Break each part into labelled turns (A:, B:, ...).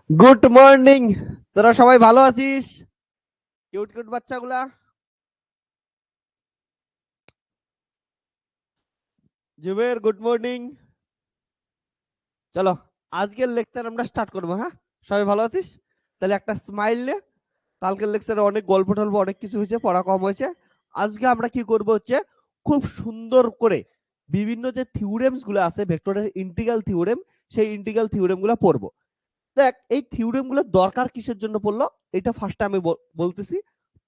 A: Good morning. তোরা সবাই ভালো আছিস? কিউট কিউট বাচ্চাগুলা। Zuber good morning. চলো আজকের লেকচার আমরা স্টার্ট করবো। হ্যাঁ, সবাই ভালো আছিস? তাহলে একটা স্মাইল নে। কালকের লেকচারে অনেক গল্প টল্প অনেক কিছু হয়েছে, পড়া কম হয়েছে। আজকে আমরা কি করব হচ্ছে খুব সুন্দর করে বিভিন্ন যে থিওরেমস গুলো আছে ভেক্টরের ইন্টিগ্রাল থিওরেম, সেই ইন্টিগ্রাল থিওরেম গুলো পড়বো। দেখ এই থিওরেম গুলো দরকার কিসের জন্য পড়লো এটা ফার্স্টে আমি বলতেছি,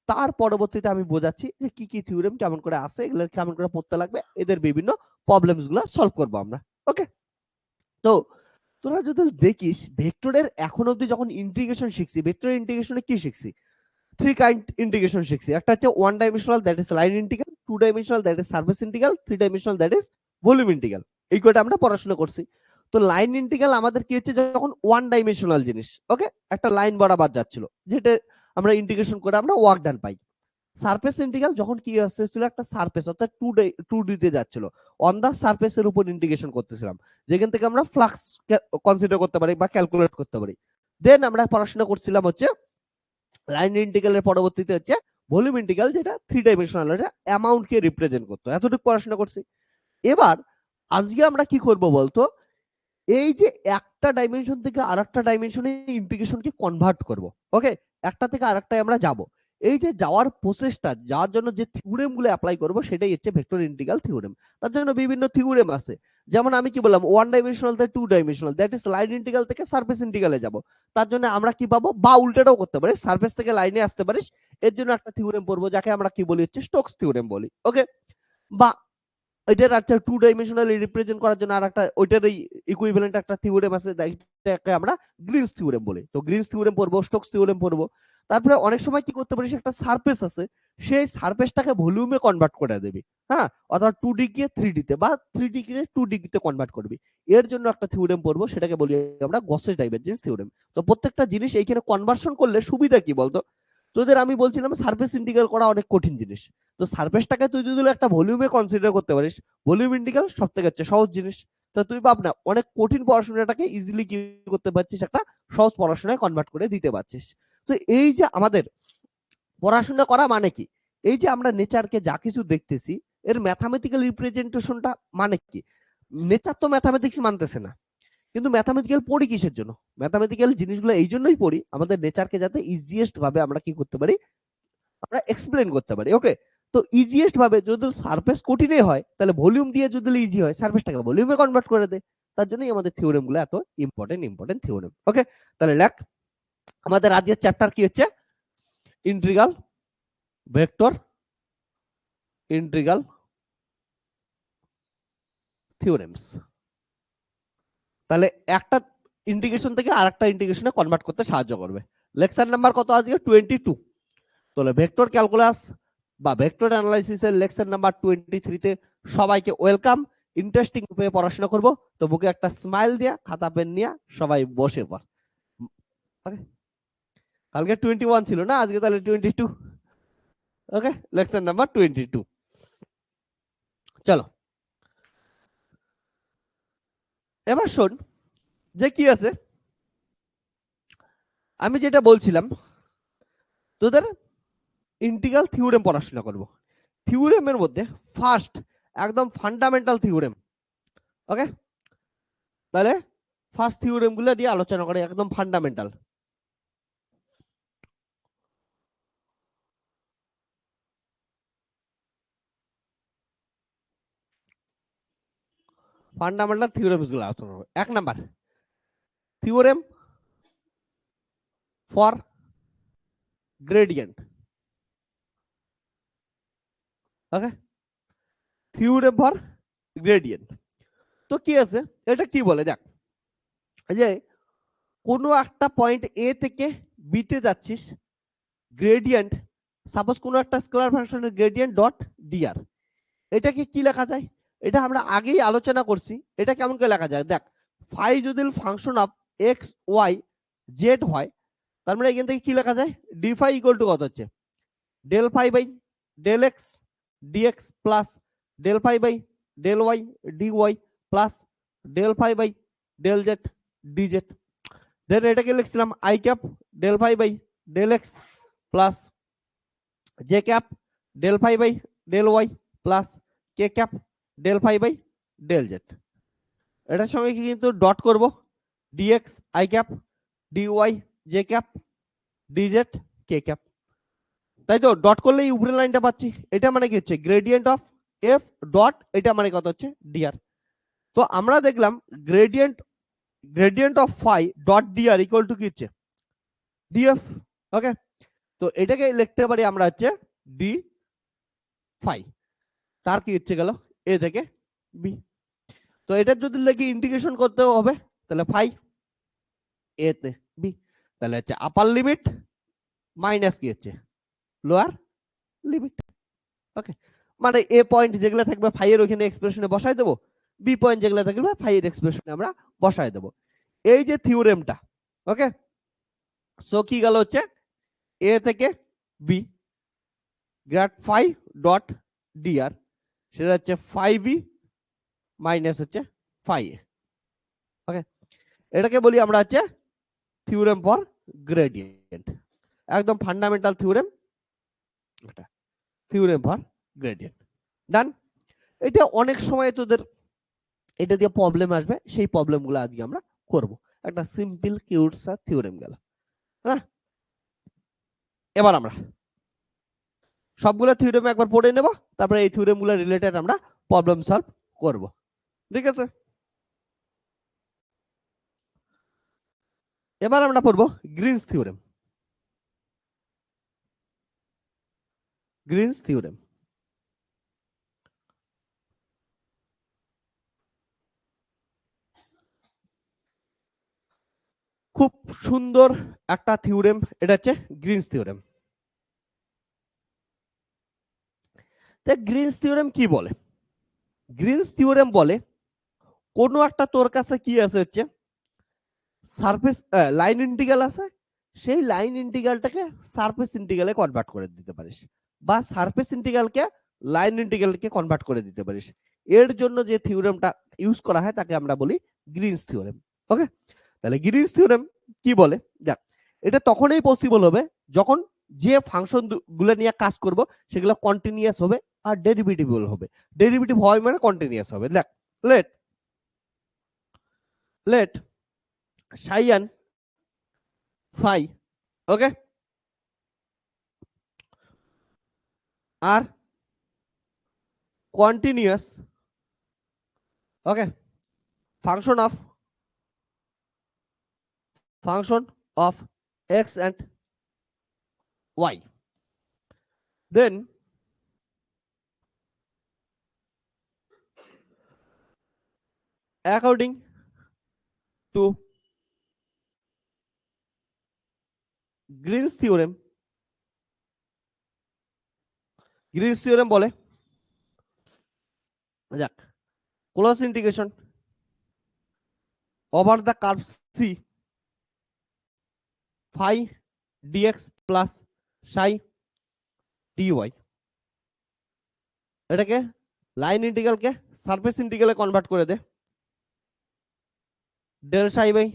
A: তার পরবর্তীতে আমি বোঝাচ্ছি যে কি কি থিওরেম কেমন করে আছে, এগুলো কেমন করে পড়তে লাগবে, এদের বিভিন্ন প্রবলেমস গুলো সলভ করবো আমরা। ওকে, তো তোরা যদি দেখিস ভেক্টরের এখন অবধি যখন ইন্টিগ্রেশন শিখছি, ভেক্টরের ইন্টিগ্রেশনে কি শিখছি? থ্রি কাইন্ড ইন্টিগ্রেশন শিখছি। একটা হচ্ছে one dimensional, that is line integral. Two dimensional, that is surface integral. Three dimensional, that is volume integral. এই কয়টা আমরা পড়াশোনা করছি। তো লাইন ইন্টিগ্রাল আমাদের কি হচ্ছে, যখন ওয়ান ডাইমেনশনাল জিনিস, ওকে, একটা লাইন বরাবর যাচ্ছিল, যেটা আমরা ইন্টিগ্রেশন করে আমরা ওয়ার্ক ডান পাই। সারফেস ইন্টিগ্রাল যখন কি আসছিল, একটা সারফেস অর্থাৎ 2D তে যাচ্ছিল, অন দা সারফেসের উপর ইন্টিগ্রেশন করতেছিলাম, যেখান থেকে আমরা ফ্লাক্স কনসিডার করতে পারি বা ক্যালকুলেট করতে পারি। দেন আমরা পড়াশোনা করছিলাম হচ্ছে লাইন ইন্টিগ্রালের পরবর্তীতে হচ্ছে ভলিউম ইন্টিগ্রাল, যেটা থ্রি ডাইমেনশনাল, এটা অ্যামাউন্টকে রিপ্রেজেন্ট করতো। এতটুকু পড়াশোনা করছি। এবার আজকে আমরা কি করব বলতো, এই যে একটা ডাইমেনশন থেকে আরেকটা ডাইমেনশনে ইন্টিগ্রেশনকে কনভার্ট করব। ওকে, একটা থেকে আরেকটায় আমরা যাব। এই যে যাওয়ার প্রসেসটা, যার জন্য যে থিওরেম গুলো অ্যাপ্লাই করব, সেটাই হচ্ছে ভেক্টর ইন্টিগ্রাল থিওরেম। তার জন্য বিভিন্ন থিওরেম আছে। যেমন আমি কি বললাম, ওয়ান ডাইমেনশনাল থেকে two dimensional, that is line integral থেকে সারফেস ইন্টিগ্রালে যাব। তার জন্য আমরা কি পাবো, বা উল্টাটাও করতে পারি, সারফেস থেকে লাইনে আসতে পারিস। এর জন্য একটা থিওরেম পড়বো, যাকে আমরা কি বলি হচ্ছে স্টোকস থিওরেম বলি। ওকে, বা এটার একটা টু ডাইমেনশনালি রিপ্রেজেন্ট করার জন্য আরেকটা ওইটারই ইকুইভ্যালেন্ট একটা থিওরেম আছে, এটাকে আমরা গ্রিনস থিওরেম বলি। তো গ্রিনস থিওরেম পড়বো, স্টোকস থিওরেম পড়বো। তারপরে অনেক সময় কি করতে পারিস, একটা সারফেস আছে, সেই সারফেসটাকে ভলিউমে কনভার্ট করে দিবি। হ্যাঁ, অর্থাৎ 2D কে 3D তে বা 3D কে 2D তে কনভার্ট করবি। এর জন্য একটা থিওরেম পড়বো, সেটাকে বলি আমরা গসের ডাইভারজেন্স থিওরেম। তো প্রত্যেকটা জিনিস এইখানে কনভার্সন করলে সুবিধা কি বলতো, তোদের আমি বলছিলাম সারফেস ইন্টিগ্রাল করা অনেক কঠিন জিনিস। তো সারফেসটাকে তুই যদি একটা ভলিউমে কনসিডার করতে পারিস, ভলিউম ইন্টিগ্রাল সব থেকে হচ্ছে সহজ জিনিস। তো তুই ভাব না, অনেক কঠিন পড়াশোনাটাকে ইজিলি কি করতে পারছিস, একটা সহজ পড়াশোনায় কনভার্ট করে দিতে পারছিস। তো এই যে আমাদের পড়াশোনা করা মানে কি, এই যে আমরা নেচারকে যা কিছু দেখতেছি, এর ম্যাথামেটিক্যাল রিপ্রেজেন্টেশনটা মানে কি? নেচার তো ম্যাথামেটিক্স মানতেছে না, কিন্তু ম্যাথামেটিক্যাল পড়ি কিসের জন্য? ম্যাথামেটিক্যাল জিনিসগুলো এই জন্যই পড়ি, আমাদের নেচারকে যাতে ইজিয়েস্ট ভাবে আমরা কি করতে পারি, আমরা এক্সপ্লেন করতে পারি। ওকে, তো ইজিয়েস্ট ভাবে যদি সারফেস কঠিনই হয়, তাহলে ভলিউম দিয়ে যদি ইজি হয়, সারফেসটাকে ভলিউমে কনভার্ট করে দেয়। তার জন্যই আমাদের থিওরেম গুলো এত ইম্পর্টেন্ট থিওরেম। ওকে, তাহলে লেখ, আমাদের আজকের চ্যাপ্টার কি হচ্ছে, ইন্টিগ্রাল ভেক্টর ইন্টিগ্রাল থিওরেমস। তাহলে একটা ইন্টিগ্রেশন থেকে আরেকটা ইন্টিগ্রেশনে কনভার্ট করতে সাহায্য করবে। লেকচার নাম্বার কত আজকে? 22। তাহলে ভেক্টর ক্যালকুলাস বা ভেক্টর অ্যানালাইসিসের লেকচার নাম্বার 23 তে সবাইকে ওয়েলকাম। ইন্টারেস্টিং ভাবে পড়াশোনা করব। তো বুকে একটা স্মাইল দিয়া, খাতা পেন নিয়ে সবাই বসে পড়। ওকে, কালকে 21 ছিল না, আজকে তাহলে 22। ওকে, লেকচার নাম্বার 22। চলো এবার শোন যে কি আছে। আমি যেটা বলছিলাম, তোদের ইন্টিগ্রাল থিওরেম পড়াশোনা করব। থিওরেমের মধ্যে ফার্স্ট একদম ফান্ডামেন্টাল থিওরেম। ওকে, তাহলে ফার্স্ট থিওরেম গুলো দিয়ে আলোচনা করে, একদম ফান্ডামেন্টাল। ফান্ডামেন্টাল থিওরেমস গুলো আলোচনা করব। এক number theorem for gradient. Okay, theorem for gradient. তো কি আছে, এটা কি বলে দেখ, যে কোনো একটা পয়েন্ট এ থেকে বি তে যাচ্ছিস, গ্রেডিয়েন্ট, সাপোজ কোনো একটা স্কেলার ফাংশনের গ্রেডিয়েন্ট ডট ডিআর, এটাকে কি লেখা যায়? এটা আমরা আগেই আলোচনা করছি। এটা কেমন করে লেখা যায় দেখ, ফাই যদি function of x y z হয়, তার মানে এখান থেকে কি লেখা যায়, ডি ফাই ইকুয়াল টু কত হচ্ছে, del phi by del x d x plus del phi by del y d y plus del phi by del z d z. Then এটাকে লিখছিলাম I cap del phi by del x plus J cap del phi by del y plus K cap del phi by del z. এটার সঙ্গে কি কিন্তু dot করব, d x I cap dy J cap DZ K cap, তাই তো? Dot করলেই উপরের লাইনটা পাচ্ছি। এটা মানে কি হচ্ছে গ্রেডিয়েন্ট অফ এফ ডট, এটা মানে কত হচ্ছে ডিআর। তো আমরা দেখলাম gradient of phi dot dr equal to কি হচ্ছে ডিএফ। ওকে, তো এটাকে লিখতে পারি আমরা হচ্ছে ডি ফাই, তার কি হচ্ছে গেল এ থেকে বি। তো এটার যদি লিখি ইন্টিগ্রেশন করতে হবে, তাহলে ফাই এ তে বি, তাহলে হচ্ছে আপার লিমিট মাইনাস কি হচ্ছে লোয়ার লিমিট। ওকে, মানে এ পয়েন্ট যেগুলো থাকবে ফাই এর ওখানে এক্সপ্রেশনে বসাই দেবো, বি পয়েন্ট যেগুলো থাকবে ফাই এর এক্সপ্রেশনে আমরা বসাই দেবো। এই যে থিওরেমটা, ওকে, সো কি গেল হচ্ছে এ থেকে b grade phi dot dr, সেটা হচ্ছে ফাই বি মাইনাস হচ্ছে ফাই এ। ওকে, এটাকে বলি আমরা হচ্ছে থিওরেম ফর গ্রেডিয়েন্ট, একদম ফান্ডামেন্টাল থিওরেম, এটা থিওরেম ফর গ্রেডিয়েন্ট। ডান। এটা অনেক সময় তোদের এটা দিয়ে প্রবলেম আসবে, সেই প্রবলেমগুলো আজকে আমরা করব। একটা সিম্পল কিউটসা থিওরেম গেল, হ্যাঁ। এবার আমরা সবগুলো থিওরেম একবার পড়ে নেব, তারপরে এই থিওরেমগুলো রিলেটেড আমরা প্রবলেম সলভ করব, ঠিক আছে? এবার আমরা পড়ব গ্রিনস থিওরেম। গ্রিনস থিওরেম খুব সুন্দর একটা থিওরেম, এটা হচ্ছে গ্রিনস থিওরেম। গ্রিনস থিওরেম কি বলে? গ্রিনস থিওরেম বলে কোনো একটা তোর কাছে কি আছে হচ্ছে সারফেস লাইন ইন্টিগ্রাল আছে, সেই লাইন ইন্টিগ্রালটাকে সারফেস ইন্টিগ্রালে কনভার্ট করে দিতে পারিস, বা সারফেস ইন্টিগ্রালকে লাইন ইন্টিগ্রালকে কনভার্ট করে দিতে পারিস। এর জন্য যে থিওরেমটা ইউজ করা হয় তাকে আমরা বলি গ্রিনস থিওরেম। ওকে, তাহলে গ্রিনস থিওরেম কি বলে দেখ, এটা তখনই পসিবল হবে যখন যে ফাংশন গুলো নিয়ে কাজ করব সেগুলো কন্টিনিউয়াস হবে আর ডেরিভেটিভেবল হবে। ডেরিভেটিভ হয় মানে কন্টিনিউয়াস হবে। দেখ, let let psi n phi, okay, are continuous, okay, function of x and y, then according to Green's theorem বলে যাক close integration over the curve C phi dx plus psi dy, এটাকে line ইন্টিগ্রালকে surface ইন্টিগ্রালে convert করে দে, del psi by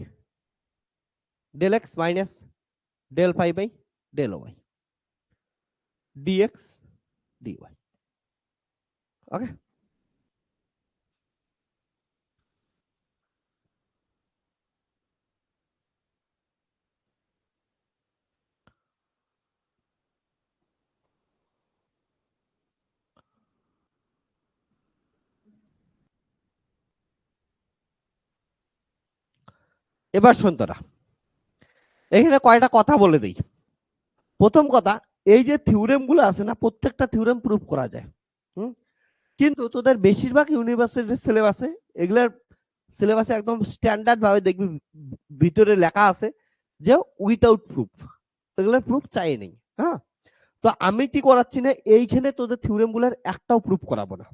A: del x minus del phi by del y d x d y. Okay, এবার শোন তোরা, এখানে কয়টা কথা বলে দিই। প্রথম কথা, এই যে থিওরেম গুলো আছে না, প্রত্যেকটা থিওরেম প্রুফ করা যায়, কিন্তু তোদের বেশিরভাগ ইউনিভার্সিটির সিলেবাসে এগুলার সিলেবাসে একদম স্ট্যান্ডার্ড ভাবে দেখবি ভিতরে লেখা আছে যে উইথাউট প্রুফ, এগুলোর প্রুফ চাই নেই। হ্যাঁ, তো আমি কি করাচ্ছি না, এইখানে তোদের থিওরেম গুলার একটাও প্রুফ করাবো না।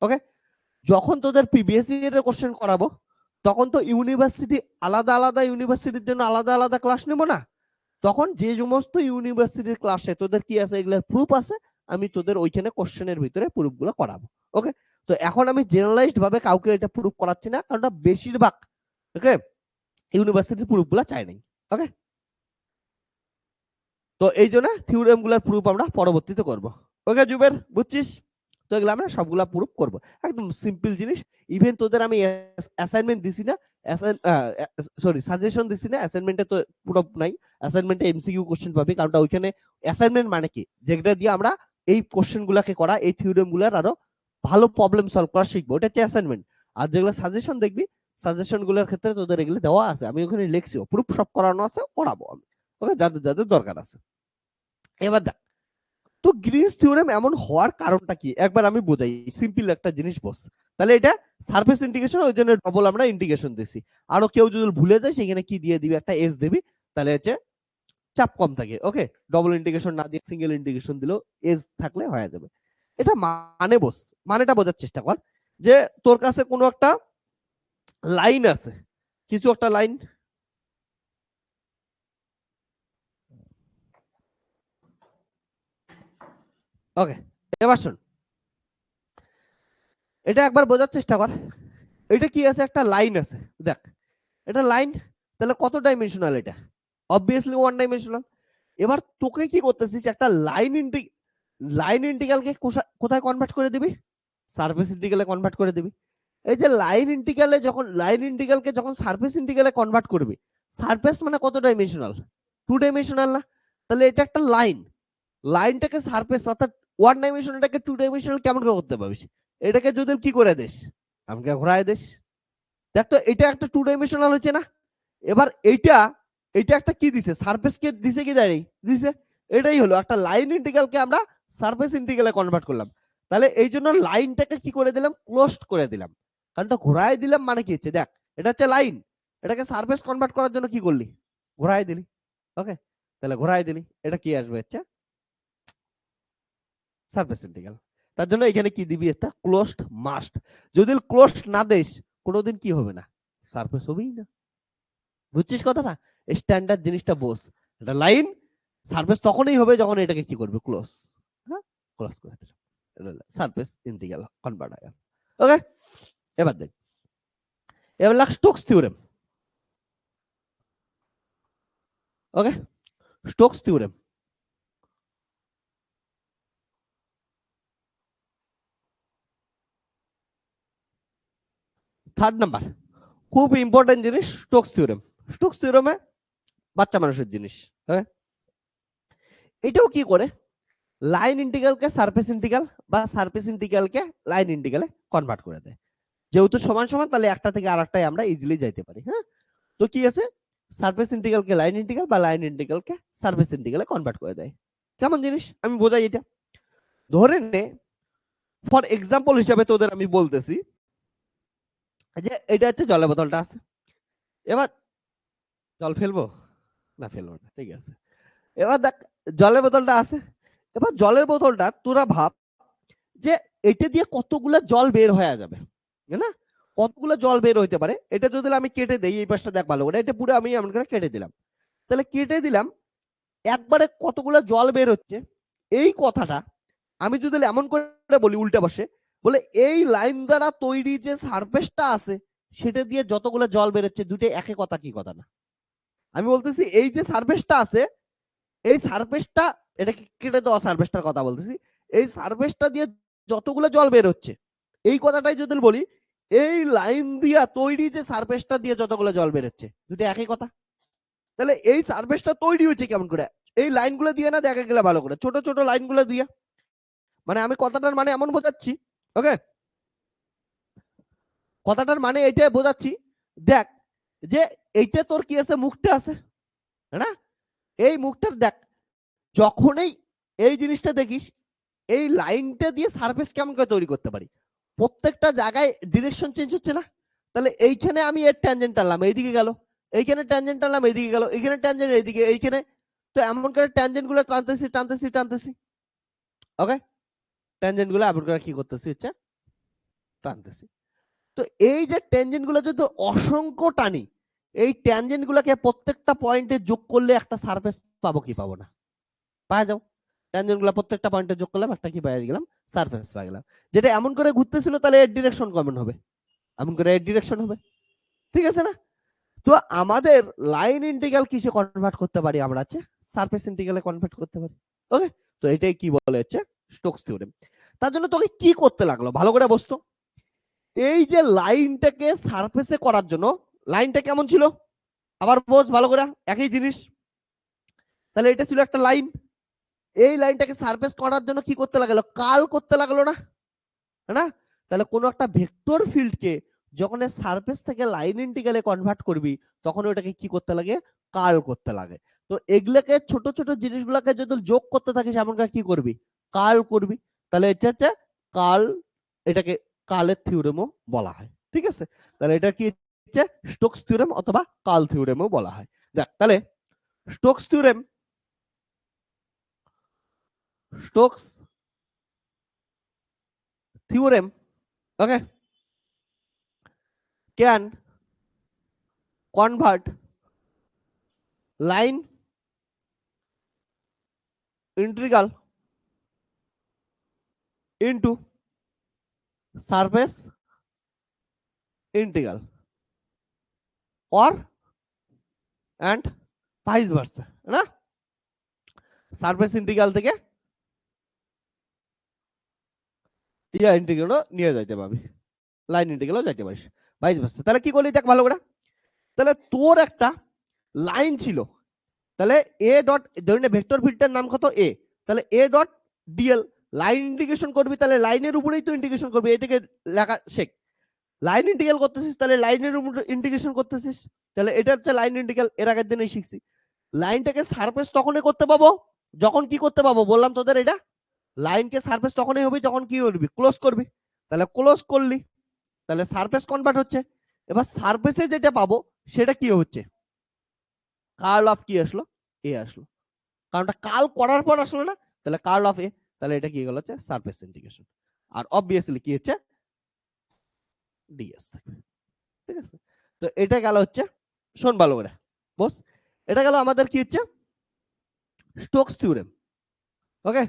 A: ওকে, যখন তোদের পিবিএসসি এর কোশ্চেন করাবো তখন তো ইউনিভার্সিটি আলাদা আলাদা ইউনিভার্সিটির জন্য আলাদা আলাদা ক্লাস নেব না, তখন যে সমস্ত ইউনিভার্সিটির ক্লাসে তোদের কি আছে এগুলোর প্রুফ আছে, আমি তোদের ওইখানে কোশ্চেনের ভিতরে প্রুফ গুলো করাবো। ওকে, তো এখন আমি জেনারেলাইজড ভাবে কাউকে এটা প্রুফ করাচ্ছি না, কারণ বেশিরভাগ ওকে ইউনিভার্সিটির প্রুফগুলো চাই নাই। ওকে, তো এই জন্য থিওরেম গুলার প্রুফ আমরা পরবর্তীতে করব। ওকে জুবের, বুঝছিস? তো এগুলো আমরা সবগুলা প্রুফ করব, একদম সিম্পল জিনিস। ইভেন তোদের আমি অ্যাসাইনমেন্ট দিছি না, সরি সাজেশন দিছি না, অ্যাসাইনমেন্টে তো পুরো নাই, অ্যাসাইনমেন্টে এমসিকিউ কোশ্চেন পাবি, কারণটা ওইখানে অ্যাসাইনমেন্ট মানে কি, যেটা দিয়ে আমরা এই কোশ্চেন গুলাকে করা, এই থিওরেম গুলার আরো ভালো প্রবলেম সলভ করা শিখবো, এটা হচ্ছে অ্যাসাইনমেন্ট। আর যেগুলো সাজেশন দেখবি, সাজেশন গুলোর ক্ষেত্রে তোদের এগুলো দেওয়া আছে, আমি ওখানে লিখছিও, প্রুফ সব করানো আছে, পড়াবো আমি। ওকে, যাদের যাদের দরকার আছে। এবার দেখ, তো গ্রিনস থিওরেম এমন হওয়ার কারণটা কি একবার আমি বোঝাই, সিম্পল একটা জিনিস বস। তাহলে এটা সারফেস ইন্টিগ্রেশন, ওই জন্য ডবল আমরা ইন্টিগ্রেশন দিছি। আরো কেউ যদি ভুলে যায় সেখানে কি দিয়ে দিবি, একটা এস দিবি, তাহলে হচ্ছে চাপ কম থাকে। ওকে, ডবল ইন্টিগ্রেশন না দিয়ে সিঙ্গেল ইন্টিগ্রেশন দিলেও এস থাকলে হয়ে যাবে। এটা মানে বস, মানেটা বোঝার চেষ্টা কর, যে তোর কাছে কোনো একটা লাইন আছে, কিছু একটা লাইন, ওকে, এবার শোন, এটা একবার বোঝার চেষ্টা কর। এটা কি আছে, একটা লাইন আছে, দেখ এটা লাইন, তাহলে কত ডাইমেনশনাল, এটা অবভিয়াসলি ওয়ান ডাইমেনশনাল। এবার তোকে কি করতেছিস, একটা লাইন ইন্টিগ্রালকে কোথায় কনভার্ট করে দিবি, সারফেস ইন্টিগ্রালে কনভার্ট করে দিবি। এই যে লাইন ইন্টিগ্রালকে যখন সারফেস ইন্টিগ্রালে কনভার্ট করবি, সারফেস মানে কত ডাইমেনশনাল, টু ডাইমেনশনাল না? তাহলে এটা একটা লাইন, লাইনটাকে সারফেস অর্থাৎ ওয়ান ডাইমেনশনালটাকে টু ডাইমেনশনাল কেমন করে করতে পারবি, এটাকে যদি কি করে দিস, আমাকে ঘোরায় দিস, দেখ তো এটা একটা টু ডাইমেনশনাল হচ্ছে না। এবার এইটা এটা একটা কি দিছে, সারফেস কে দিছে কি দেয়নি, দিছে। এটাই হলো একটা লাইন ইন্টিগ্রালকে আমরা সারফেস ইন্টিগ্রালে কনভার্ট করলাম। তাহলে এই জন্য লাইনটাকে কি করে দিলাম, ক্লোজড করে দিলাম, কারণটা ঘোরায় দিলাম, মানে কি হচ্ছে, দেখ এটা হচ্ছে লাইন, এটাকে সারফেস কনভার্ট করার জন্য কি করলি, ঘোরায় দিলি। ওকে, তাহলে ঘোরায় দিলি, এটা কি আসবে, হচ্ছে সারফেস ইন্টিগ্রাল। তার জন্য এখানে কি দিবি, একটা ক্লোজড মাস্ট, যদি ক্লোজড না দেস কোনোদিন কি হবে না, সারফেস হবেই না। বুঝছিস কথাটা, স্ট্যান্ডার্ড জিনিসটা বোঝ, এটা লাইন সারফেস তখনই হবে যখন এটাকে কি করবে, ক্লোজ, হ্যাঁ ক্লোজ করে দিলাম, সারফেস ইন্টিগ্রাল কনভার্ট হয়ে গেল। ওকে, এবার দেখ, এবার লাগ স্টোকস থিওরেম। ওকে, স্টোকস থিওরেম, থার্ড নাম্বার, খুব ইম্পর্টেন্ট জিনিস স্টোকস থিওরেম। স্টোকস থিওরেমে বাচ্চা মানুষের জিনিস। ওকে, এটাও কি করে, লাইন ইন্টিগ্রালকে সারফেস ইন্টিগ্রাল বা সারফেস ইন্টিগ্রালকে লাইন ইন্টিগ্রালে কনভার্ট করে দেয়। যেহেতু সমান সমান, তাহলে একটা থেকে আরেকটায় আমরা ইজিলি যাইতে পারি। হ্যাঁ, তো কি আছে, সারফেস ইন্টিগ্রালকে লাইন ইন্টিগ্রাল বা লাইন ইন্টিগ্রালকে সারফেস ইন্টিগ্রালে কনভার্ট করে দেয়। কেমন জিনিস আমি বোঝাই এটা, ধরে নে ফর এক্সাম্পল হিসাবে তোদের আমি বলতেছি যে এটা হচ্ছে জলের বোতলটা আছে, এবার জল ফেলবো না, ফেলবো না, ঠিক আছে। এবার দেখ জলের বোতলটা আছে, এবার জলের বোতলটা তোরা ভাব যে এটা দিয়ে কতগুলো জল বের হয়ে যাবে, না কতগুলো জল বের হইতে পারে। এটা যদি আমি কেটে দেই, এই পাশটা দেখ ভালো করে, এটা পুরো আমি এমন করে কেটে দিলাম, তাহলে কেটে দিলাম, একবারে কতগুলো জল বের হচ্ছে, এই কথাটা আমি যদি এমন করে বলি উল্টা বসে, বলে এই লাইন দ্বারা তৈরি যে সারফেসটা আছে সেটা দিয়ে যতগুলো জল বেরোচ্ছে, দুটো একই কথা, কি কথা না? আমি বলতেছি এই যে সারফেসটা আছে, এই সারফেসটা, এটা কেটে দেওয়া সারফেসটার কথা বলতেছি, এই সারফেসটা দিয়ে যতগুলো জল বের হচ্ছে, এই কথাটাই যদি বলি এই লাইন দিয়া তৈরি যে সারফেসটা দিয়ে যতগুলো জল বের হচ্ছে, দুটো একই কথা। তাহলে এই সারফেসটা তৈরি হয়েছে কেমন করে, এই লাইনগুলো দিয়ে না, দেখা গেলে ভালো করে ছোট ছোট লাইনগুলো দিয়ে, মানে আমি কথাটার মানে এমন বোঝাচ্ছি। ওকে, কথাটার মানে এইটাই বোঝাচ্ছি, দেখ যে এইটা তোর কি আছে, মুখটা আছে, না এই মুখটার দেখ, যখনই এই জিনিসটা দেখিস, এই লাইনটা দিয়ে সারফেস কেমন করে তৈরি করতে পারি, প্রত্যেকটা জায়গায় ডিরেকশন চেঞ্জ হচ্ছে না। তাহলে এইখানে আমি এর ট্যানজেন্ট টানলাম, এইদিকে গেল, এইখানে ট্যানজেন্ট টানলাম, এইদিকে গেল, এইখানে ট্যানজেন্ট এইদিকে, এইখানে, তো এমন করে ট্যানজেন্ট গুলো টানতেছি টানতেছি টানতেছি। ওকে, ট্যানজেন্ট গুলো এমন করে কি করতেছি, হচ্ছে টানতেছি। তো এই যে ট্যানজেন্ট গুলো যদি অসংখ্য টানি, এই ট্যানজেন্ট গুলোকে প্রত্যেকটা পয়েন্টে যোগ করলে একটা সারফেস পাবো কি পাবো না, পাওয়া যাও। ট্যানজেন্ট গুলো প্রত্যেকটা পয়েন্টে যোগ করলাম, একটা কি পেয়ে গেলাম, সারফেস পেয়ে গেলাম। যেটা এমন করে ঘুরতেছিল, তাহলে এর ডিরেকশন কেমন হবে, এমন করে এর ডিরেকশন হবে, ঠিক আছে না? তো আমাদের লাইন ইন্টিগ্রাল কিসে কনভার্ট করতে পারি আমরা? হচ্ছে সারফেস ইন্টিগ্রালে কনভার্ট করতে পারি। ওকে, তো এটাই কি বলে হচ্ছে স্টোকস থিওরেম। তার জন্য তোকে কি করতে লাগলো, ভালো করে বসতো। এই যে লাইনটাকে সারফেসে করার জন্য, লাইনটা কেমন ছিল আবার বোঝ ভালো করে, একই জিনিস। তাহলে এটা ছিল একটা লাইন, এই লাইনটাকে সারফেস করার জন্য কি করতে লাগলো, কার্ল করতে লাগলো না, না? তাহলে কোনো একটা ভেক্টর ফিল্ডকে যখন সারফেস থেকে লাইন ইন্টিগ্রালে কনভার্ট করবি তখন ওটাকে কি করতে লাগে, কার্ল করতে লাগে। তো এগুলোকে ছোট ছোট জিনিসগুলোকে যদি যোগ করতে থাকিস এমন কি করবি, কার্ল করবি। তাহলে এটা হচ্ছে কার্ল, এটাকে কার্লের থিওরেমও বলা হয়। ঠিক আছে, তাহলে এটা কি হচ্ছে স্টোকস থিওরেম অথবা কার্ল থিওরেমও বলা হয়। দেখ তাহলে Stokes theorem, Stokes theorem, okay, can convert line integral into surface integral or and vice versa, না? সারফেস ইন্টিগ্রাল থেকে ইয়া ইন্টিগ্রালও নিয়ে যাইতে পারবি, লাইন ইন্টিগ্রালও যাইতে পারিস, ভাইস ভার্সা। তাহলে কি করলি দেখ ভালো করে, তাহলে তোর একটা লাইন ছিল, তাহলে এ ডট ধরে ভেক্টর ফিল্ডটার নাম কত এ, তাহলে A dot DL line integration করবি, তাহলে লাইনের উপরেই তো ইন্টিগ্রেশন করবি, এই থেকে লেখা শেখ। লাইন ইন্টিগ্রাল করতেছিস তাহলে লাইনের উপর ইন্টিগ্রেশন করতেছিস, তাহলে এটা হচ্ছে লাইন ইন্টিগ্রাল, এর আগের দিনই শিখছি। লাইনটাকে সারফেস তখনই করতে পাবো যখন কি করতে পাবো বললাম তোদের, এটা লাইনকে সারফেস তখনই হবে যখন কি করবি, ক্লোজ করবি। তাহলে ক্লোজ করলি, তাহলে সারফেস কনভার্ট হচ্ছে। এবার সারফেসে যেটা পাবো সেটা কি হচ্ছে, কার্ল অফ কি আসলো, এ আসলো, কারণটা কার্ল করার পর আসলো না, তাহলে কার্ল অফ এ, তাহলে এটা কি গেল হচ্ছে সারফেস ইন্টিগ্রেশন, আর অবভিয়াসলি কি হচ্ছে ডিএস থাকবে। ঠিক আছে, তো এটা গেল হচ্ছে, শোন ভালো করে বস, এটা গেল আমাদের কি হচ্ছে স্টোকস থিওরেম। ওকে,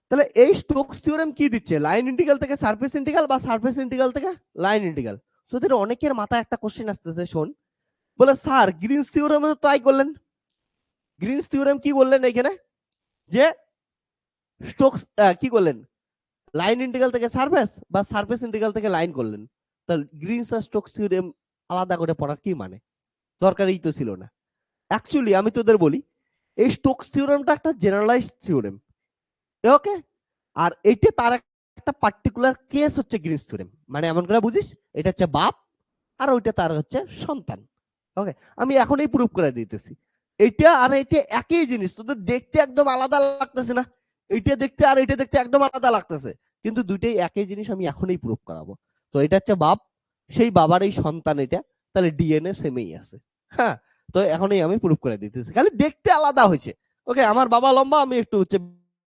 A: তাহলে এই স্টোকস থিওরেম কি দিচ্ছে, লাইন ইন্টিগ্রাল থেকে সারফেস ইন্টিগ্রাল বা সারফেস ইন্টিগ্রাল থেকে লাইন ইন্টিগ্রাল। তোদের অনেকের মাথায় একটা কোশ্চেন আসতেছে, শোন, বলে স্যার গ্রিনস থিওরেম তো তাই করলেন, গ্রিনস থিওরেম কি বললেন এখানে, যে স্টোকস কি করলেন, লাইন ইন্টিগ্রাল থেকে সারফেস বা সারফেস ইন্টিগ্রাল থেকে লাইন করলেন, তাহলে গ্রিনস আর স্টোকস থিওরেম আলাদা করে পড়ার কি মানে, দরকারই তো ছিল না। অ্যাকচুয়ালি আমি তোদের বলি, এই স্টোকস থিওরেমটা একটা জেনারেলাইজড থিওরেম, ওকে, আর এইটা তার একটা পার্টিকুলার কেস হচ্ছে গ্রিনস থিওরেম, মানে এমন করে বুঝিস এটা হচ্ছে বাপ আর ওইটা তার হচ্ছে সন্তান। ওকে, আমি এখনই প্রুফ করে দিতেছি, এটা আর এটা একই জিনিস, তোদের দেখতে একদম আলাদা লাগতেছে না, এইটা দেখতে আর এটা দেখতে একদম আলাদা লাগতেছে, কিন্তু দুইটাই একই জিনিস, আমি এখনই প্রুফ করাবো। তো এটা হচ্ছে বাপ, সেই বাবার এই সন্তান, এটা তাহলে ডিএনএ সেমই আছে। হ্যাঁ, তো এখনই আমি প্রুফ করে দিতেছি, খালি দেখতে আলাদা হয়েছে। ওকে, আমার বাবা লম্বা, আমি একটু হচ্ছে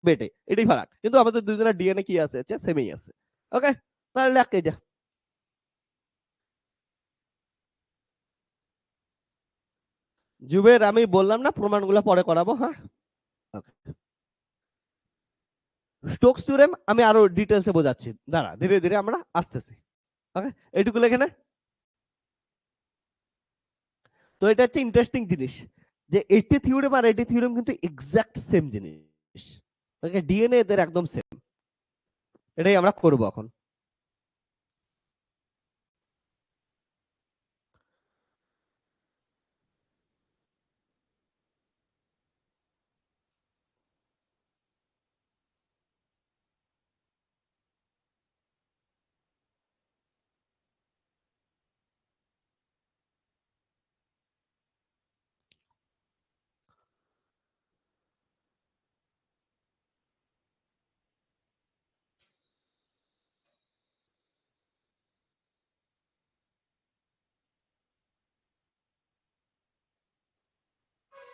A: বেটে, এটাই ফারাক, কিন্তু আমাদের দুজনের ডিএনএ কি আছে, সেমই আছে। ওকে, তাহলে লেখ এটা। জুবের আমি বললাম না প্রমাণগুলো পরে করাবো, হ্যাঁ। স্টোকস থিওরেম আমি আরো ডিটেলসে বোঝাচ্ছি, দাঁড়া ধীরে ধীরে আমরা আসতেছি। ওকে, এইটুকু লেখে না। তো এটা হচ্ছে ইন্টারেস্টিং জিনিস, যে এইটি থিওরেম আর এইটি থিওরেম কিন্তু এক্সাক্ট সেম জিনিস। ওকে, ডিএনএ এদের একদম সেম, এটাই আমরা করব এখন।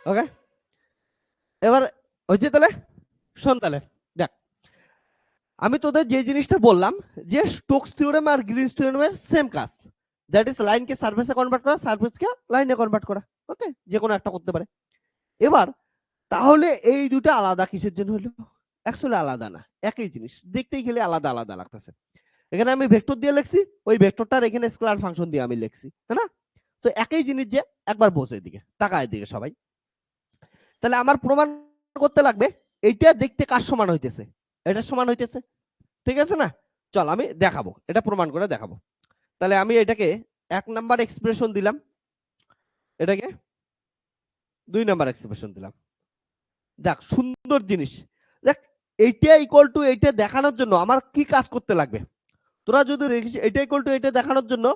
A: ওকে, এবার হচ্ছে তাহলে, শোন তাহলে, দেখ আমি তোদের যে জিনিসটা বললাম, যে স্টোকস থিওরেম আর গ্রিনস থিওরেমের সেম কাজ, দ্যাট ইজ লাইনকে সারফেসে কনভার্ট করা, সারফেসকে লাইনে কনভার্ট করা। ওকে, যে কোনো একটা করতে পারে। এবার তাহলে এই দুটো আলাদা কিসের জন্য হলো, অ্যাকচুয়ালি আলাদা না, একই জিনিস, দেখতেই গেলে আলাদা আলাদা লাগতেছে। এখানে আমি ভেক্টর দিয়ে লিখছি, ওই ভেক্টরটার এখানে স্কেলার ফাংশন দিয়ে আমি লিখছি, তাই না? তো একই জিনিস যে একবার বসে এদিকে তাকায় দিকে সবাই, তাহলে আমার প্রমাণ করতে লাগবে এইটা দেখতে কার সমান হইতেছে, এটার সমান হইতেছে, ঠিক আছে না? চল আমি দেখাবো, এটা প্রমাণ করে দেখাবো। তাহলে আমি এটাকে 1 নাম্বার এক্সপ্রেশন দিলাম, এটাকে 2 নাম্বার এক্সপ্রেশন দিলাম। দেখ সুন্দর জিনিস, দেখ এইটা ইকুয়াল টু এইটা দেখানোর জন্য আমার কি কাজ করতে লাগবে, তোরা যদি দেখিস এটা ইকুয়াল টু এটা দেখানোর জন্য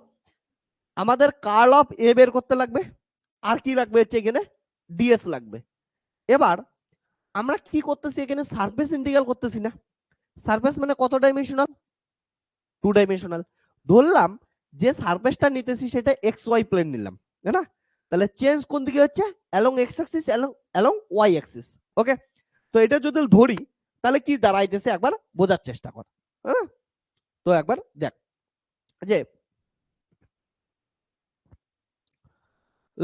A: আমাদের কার্ল অফ এ বের করতে লাগবে, আর কি লাগবে হচ্ছে এখানে ডিএস লাগবে। এবার আমরা কি করতেছি এখানে সারফেস ইন্টিগ্রাল করতেছি না, সারফেস মানে কত ডাইমেনশনাল, 2 ডাইমেনশনাল। ধরলাম যে সারফেসটা নিতেছি সেটা এক্স ওয়াই প্লেন নিলাম, তাই না? তাহলে চেঞ্জ কোন দিকে হচ্ছে, along x axis along y axis. Okay, তো এটা যদি ধরি তাহলে কি দাঁড়াইতেছে একবার বোঝার চেষ্টা কর, হ্যাঁ? তো একবার দেখ যে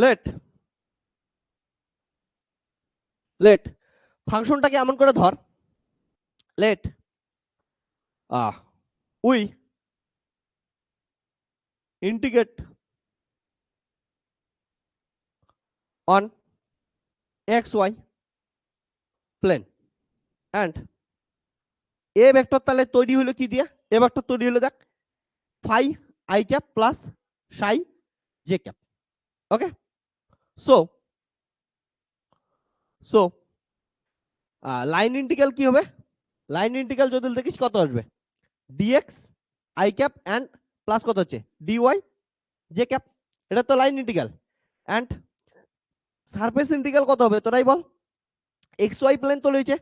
A: লেট লেট ফাংশনটাকে এমন করে ধর, let we integrate on x y plane and a vector তাহলে তৈরি হলো কি দিয়ে, এ ভেক্টর তৈরি হলো দেখ phi i cap plus psi j cap. Okay, so so line integral কি হবে, লাইন ইন্টিগ্রাল যদি দেখিস কত আসবে, dx I cap and plus কত হচ্ছে ডিওয়াই জে ক্যাপ, এটা তো line integral. And surface integral কত হবে তোরাই বল, এক্স ওয়াই প্লেন তো রয়েছে,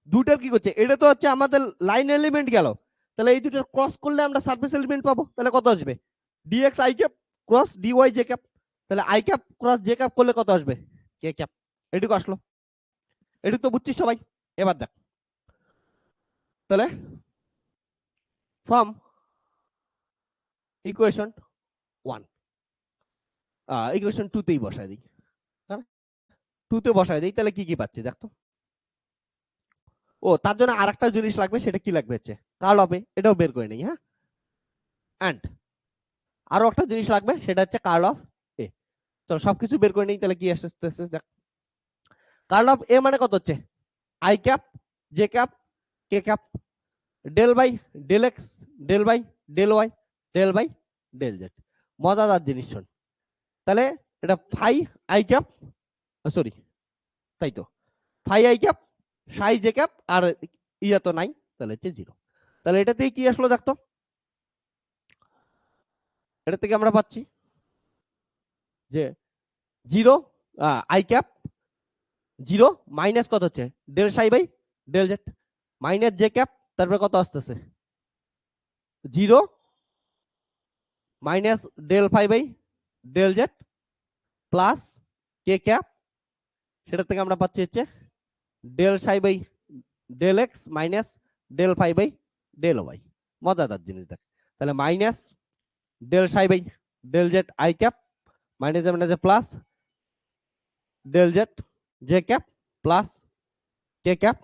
A: দুটার কি করছে, এটা তো হচ্ছে আমাদের লাইন এলিমেন্ট গেল, তাহলে এই দুটোর ক্রস করলে আমরা সারফেস এলিমেন্ট পাবো, তাহলে কত আসবে dx I cap cross d y J cap, তাহলে I cap cross J cap করলে কত আসবে কে ক্যাপ, এটুকু আসলো, এটুকু তো বুঝছিস সবাই। এবার দেখ তাহলে ফ্রম ইকুয়েশন 1 ইকুয়েশন 2 তেই বসায় দিই, 2 তে বসায় দিই, তাহলে কি কি পাচ্ছি দেখ তো। ও তার জন্য আরেকটা জিনিস লাগবে, সেটা কি লাগবে হচ্ছে কার্ল অফ এ, এটাও বের করে নেই, হ্যাঁ। অ্যান্ড আরো একটা জিনিস লাগবে সেটা হচ্ছে কার্ল অফ এ, চলো সবকিছু বের করে নেই, তাহলে কি আসতেছে দেখ। কার্ল অফ এ মানে কত হচ্ছে i cap j cap k cap del by del x del by del y del by del z. মজাদার জিনিস শোন, তাহলে এটা ফাই আই ক্যাপ, সরি তাই তো phi i cap Sai j cap আর ইয়া তো নাই, তাহলে হচ্ছে 0। তাহলে এটাতে কি আসলো দেখতো, এটা থেকে আমরা পাচ্ছি যে 0 আই ক্যাপ 0 মাইনাস কত হচ্ছে del psi by del z minus j cap, তারপরে কত আসতেছে 0 minus del phi by del z plus K cap, সেটা থেকে আমরা পাচ্ছি হচ্ছে del psi by del x minus del phi by del y. মজাদার জিনিস দেখ, তাহলে minus del psi by del z i cap minus minus plus del z j cap plus K cap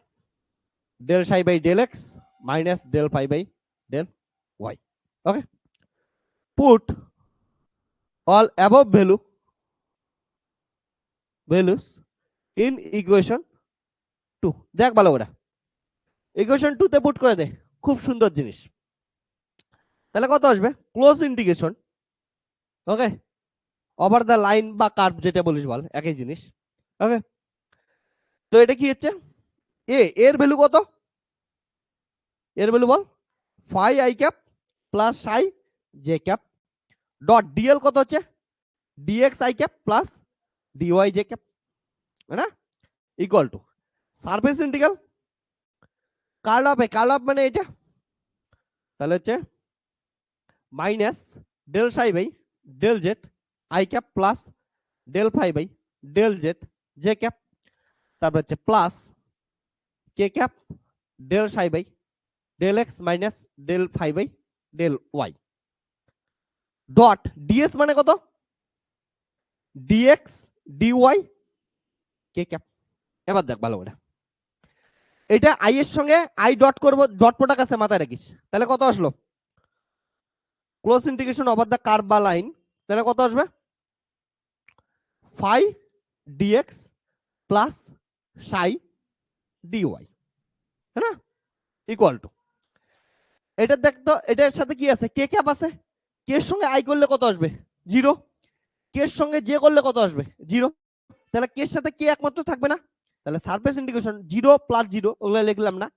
A: del psi by del x minus del phi by del y. Okay, put all above values in equation 2। দেখ ভালো করে equation 2 তে put করে দে, খুব সুন্দর জিনিস। তাহলে কত আসবে close integration, okay, over the line বা কার্ভ যেটা বলিস বল একই জিনিস। ওকে, তো এটা কি হচ্ছে এ এর ভ্যালু কত, এর ভ্যালু বল phi i cap plus psi j cap dot dl কত হচ্ছে dx I cap plus dy J cap, না equal to surface integral curl of A, curl of মানে এটা, তাহলে হচ্ছে minus del psi by del z i cap plus del phi by del z j cap, তারপর হচ্ছে plus K cap del psi by del x minus del phi by del Y dot DS মানে কত dx dy কে cap. এবার দেখ ভালো করে, এটা I এর সঙ্গে আই ডট করব, ডট প্রোডাক্ট আছে মাথায় রাখিস, তাহলে কত আসলো close integration over the curve বা লাইন, তাহলে কত আসবে ফাই ডিএক্স প্লাস সাই ডিওয়াই, হ্যাঁ না, ইকুয়াল টু, এটা দেখতো এটার সাথে কি আছে, কে ক্যাপ আছে, কে এর সঙ্গে আই করলে কত আসবে 0, কে এর সঙ্গে জে করলে কত আসবে 0, তাহলে কে এর সাথে কে একমাত্র থাকবে না, তাহলে সারফেস ইন্টিগ্রেশন 0 প্লাস 0 ওগুলো লিখলাম না,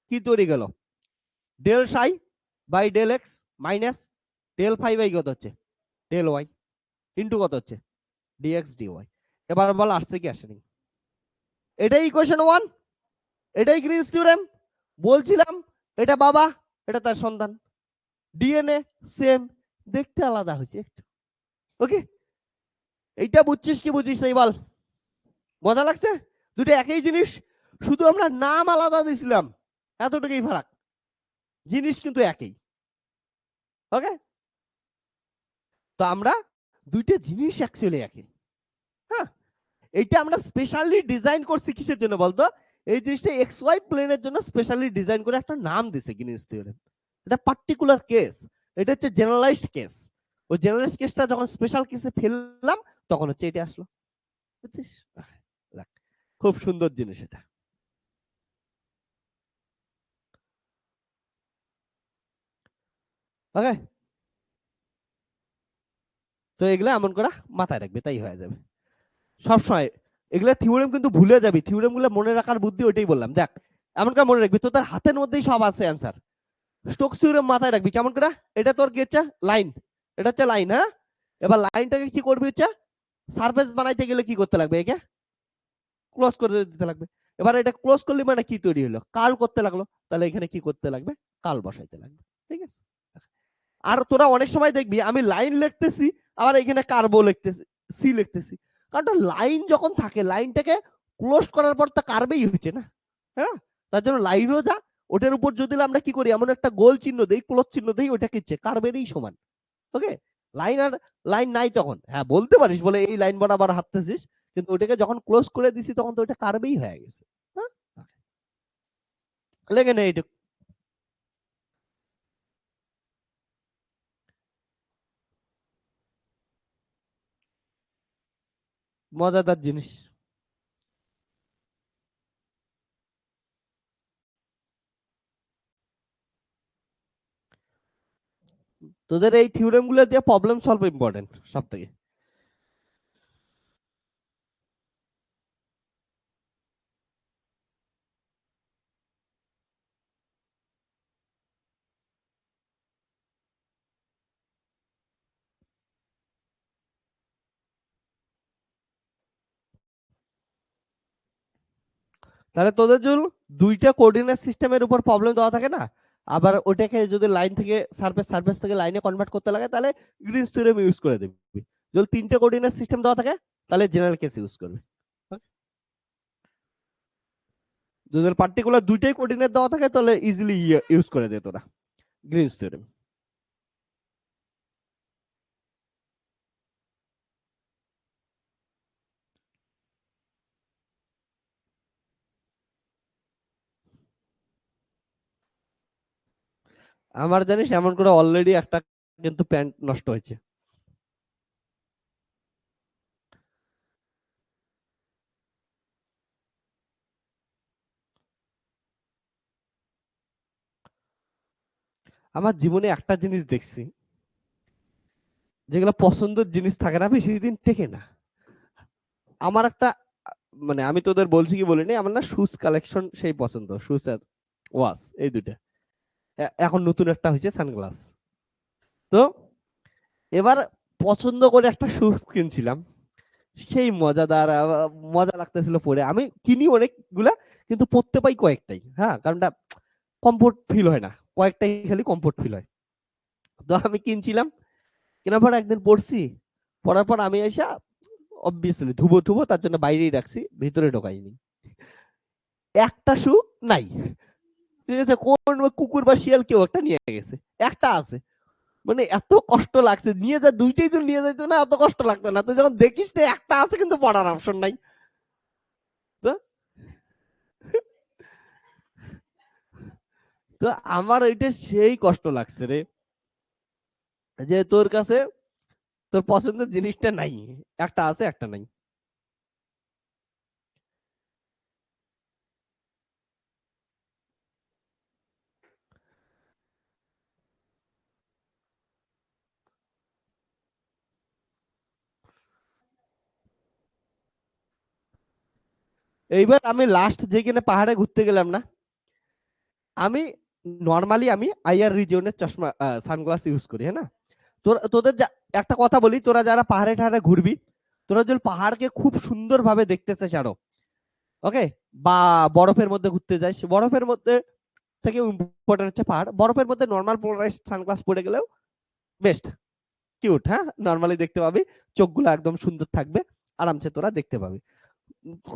A: কি তৈরি গেল del psi by del x minus del phi by কত হচ্ছে ডেল ওয়াই ইন্টু কত হচ্ছে ডিএক্স ডিওয়াই। এবার বল আসছে কি আসেনি, এটাই ইকুয়েশন 1, এটাই গ্রিনস থিওরেম, বলছিলাম এটা বাবা এটা তার সন্তান, ডিএনএ সেম, দেখতে আলাদা হয়েছে একটু, ওকে, এইটা বুঝছিস কি বুঝিস নাই বল, মজা লাগছে, দুটো একই জিনিস, শুধু আমরা নাম আলাদা দিছিলাম, এতটুকুই ফারাক, জিনিস কিন্তু একই, ওকে, তো আমরা দুইটা জিনিস অ্যাকচুয়ালি একই, হ্যাঁ, এইটা আমরা স্পেশালি ডিজাইন করছি কিসের জন্য বলতো, এই জিনিসটা এক্স ওয়াই প্লেনের জন্য স্পেশালি ডিজাইন করে একটা নাম দিছে গ্রিনস থিওরেম, এটা পার্টিকুলার কেস, এটা হচ্ছে জেনারেলাইজড কেস, ওই জেনারেলাইজড কেসটা যখন স্পেশাল কেসে ফেললাম তখন হচ্ছে এটা আসলো, বুঝছিস, খুব সুন্দর জিনিস এটা, ওকে, তো এগুলো এমন করে মাথায় রাখবে তাই হয়ে যাবে সবসময়, এগুলা থিওরেম কিন্তু ভুলে যাবি, থিওরেম গুলো মনে রাখার বুদ্ধি ওইটাই বললাম, দেখ এমন করে মনে রাখবি, তো তার হাতের মধ্যেই সব আছে অ্যান্সার, স্টোকস থিওরেম মাথায় রাখবি কেমন করে, এটা তোর কি হচ্ছে লাইন, এটা হচ্ছে লাইন, হ্যাঁ, এবার লাইনটাকে কি করবি হচ্ছে সারফেস বানাইতে গেলে কি করতে লাগবে, একে ক্লোজ করে দিতে লাগবে, এবার এটা ক্লোজ করলে মানে কি তৈরি হলো কার্ল করতে লাগলো, তাহলে এখানে কি করতে লাগবে কার্ল বসাইতে লাগবে, ঠিক আছে, আর তোরা অনেক সময় দেখবি আমি লাইন লিখতেছি আবার এখানে কার্বো লিখতেছি সি লিখতেছি, কারণ লাইন যখন থাকে লাইনটাকে ক্লোজ করার পর তা কার্বেই হয়েছে না, হ্যাঁ, তার জন্য লাইনও যা, ওটার উপর যদি আমরা কি করি এমন একটা গোল চিহ্ন দেই ক্লোজ চিহ্ন দেই, ওটা কিচ্ছে কার্বেরই সমান, ওকে, লাইন আর লাইন নাই তখন হ্যাঁ বলতে পারিস বলে এই লাইন বরাবর হাঁটতেছিস, কিন্তু ওটাকে যখন ক্লোজ করে দিছি তখন তো ওটা কার্বেই হয়ে গেছে, হ্যাঁ, লেগে নেই এইটুকু, মজাদার জিনিস, তোদের এই থিওরেম গুলো দিয়ে প্রবলেম সলভ ইম্পর্টেন্ট সব থেকে, তাহলে তোদের যদি দুইটা কোঅর্ডিনেট সিস্টেমের উপর প্রবলেম দেওয়া থাকে না, আবার ওটাকে যদি লাইন থেকে সারফেস, সারফেস থেকে লাইনে কনভার্ট করতে লাগে তাহলে গ্রিনস থিওরেম ইউজ করে দিবি, যদি তিনটে কোঅর্ডিনেট সিস্টেম দেওয়া থাকে তাহলে জেনারেল কেস ইউজ করবে, যদি পার্টিকুলার দুইটাই কোঅর্ডিনেট দেওয়া থাকে তাহলে ইজিলি ইউজ করে দে তোরা গ্রিনস থিওরেম। আমার জানিস এমন করে অলরেডি একটা কিন্তু প্যান্ট নষ্ট হয়েছে, আমার জীবনে একটা জিনিস দেখছি, যেগুলো পছন্দের জিনিস থাকে না বেশি দিন টেকে না, আমার একটা মানে আমি তোদের বলছি কি বলিনি, আমার না শুজ কালেকশন সেই পছন্দ, শুজ আর ওয়াচ এই দুইটা, এখন নতুন একটা হয়েছে সানগ্লাস, তো এবার পছন্দ করে একটা শুজ কিনছিলাম, সেই মজাদার মজা লাগতেছিল পরে, আমি কিনি অনেকগুলা কিন্তু পড়তে পাই কয়েকটাই, হ্যাঁ, কারণটা কমফোর্ট ফিল হয় না, কয়েকটাই খালি কমফোর্ট ফিল হয়, তো আমি কিনছিলাম, কেনার পর একদিন পড়ছি, পড়ার পর আমি এসে অবভিয়াসলি ধুবো ধুবো তার জন্য বাইরেই রাখছি, ভিতরে ঢোকাইনি, একটা শু নাই, ঠিক আছে, কোন কুকুর বা শিয়াল কেউ একটা নিয়ে গেছে, একটা আছে, মানে এত কষ্ট লাগছে, নিয়ে যা দুইটাই তো নিয়ে যাইতো না এত কষ্ট লাগতো না, তুই যখন দেখিস না একটা আছে কিন্তু পড়ার অপশন নাই, তো তো আমার ওইটা সেই কষ্ট লাগছে রে, যে তোর কাছে তোর পছন্দের জিনিসটা নাই, একটা আছে একটা নাই, এইবার আমি লাস্ট যেখানে পাহাড়ে ঘুরতে গেলাম না, আমি নর্মালি আমি আইআর রিজিয়নের চশমা সানগ্লাস ইউজ করি, হ্যাঁ না। তোদের একটা কথা বলি, তোরা যারা পাহাড়ে ঠাড়ে ঘুরবি, তোরা যদি পাহাড়কে খুব সুন্দরভাবে দেখতে চাস আরো, ওকে, বা বরফের মধ্যে ঘুরতে যাস, বরফের মধ্যে থেকে ইম্পর্টেন্ট হচ্ছে পাহাড়। বরফের মধ্যে নর্মাল পোলারাইজড সানগ্লাস পরে গেলেও বেস্ট, কিউট, হ্যাঁ, নর্মালি দেখতে পাবি, চোখগুলো একদম সুন্দর থাকবে, আরামসে তোরা দেখতে পাবি।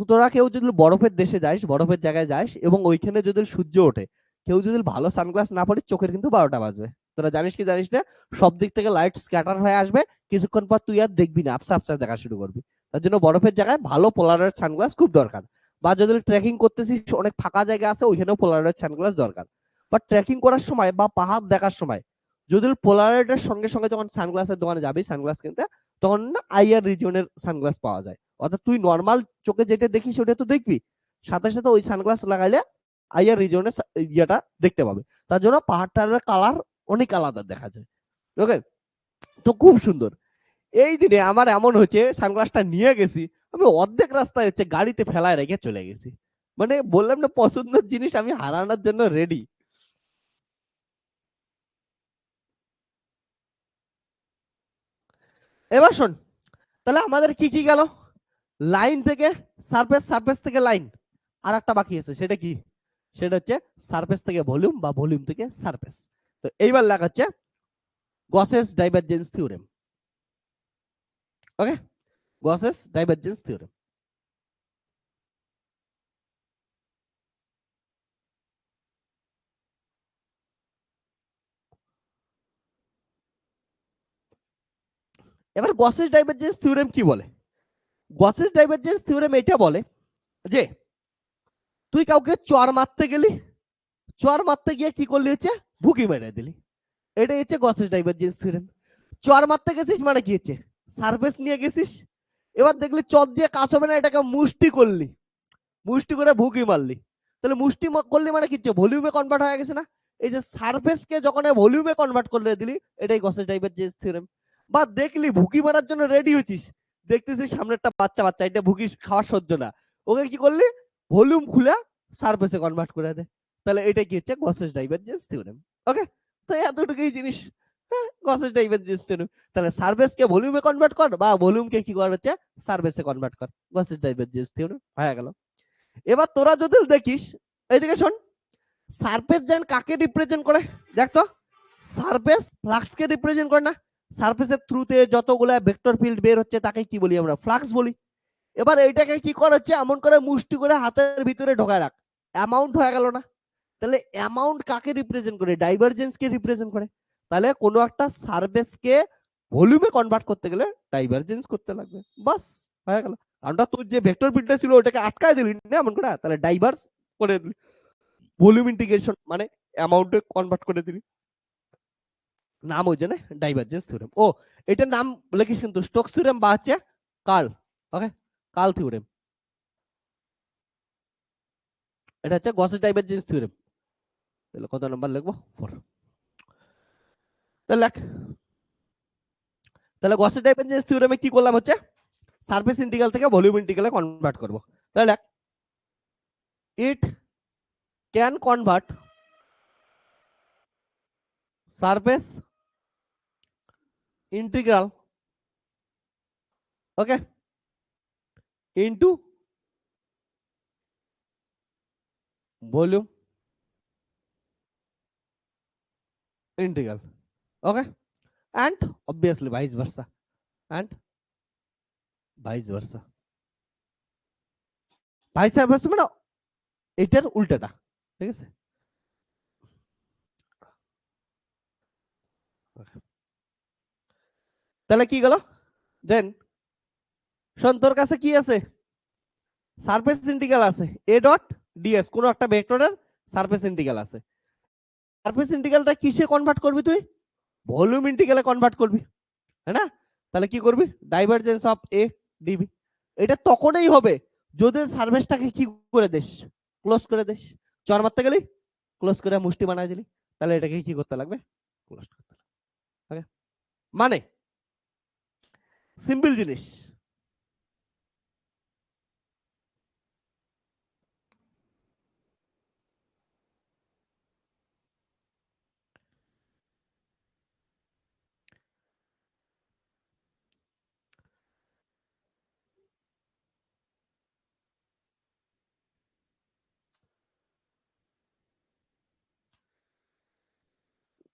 A: তোরা কেউ যদি বরফের দেশে যাস, বরফের জায়গায় যাস এবং ওইখানে যদি সূর্য ওঠে, কেউ যদি ভালো সানগ্লাস না পরে, চোখের কিন্তু 12টা বাজবে। তোরা জানিস কি জানিস না, সব দিক থেকে লাইট স্ক্যাটার হয়ে আসবে, কিছুক্ষণ পর তুই আর দেখবি না, আবসা আবসা দেখা শুরু করবি। তার জন্য বরফের জায়গায় ভালো পোলারয়েড সানগ্লাস খুব দরকার। বা যদি ট্রেকিং করতেছিস, অনেক ফাঁকা জায়গা আছে, ওইখানেও পোলারয়েড সানগ্লাস দরকার। বা ট্রেকিং করার সময় বা পাহাড় দেখার সময় যদি পোলারয়েডের সঙ্গে সঙ্গে যখন সানগ্লাসের দোকানে যাবি সানগ্লাস কিনতে, তখন না আইআর রিজিয়নের সানগ্লাস পাওয়া যায়। অর্থাৎ তুই নর্মাল চোখে যেটা দেখিস ওটা তো দেখবি, সাথে সাথে ওই সানগ্লাস লাগাইলে আইআর রিজিয়নের ইয়েটা দেখতে পাবে। তার জন্য পাহাড়টার কালার অনেক আলাদা দেখা যায়। ওকে, তো খুব সুন্দর। এই দিনে আমার এমন হচ্ছে, সানগ্লাসটা নিয়ে গেছি, আমি অর্ধেক রাস্তায় হচ্ছে গাড়িতে ফেলায় রেখে চলে গেছি। মানে বললাম না, পছন্দের জিনিস আমি হারানোর জন্য রেডি। এবার শোন, তাহলে আমাদের কি কি গেল, লাইন থেকে সারফেস, সারফেস থেকে লাইন, আর একটা বাকি আছে, সেটা কি, সেটা হচ্ছে সারফেস থেকে ভলিউম বা ভলিউম থেকে সারফেস। তো এইবার লেখা হচ্ছে গসেস ডাইভারজেন্স থিওরেম। ওকে, গসেস ডাইভারজেন্স থিওরেম। এবার গসেস ডাইভারজেন্স থিওরেম কি বলে, গসেস ডাইভারজেন্স থিওরেম এটা বলে যে তুই কাউকে চর মারতে গেলি, চর মারতে গিয়ে কি করলি হচ্ছে ভুকি মেরে দিলি, এটাই হচ্ছে গসেস ডাইভারজেন্স থিওরেম। চর মারতে গেছিস মানে কি হচ্ছে, সারফেস নিয়ে গেছিস, এবার দেখলি চর দিয়ে কাজ হবে না, এটাকে মুষ্টি করলি, মুষ্টি করে ভুকি মারলি, তাহলে মুষ্টি করলি মানে কি হচ্ছে, ভলিউমে কনভার্ট হয়ে গেছে না। এই যে সারফেসকে যখন ভলিউমে কনভার্ট করে দিলি, এটাই গসেস ডাইভারজেন্স থিওরেম। বা দেখলি ভুকি মারার জন্য রেডি হয়েছিস, দেখতেছিস সামনে একটা বাচ্চা, বাচ্চা এটা ভুকি খাওয়ার সহ্য না, ওকে কি করলি, ভলিউম খুলে সারফেসে কনভার্ট করে দে, তাহলে এটা কি হচ্ছে গসেস ডাইভারজেন্স থিওরেম। ওকে, তো এতটুকুই জিনিস, গসেস ডাইভারজেন্স থিওরেম। তাহলে সারফেসকে ভলিউমে কনভার্ট কর, বা ভলিউমকে কি কর হচ্ছে সারফেসে কনভার্ট কর, গসেস ডাইভারজেন্স থিওরেম হয়ে গেল। এবার তোরা যদি দেখিস, এইদিকে শোন, সারফেস যেন কাকে রিপ্রেজেন্ট করে, দেখ তো, সারফেস ফ্লাক্সকে রিপ্রেজেন্ট করে না, সারফেসের থ্রুতে যতগুলা ভেক্টর ফিল্ড বের হচ্ছে তাকে কি বলি আমরা, ফ্লাক্স বলি। এবার এইটাকে কি করা হচ্ছে, এমন করে মুষ্টি করে হাতের ভিতরে ঢোকায় রাখ, অ্যামাউন্ট হয়ে গেল না। তাহলে অ্যামাউন্ট কাকে রিপ্রেজেন্ট করে, ডাইভারজেন্স কে রিপ্রেজেন্ট করে। তাহলে কোনো একটা সারফেসকে ভলিউমে কনভার্ট করতে গেলে ডাইভারজেন্স করতে লাগবে, বাস হয়ে গেল। আমরা তোর যে ভেক্টর ফিল্ডটা ছিল ওটাকে আটকায় দিলি না এমন করে, তাহলে ডাইভার্স করে দিলি, ভলিউম ইন্টিগ্রেশন মানে অ্যামাউন্টে কনভার্ট করে দিলি, নাম ওই জন্য ডাইভারজেন্স থিওরেম। ও, এটার নাম লিখিস কিন্তু, স্টোকস থিওরেম বা হচ্ছে কার্ল, ওকে, কার্ল থিওরেম, এটা হচ্ছে গসেস ডাইভারজেন্স থিওরেম। তাহলে কত নাম্বার লিখবো, 4। তাহলে লেখ, তাহলে গসেস ডাইভারজেন্স থিওরেমে কি করলাম হচ্ছে সারফেস ইন্টিগ্রাল থেকে ভলিউম ইন্টিগ্রালে কনভার্ট করব। তাহলে লেখ, it can convert surface integral, okay, into volume integral, okay, and obviously vice versa, and vice versa, vice versa মানে এটার উল্টাটা, ঠিক আছে। তাহলে কি গেল, দেন শোন, তোর কাছে কি আছে, সারফেস ইন্টিগ্রাল আছে, এ ডট ডিএস, কোন একটা ভেক্টরের সারফেস ইন্টিগ্রাল আছে, সারফেস ইন্টিগ্রালটা কিসে কনভার্ট করবি তুই, ভলিউম ইন্টিগ্রালে কনভার্ট করবি, হ্যাঁ না। তাহলে কি করবি, ডাইভারজেন্স অফ এ ডিবি, এটা তখনই হবে যদি সারফেসটাকে কি করে দিস, ক্লোজ করে দিস, চর মারতে গেলি ক্লোজ করে মুষ্টি বানাই দিলি, তাহলে এটাকে কি করতে লাগবে, ক্লোজ করতে লাগবে, ওকে, মানে সিম্পল জিনিস।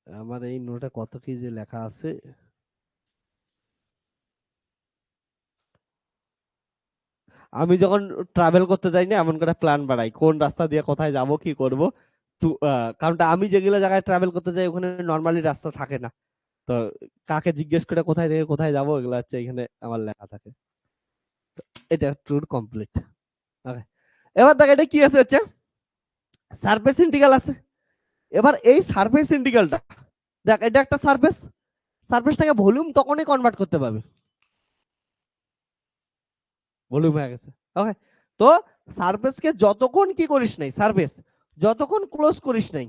A: আমার এই নোটে কত কি যে লেখা আছে। আমি যখন ট্রাভেল করতে যাই না এমন করে প্ল্যান বানাই কোন রাস্তা দিয়ে কোথায় যাব কি করব। তো কারণ আমি যেগুলো জায়গায় ট্রাভেল করতে যাই ওখানে নর্মালি রাস্তা থাকে না। তো কাকে জিজ্ঞেস করে কোথায় থেকে কোথায় যাব এগুলো হচ্ছে এখানে আমার লেখা থাকে। এটা ট্যুর কমপ্লিট। ওকে, এবার দেখ এটা কি আছে হচ্ছে সারফেস ইন্টিগ্রাল আছে। এবার এই সারফেস ইন্টিগ্রালটা দেখ এটা একটা সারফেস, সারফেসটাকে ভলিউম তখনই কনভার্ট করতে পারবে ভলিউম হয়ে গেছে। ওকে, তো সারফেসকে যতক্ষণ কি করিস নাই, সারফেস যতক্ষণ ক্লোজ করিস নাই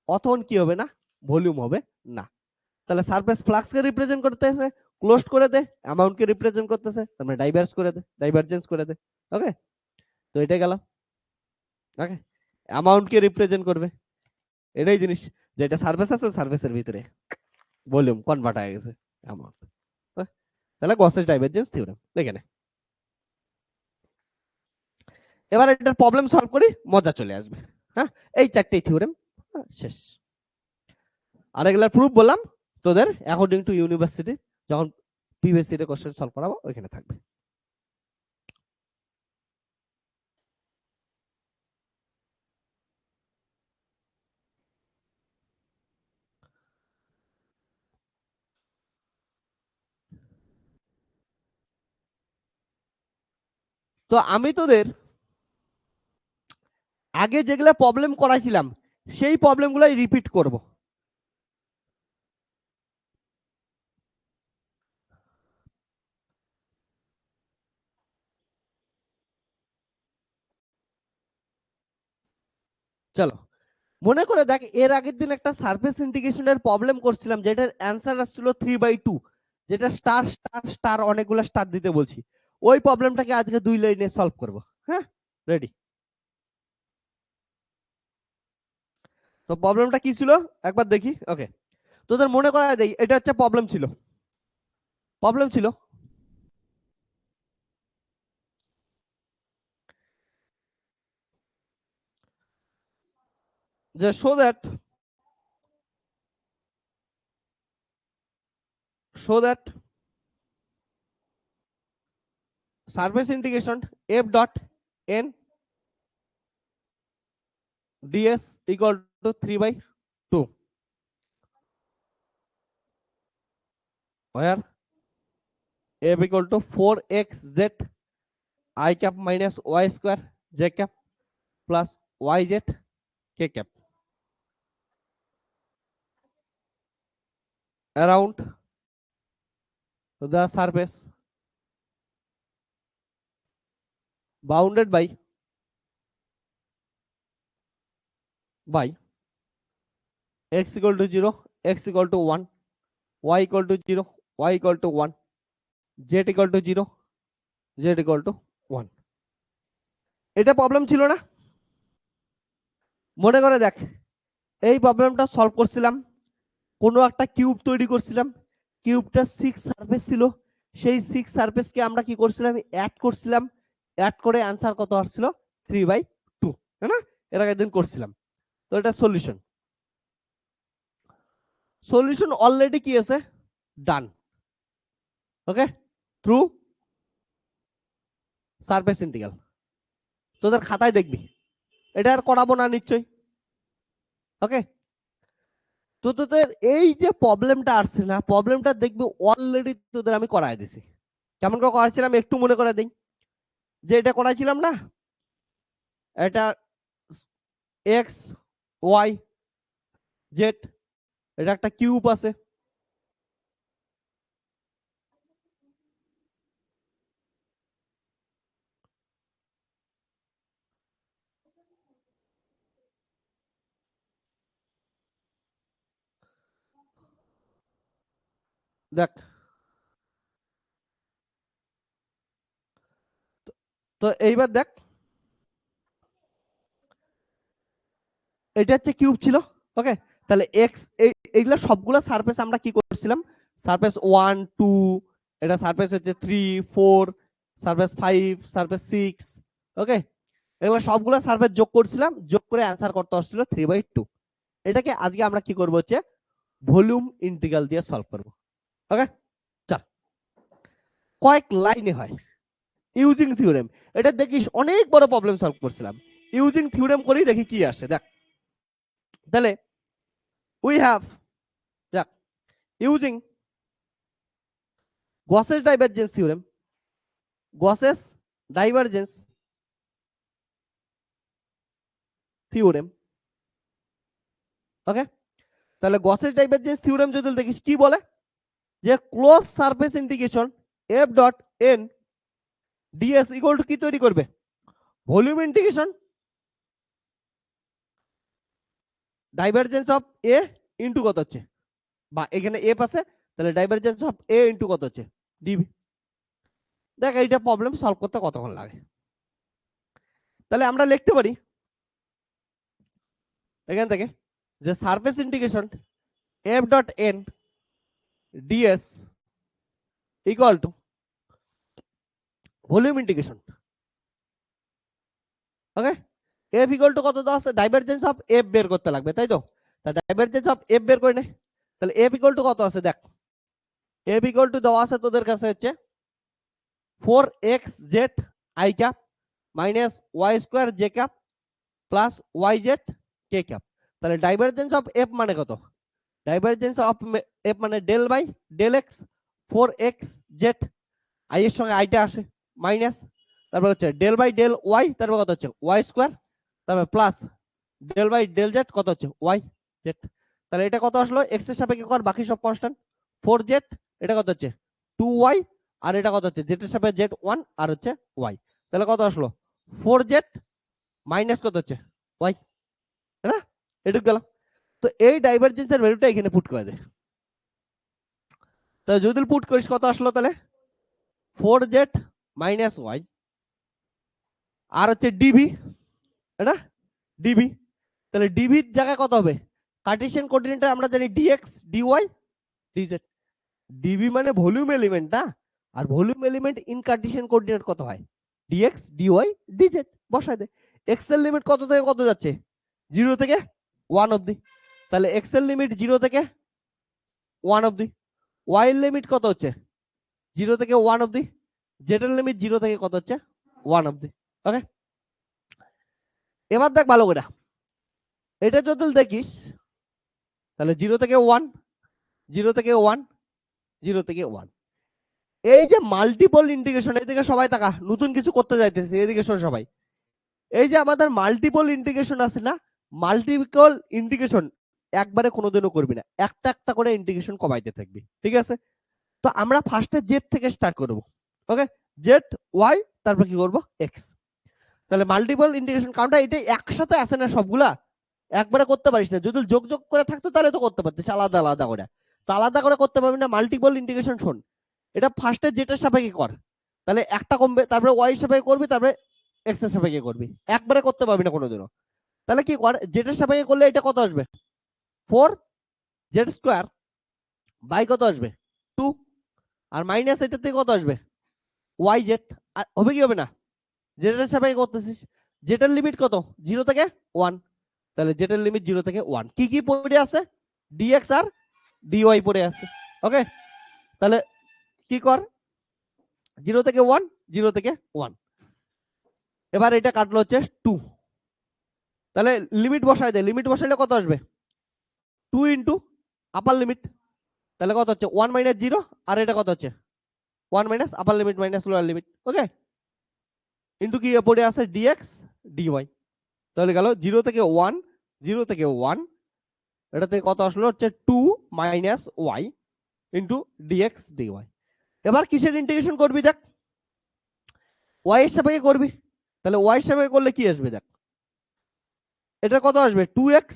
A: অতক্ষণ কি হবে না, ভলিউম হবে না। তাহলে সারফেস ফ্লাক্সকে রিপ্রেজেন্ট করতেছে, ক্লোজড করে দে, অ্যামাউন্টকে রিপ্রেজেন্ট করতেছে, তারপরে ডাইভার্স করে দে, ডাইভারজেন্স করে দে। ওকে, তো এটা গেল। ওকে, অ্যামাউন্টকে রিপ্রেজেন্ট করবে, এটাই জিনিস যে এটা সারফেস আছে, সারফেসের ভিতরে ভলিউম কনভার্ট হয়ে গেছে অ্যামাউন্ট। তাহলে গসের ডাইভারজেন্স থিওরেম দেখে নে। এবার এটার প্রবলেম সলভ করি, মজা চলে আসবে। হ্যাঁ, এই চারটেই থিওরেম শেষ। আর এগুলার প্রুফ বললাম তোদের অ্যাকর্ডিং টু ইউনিভার্সিটি যখন পিভিএসসি এর কোশ্চেন সলভ করাবো ওইখানে থাকবে। তো আমি তোদের আগে যেগুলা প্রবলেম করাইছিলাম সেই প্রবলেমগুলাই রিপিট করব। চলো মনে করে দেখ, এর আগের দিন একটা সারফেস ইন্টিগ্রেশনের প্রবলেম করছিলাম যেটার অ্যান্সার আসছিল 3/2, যেটা স্টার স্টার স্টার অনেকগুলো স্টার দিতে বলছি। ওই প্রবলেমটাকে আজকে 2 লাইনে সলভ করব। হ্যাঁ, রেডি? তো প্রবলেমটা কি ছিল একবার দেখি। ওকে, তোদের মনে করা দেই এটা হচ্ছে প্রবলেম ছিল। প্রবলেম ছিল যে show that surface integration f dot n ds equal to 3/2, where f equal to 4xz I cap minus y square j cap plus yz k cap around the surface bounded by x equal to 0, x equal to 1, y equal to 0, y equal to 1, z equal to 0, z equal to 1। এটা problem ছিল না? মনে করে দেখ, এই প্রবলেমটা solve করছিলাম, কোনো একটা কিউব তৈরি করছিলাম, কিউবটা 6 সারফেস ছিল, সেই 6 সারফেসকে আমরা কি করছিলাম, অ্যাড করছিলাম, অ্যাড করে অ্যান্সার কত আসছিল 3/2, তাই না? এর আগের দিন করছিলাম। তো এটা সলিউশন, সলিউশন অলরেডি কি আছে, ডান। ওকে, থ্রু সারফেস ইন্টিগ্রাল। তোদের খাতায় দেখবি, এটা আর করাবো না নিশ্চয়ই। ওকে, তো তোদের এই যে প্রবলেমটা আসছে না, প্রবলেমটা দেখবি অলরেডি তোদের আমি করাই দিছি। কেমন করে করাইছিলাম একটু মনে করে দিই। যে এটা করাইছিলাম না, এটা এক্স ওয়াই জেড, এটা একটা কিউব আছে, দেখ। তো এইবার দেখ, এটা হচ্ছে কিউব ছিল। ওকে, তাহলে এক্স এইগুলা সবগুলো সারফেস আমরা কি করছিলাম, সারফেস 1 2, এটা সারফেস হচ্ছে 3 4, সারফেস 5, সারফেস 6। ওকে, এগুলো সবগুলো সারফেস যোগ করছিলাম, যোগ করে অ্যান্সার করতে আসছিল 3/2। এটাকে আজকে আমরা কি করব হচ্ছে ভলিউম ইন্টিগ্রাল দিয়ে সলভ করব। ওকে, চল কয়েক লাইনে হয় ইউজিং থিওরেম। এটা দেখিস অনেক বড় প্রবলেম সলভ করছিলাম, ইউজিং থিওরেম করেই দেখি কি আসে। দেখ তাহলে উই হ্যাভ, দেখ using Gauss's divergence theorem, Gauss's divergence theorem. Okay, তাহলে গসেস ডাইভারজেন্স থিওরেম যদি দেখিস কি বলে, যে close surface integration F dot n ds equal to কি তৈরি করবে, volume integration divergence of A into কত হচ্ছে, বা এখানে এফ আছে তাহলে ডাইভারজেন্স অফ এ ইনটু কত হচ্ছে, ডিবি। দেখ এইটা প্রবলেম সলভ করতে কতক্ষণ লাগে। তাহলে আমরা লিখতে পারি এখান থেকে যে surface integration F dot n ds equal to volume integration. Okay, F equal to কত দেওয়া আছে, ডাইভারজেন্স অফ এফ বের করতে লাগবে, তাই তো। তা ডাইভারজেন্স অফ এফ বের করে নে। তাহলে এফ ইকুয়াল টু কত আছে, দেখ এফ ইকুয়াল টু দেওয়া আছে তোদের কাছে হচ্ছে 4xz i cap minus y square j cap plus yz k cap. তাহলে ডাইভারজেন্স অফ এফ মানে কত, ডাইভারজেন্স অফ এফ মানে del by del x 4xz i এর সঙ্গে আইটা আসে মাইনাস, তারপর হচ্ছে ডেল বাই ডেল ওয়াই, তারপর কত হচ্ছে ওয়াই স্কোয়ার, তারপর plus del by del z কত হচ্ছে ওয়াই জেড। তাহলে এটা কত আসলো, এক্স এর সাপেক্ষে কর, বাকি সব কনস্ট্যান্ট 4z, এটা কত হচ্ছে 2y, আর এটা কত হচ্ছে জেড এর সাপেক্ষে জেড 1 আর হচ্ছে ওয়াই। তাহলে কত আসলো 4z মাইনাস কত হচ্ছে ওয়াই, না এটুকু গেল। তো এই ডাইভারজেন্সের ভ্যালুটা এখানে পুট করে দে। তাহলে যদি পুট করিস কত আসলো, তাহলে 4z মাইনাস ওয়াই আর হচ্ছে ডিবি, এটা ডিবি। তাহলে ডিবির জায়গায় কত হবে, কার্টেসিয়ান কোঅর্ডিনেটে আমরা জানি ডিএক্স ডিওয়াই ডিজেড। ডিবি মানে ভলিউম এলিমেন্ট না, আর volume element in Cartesian coordinate কত হয়, ডিএক্স ডিওয়াই ডিজেড। বসাই দে। এক্স এর লিমিট কত থেকে কত যাচ্ছে, 0 থেকে 1 অবধি। তাহলে এক্স এর লিমিট 0 থেকে 1 অবধি, ওয়াই এর লিমিট কত হচ্ছে 0 থেকে 1 অবধি, জেড এর লিমিট 0 থেকে কত হচ্ছে 1 অবধি। ওকে, এবার দেখ ভালো করে, এটা যদি দেখিস তাহলে 0 থেকে 1, 0 থেকে 1, 0 থেকে 1, এই যে মাল্টিপল ইন্টিগ্রেশন, এদিকে সবাই তাকা, নতুন কিছু করতে যাইতেছে, এদিকে শোন সবাই। এই যে আমাদের মাল্টিপল ইন্টিগ্রেশন আছে না, মাল্টিপল ইন্টিগ্রেশন একবারে কোনোদিনও করবি না, একটা একটা করে ইন্টিগ্রেশন কমাইতে থাকবি, ঠিক আছে। তো আমরা ফার্স্টে জেড থেকে স্টার্ট করব। ওকে, জেড ওয়াই তারপর কি করব এক্স। তাহলে মাল্টিপল ইন্টিগ্রেশন কারণটা এটা একসাথে আসে না, সবগুলা একবারে করতে পারিস না। যদি যোগ যোগ করে থাকতো তাহলে তো করতে পারতিস আলাদা আলাদা করে, তো আলাদা করে করতে পারবি না। মাল্টিপল ইন্টিগ্রেশন শোন, এটা ফার্স্টে জেড এর সাপেক্ষে কর, তাহলে একটা কমবে, তারপরে ওয়াই এর সাপেক্ষে করবি, তারপরে এক্স এর সাপেক্ষে করবি, একবারে করতে পারবি না কোনোদিনও। তাহলে কি কর, জেড এর সাপেক্ষে করলে এটা কত আসবে 4 জেড স্কোয়ার বাই কত আসবে 2, আর মাইনাস এটা থেকে কত আসবে ওয়াই জেড। হবে কি হবে না, জেড এর সাপেক্ষে করতেছিস, জেড এর লিমিট কত 0 থেকে 1, তাহলে জেড এর লিমিট 0 থেকে 1, কি কি পড়ে আছে ডিএক্স আর ডিওয়াই পড়ে আছে। ওকে, তাহলে কি কর 0 থেকে 1, 0 থেকে 1, এবার এটা কাটলো হচ্ছে 2, তাহলে লিমিট বসাই দে, লিমিট বসাইলে কত আসবে 2 ইনটু আপার লিমিট, তাহলে কত হচ্ছে 1 মাইনাস 0, আর এটা কত হচ্ছে 1 minus upper limit minus lower limit. Okay, into কি পড়ে আছে ডিএক্স ডিওয়াই, তাহলে গেল 0 থেকে 1, 0 থেকে 1, এটা থেকে কত আসলো হচ্ছে 2 minus y into dx dy. এবার কিসের ইন্টিগ্রেশন করবি, দেখ ওয়াই এর সাপেক্ষে করবি, তাহলে ওয়াই এর সাপেক্ষে করলে কি আসবে, দেখ এটা কত আসবে 2x,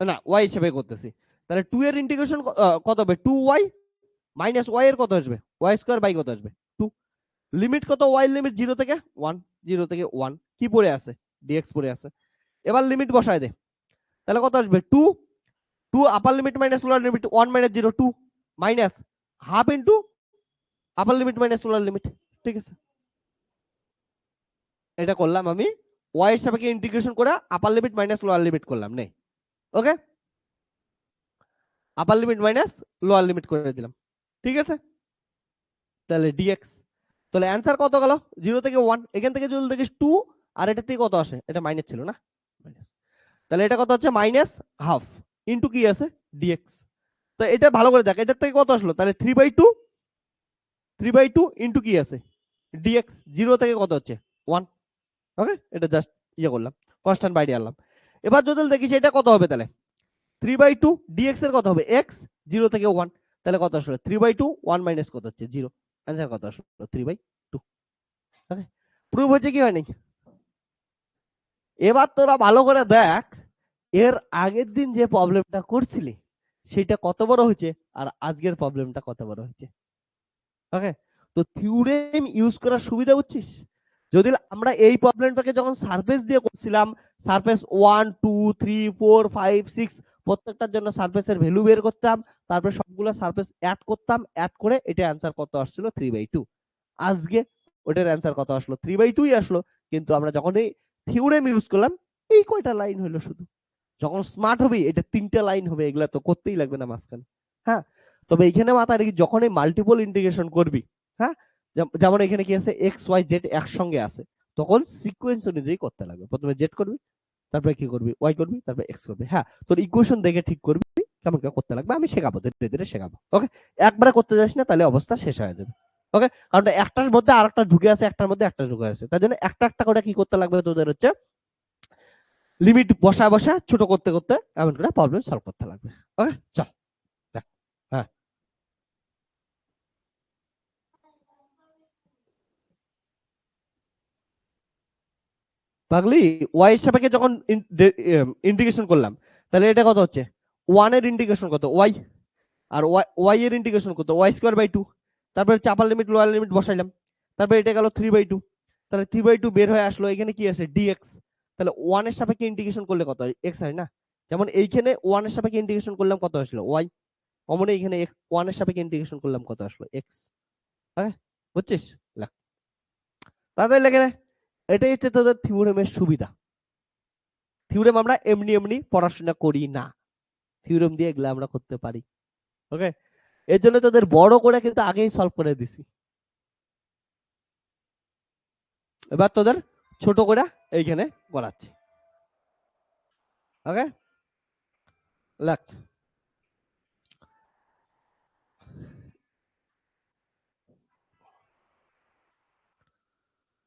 A: না ওয়াই এর সাপেক্ষে করতেছি, তাহলে 2 এর ইন্টিগ্রেশন কত হবে 2y মাইনাস ওয়াই এর কত আসবে ওয়াই স্কয়ার বাই কত আসবে 2, লিমিট কত ওয়াই লিমিট 0 থেকে 1, 0 থেকে 1, কি পড়ে আছে ডিএক্স পড়ে আছে। এবার লিমিট বসায় দে, তাহলে কত আসবে 2, 2 আপার limit minus lower limit 1 minus 0 2 minus half into আপার লিমিট মাইনাস লোয়ার লিমিট, ঠিক আছে। এটা করলাম আমি ওয়াই এর সাপেক্ষে ইন্টিগ্রেশন করে upper limit minus lower limit করলাম নে। Okay, upper limit minus lower limit করে দিলাম, ঠিক আছে? তাহলে ডিএক্স, তাহলে অ্যান্সার কত গেল? 0 থেকে 1, এখান থেকে যদি দেখিস 2, আর এটা থেকে কত আসে? এটা মাইনাস ছিল না, মাইনাস। তাহলে এটা কত হচ্ছে? মাইনাস হাফ ইন্টু কি আছে? ডিএক্স। তো এটা ভালো করে দেখ, এটার থেকে কত আসলো? তাহলে 3/2, 3/2 ইন্টু কি আছে? ডিএক্স। 0 থেকে কত হচ্ছে? 1। ওকে, এটা জাস্ট ইয়ে করলাম, কনস্ট্যান্ট বাইরে আনলাম। এবার যদি দেখিস এটা কত হবে, তাহলে 3/2 ডিএক্স এর কত হবে? এক্স। 0 থেকে 1, তাহলে কত আসলো? 3/2, 1 মাইনাস কত হচ্ছে? 0। অ্যান্সার কত আসলো? 3/2। ওকে, প্রুভ হচ্ছে কি হয়নি? এবার তোরা ভালো করে দেখ, এর আগের দিন যে প্রবলেমটা করছিলি সেটা কত বড় হয়েছে, আর আজকের প্রবলেমটা কত বড় হয়েছে। ওকে, তো থিওরেম ইউজ করার সুবিধা বুঝছিস? যদি আমরা এই প্রবলেমটাকে যখন সারফেস দিয়ে করছিলাম, সারফেস 1 2 3 4 5 6 প্রত্যেকটার জন্য সারফেসের ভ্যালু বের করতাম, তারপরে সবগুলো সারফেস অ্যাড করতাম, অ্যাড করে এটা অ্যান্সার কত আসছিল? 3/2। আজকে ওটার অ্যান্সার কত আসলো? 3/2ই আসলো। কিন্তু আমরা যখন এই থিওরেম ইউজ করলাম, এই কয়টা লাইন হলো শুধু। যখন স্মার্ট হবি এটা 3টা লাইন হবে, এগুলা তো করতেই লাগবে না মাঝখানে। হ্যাঁ, তবে এখানে মাথায় রেখে যখন এই মাল্টিপল ইন্টিগ্রেশন করবি, হ্যাঁ, যেমন এখানে কি আছে? এক্স ওয়াই জেড একসঙ্গে আছে, তখন সিকোয়েন্স অনুযায়ী করতে লাগবে। প্রথমে জেড করবি, তারপরে কি করবি? ওয়াই করবি, তারপরে এক্স করবি। হ্যাঁ, তোর ইকুয়েশন দেখে ঠিক করবি কেমন করে করতে লাগবে, আমি শেখাবো, ধীরে ধীরে শেখাবো। ওকে, একবারে করতে যাস না, তাহলে অবস্থা শেষ হয়ে যাবে। ওকে, কারণ একটার মধ্যে আরেকটা ঢুকে আছে, একটার মধ্যে একটা ঢুকে আছে, তার জন্য একটা একটা করে কি করতে লাগবে তোদের হচ্ছে লিমিট বসা বসা ছোট করতে করতে এমন করে প্রবলেম সলভ করতে লাগবে। ওকে, চল দেখ। হ্যাঁ, পাগলি, ওয়াই এর সাপেক্ষে যখন ইন্টিগ্রেশন করলাম, তাহলে এটা কত হচ্ছে? 1 এর ইন্টিগ্রেশন কত? ওয়াই। আর ওয়াই এর ইন্টিগ্রেশন কত? Y square by 2। তারপরে চাপার লিমিট লোয়ার লিমিট বসাইলাম, তারপরে এটা গেল 3/2। তাহলে 3/2 বের হয়ে আসলো, এখানে কি আছে? ডিএক্স। তাহলে 1 এর সাপেক্ষে ইন্টিগ্রেশন করলে কত হয়? এক্স হয় না? যেমন এইখানে 1 এর সাপেক্ষে ইন্টিগ্রেশন করলাম, কত আসলো? ওয়াই। অমনি এখানে 1 এর সাপেক্ষে ইন্টিগ্রেশন করলাম, কত আসলো? এক্স। হ্যাঁ, বুঝছিস? লেখ, তাদের লেগে নে। এটাই হচ্ছে তোদের থিওরেমের সুবিধা। থিওরেম আমরা এমনি এমনি পড়াশোনা করি না, থিওরেম দিয়ে এগুলো আমরা করতে পারি। ওকে, এর জন্য তোদের বড় করে কিন্তু আগেই সলভ করে দিছি। এবার তোদের ছোট করে এইখানে করাচ্ছি। ওকে, লেখ।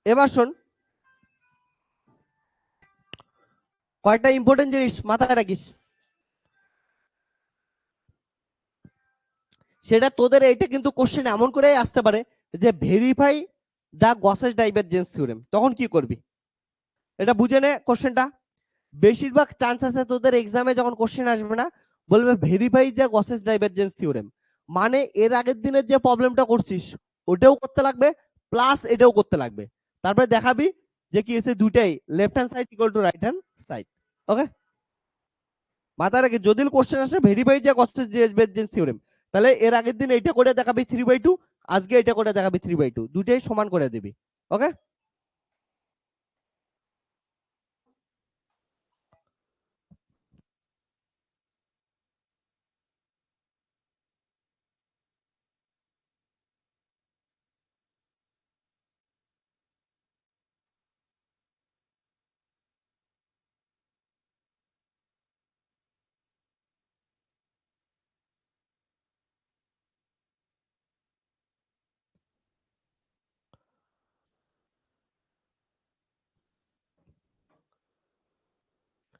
A: এবার শোন, কয়েকটা ইম্পর্টেন্ট জিনিস মাথায় রাখিস। সেটা তোদের এইটা কিন্তু কোশ্চেন এমন করে আসতে পারে যে ভেরিফাই দা গসেস ডাইভারজেন্স থিওরেম, তখন কি করবি এটা বুঝে নে কোশ্চেনটা। বেশিরভাগ চান্স আছে তোদের এক্সামে যখন কোশ্চেন আসবে না, বলবে ভেরিফাই দা গসেস ডাইভারজেন্স থিওরেম, মানে এর আগের দিনের যে প্রবলেমটা করছিস ওটাও করতে লাগবে, প্লাস এটাও করতে লাগবে। তারপরে দেখাবি যে কি আছে, দুটাই left hand side equal to right hand side. Okay, মাথায় রাখি যদি কোশ্চেন আসে ভেরিফাই যে গসেস ডাইভারজেন্স থিওরেম, তাহলে এর আগের দিন এটা করে দেখাবি 3/2, আজকে এটা করে দেখাবি 3/2, দুটাই সমান করে দিবি। ওকে,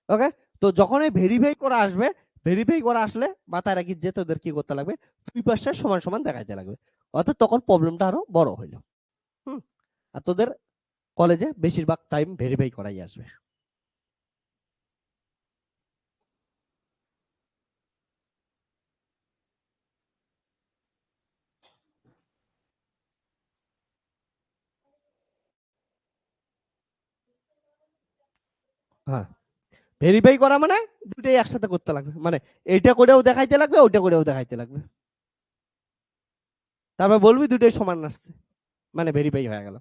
A: ওকে, তো যখন এই ভেরিফাই করা আসবে, ভেরিফাই করা আসলে মাথায় রাখি যে তোদের কি করতে লাগবে, দুই পাশে সমান সমান দেখাইতে লাগবে, অর্থাৎ তখন প্রবলেমটা আরো বড় হইলো। হুম, আর তোদের কলেজে বেশিরভাগ টাইম ভেরিফাই করাই আসবে। হ্যাঁ, ভেরিফাই করা মানে দুটোই একসাথে করতে লাগবে, মানে এইটা করেও দেখাইতে লাগবে, ওইটা করেও দেখাইতে লাগবে, তারপর বলবি দুটোই সমান আসছে, মানে ভেরিফাই হয়ে গেল।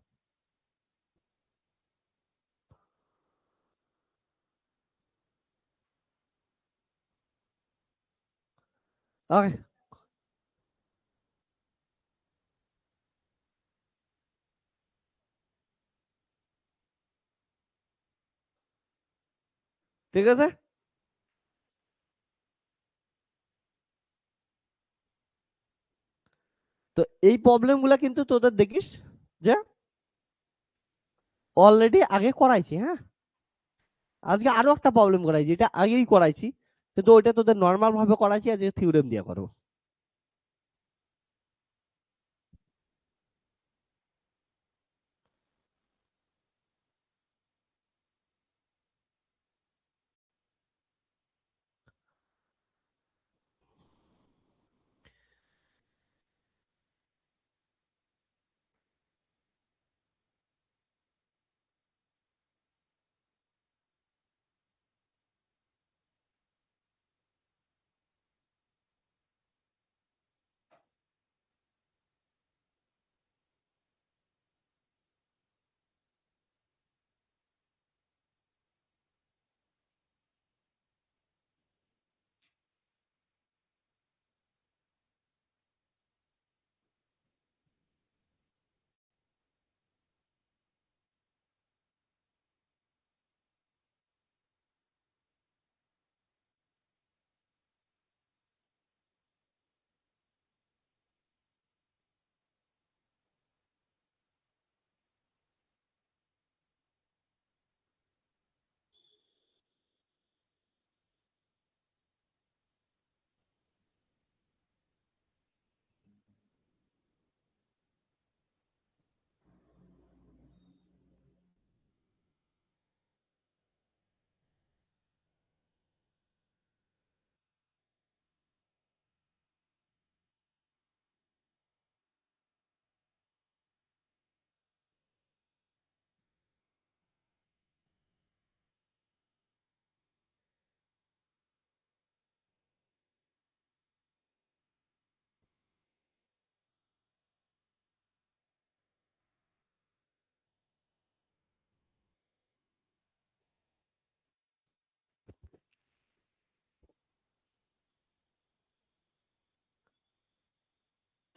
A: ওকে, ঠিক আছে। তো এই প্রবলেম গুলা কিন্তু তোদের দেখিস যে অলরেডি আগে করাইছি, হ্যাঁ। আজকে আরো একটা প্রবলেম করাইছি, এটা আগেই করাইছি, কিন্তু ওইটা তোদের নর্মাল ভাবে করাইছি, আজকে থিওরেম দিয়ে করবো।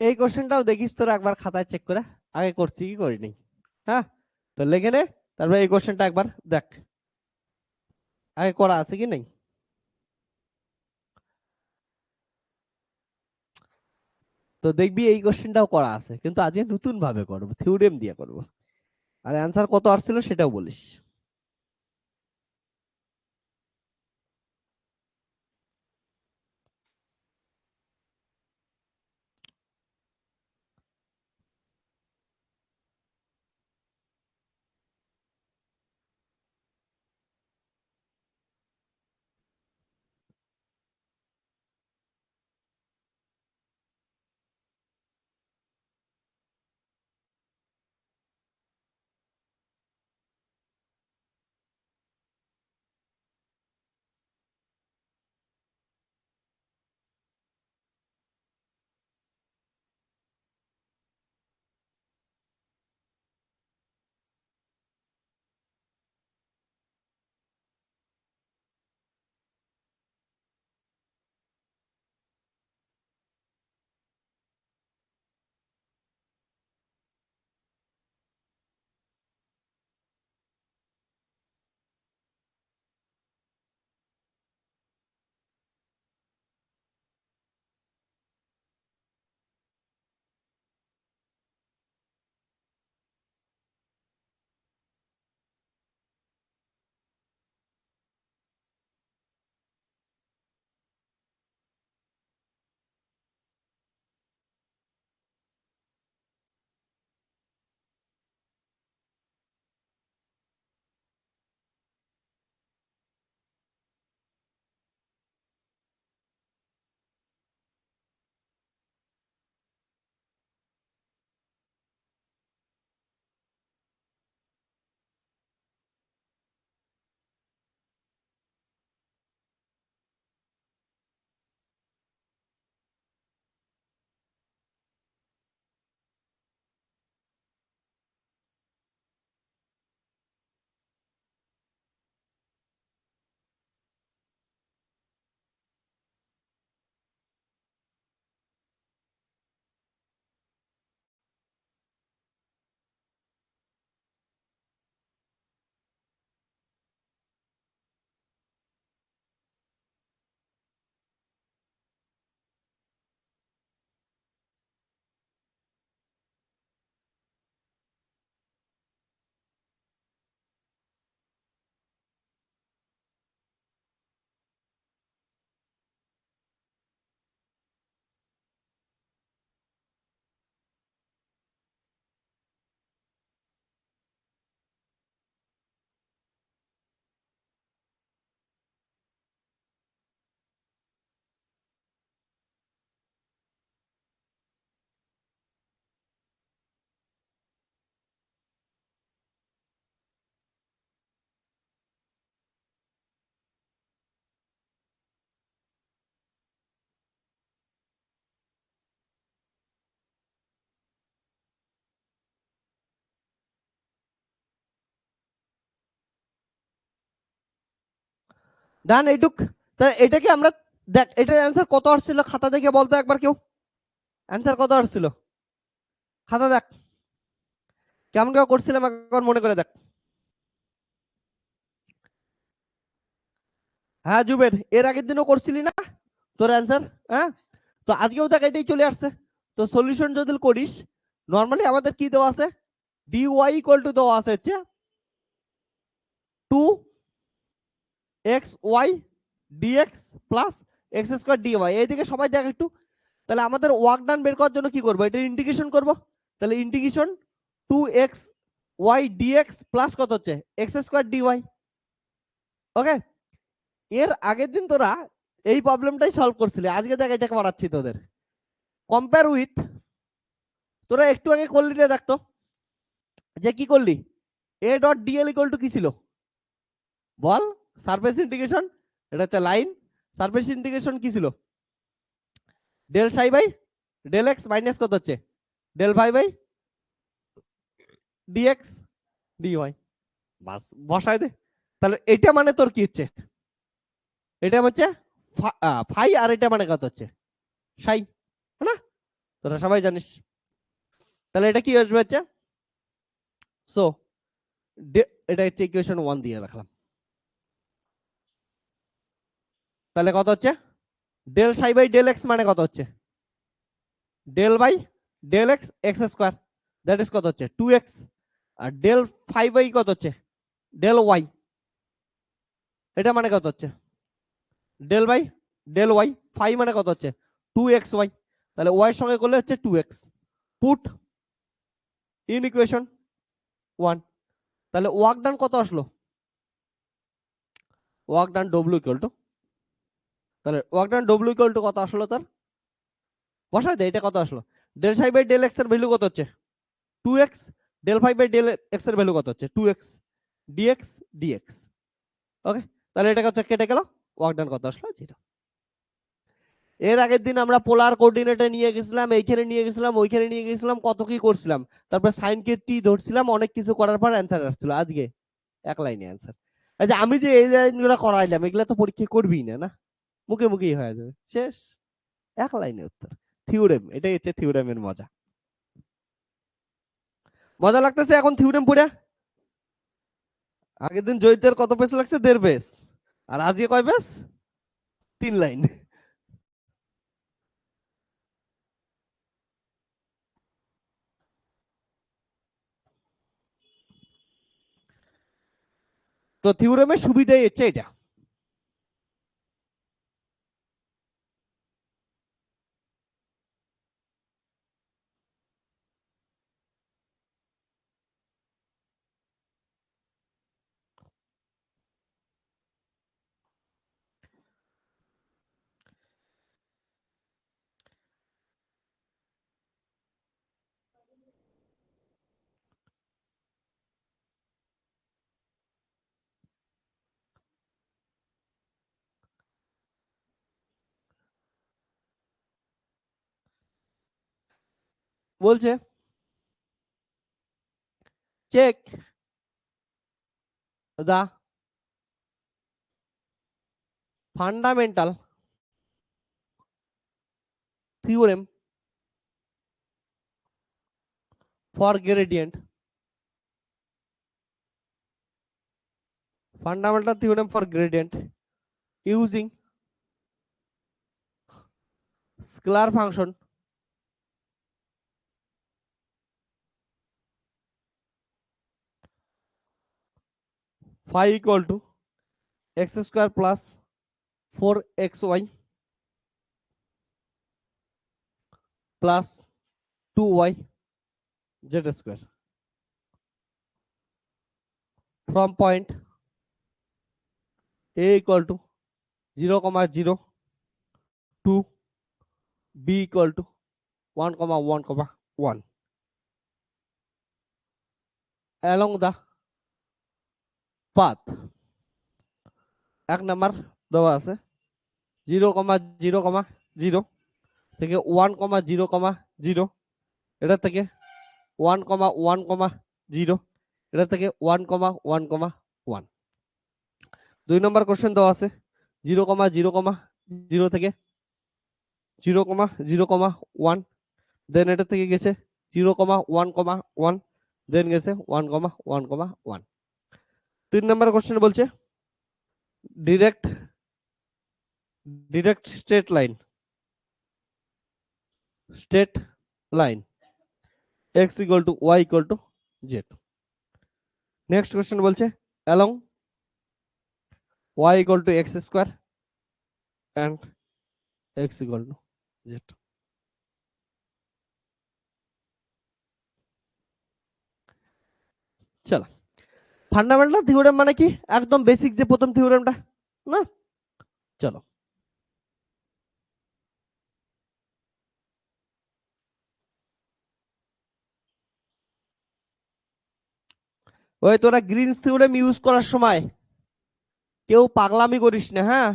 A: এই কোশ্চেনটাও দেখিস তোরা একবার খাতায় চেক করে, আগে করছি কি করিনি, হ্যাঁ। তো লিখে নে, তারপরে এই কোশ্চেনটা একবার দেখ আগে করা আছে কি নাই। তো দেখবি এই কোশ্চেনটাও করা আছে, কিন্তু আজকে নতুন ভাবে করবো, থিওরেম দিয়ে করবো। আর অ্যান্সার কত আসছিল সেটাও বলিস। ডান এইটুক। তাহলে এটাকে আমরা দেখ, এটার অ্যান্সার কত আসছিল খাতা দেখে বলতো একবার কেউ, অ্যান্সার কত আসছিল খাতা দেখ, কেমন কেউ করছিলাম একবার মনে করে দেখ। হ্যাঁ জুবের, এর আগের দিনও করছিলি না তোর অ্যান্সার? হ্যাঁ, তো আজকেও দেখ এটাই চলে আসছে। তো সলিউশন যদি করিস, নর্মালি আমাদের কি দেওয়া আছে, dy ইকুয়াল টু দেওয়া আছে হচ্ছে 2xy dx plus x square dy। এইদিকে সবাই দেখ একটু। তাহলে আমাদের ওয়ার্ক ডান বের করার জন্য কি করবো, এটা ইন্টিগ্রেশন করব। তাহলে ইন্টিগ্রেশন 2xy dx প্লাস কত হচ্ছে এক্স স্কোয়ার dy। ওকে, এর আগের দিন তোরা এই প্রবলেমটাই সলভ করছিলি, আজকে দেখ এটা করাচ্ছি তোদের। কম্পেয়ার উইথ, তোরা একটু আগে করলি রে, দেখতো যে কি করলি, A dot DL equal to কি ছিল বল, সারফেস ইন্টিগ্রেশন, এটা হচ্ছে লাইন, সারফেস ইন্টিগ্রেশন কি ছিল, del psi by del x minus কত হচ্ছে del phi by dx dy. বাস বসাই দে। তাহলে এটা মানে তোর কি হচ্ছে, এটা হচ্ছে ফাই, আর এটা মানে কত হচ্ছে সাই, না তোরা সবাই জানিস। তাহলে এটা কি আসবে হচ্ছে, সো এটা হচ্ছে ইকুয়েশন 1 দিয়ে রাখলাম। তাহলে কত হচ্ছে del psi by del x মানে কত হচ্ছে del by del x x square, that is কত হচ্ছে 2x, R del phi by কত হচ্ছে ডেল ওয়াই, এটা মানে কত হচ্ছে del by del y, phi মানে কত হচ্ছে 2xy, তাহলে ওয়াই এর সঙ্গে করলে হচ্ছে 2x, পুট ইন ইকুয়েশন 1। তাহলে ওয়ার্ক ডান কত আসলো, ওয়ার্ক ডান ডব্লিউ ইকুয়াল টু, তাহলে ওয়ার্ক ডান ডব্লিউ ইকুয়াল টু কত আসলো তার, বসাই দে এটা কত আসলো, del psi by del x এর ভ্যালু কত হচ্ছে 2x, del phi by del x এর ভ্যালু কত হচ্ছে 2x dx dx। ওকে, তাহলে এটা কত কেটে গেল, ওয়ার্ক ডান কত আসলো 0। এর আগের দিন আমরা পোলার কোঅর্ডিনেটে নিয়ে গেছিলাম, এইখানে নিয়ে গেছিলাম, ওইখানে নিয়ে গেছিলাম, কত কি করছিলাম, তারপর সাইন কে টি ধরছিলাম, অনেক কিছু করার পর অ্যান্সার আসছিল। আজকে এক লাইনে অ্যান্সার। আচ্ছা আমি যে এই লাইনগুলো করাইলাম এগুলা তো পরীক্ষা করবি না, না মুখে মুখেই হয়ে যাবে, শেষ এক লাইনে উত্তর। থিওরেম, এটাই হচ্ছে থিওরেমের মজা। মজা লাগতেছে এখন থিওরেম পড়া? আগের দিন জয়িতের কত পেজ লাগছে, 1.5 পেজ, আর আজকে কয় পেজ, 3 লাইন। তো থিওরেমের সুবিধাই হচ্ছে এটা। বলছে check the fundamental theorem for gradient, fundamental theorem for gradient using scalar function phi equal to x square plus 4xy plus 2y z square from point a equal to 0, 0 to b equal to 1, 1, 1 along the path। এক number দেওয়া আছে 0, 0, 0 থেকে 1, 0, 0, এটা থেকে 1, 1, 0, এটা থেকে 1, 1, 1। 2 নম্বর question দেওয়া আছে 0,0,0 থেকে 0,0,1, দেন এটা থেকে গেছে 0,1,1, দেন গেছে 1,1,1। 3 নম্বর কোশ্চেন বলছে direct straight line x equal to y equal to z। Next question বলছে along y equal to x square and x equal to z। চলো, ফান্ডামেন্টাল থিওরেম মানে কি? একদম বেসিক যে প্রথম থিওরেমটা না। চলো, ওই তোরা গ্রিনস থিওরেম ইউজ করার সময় কেউ পাগলামি করিস না, হ্যাঁ?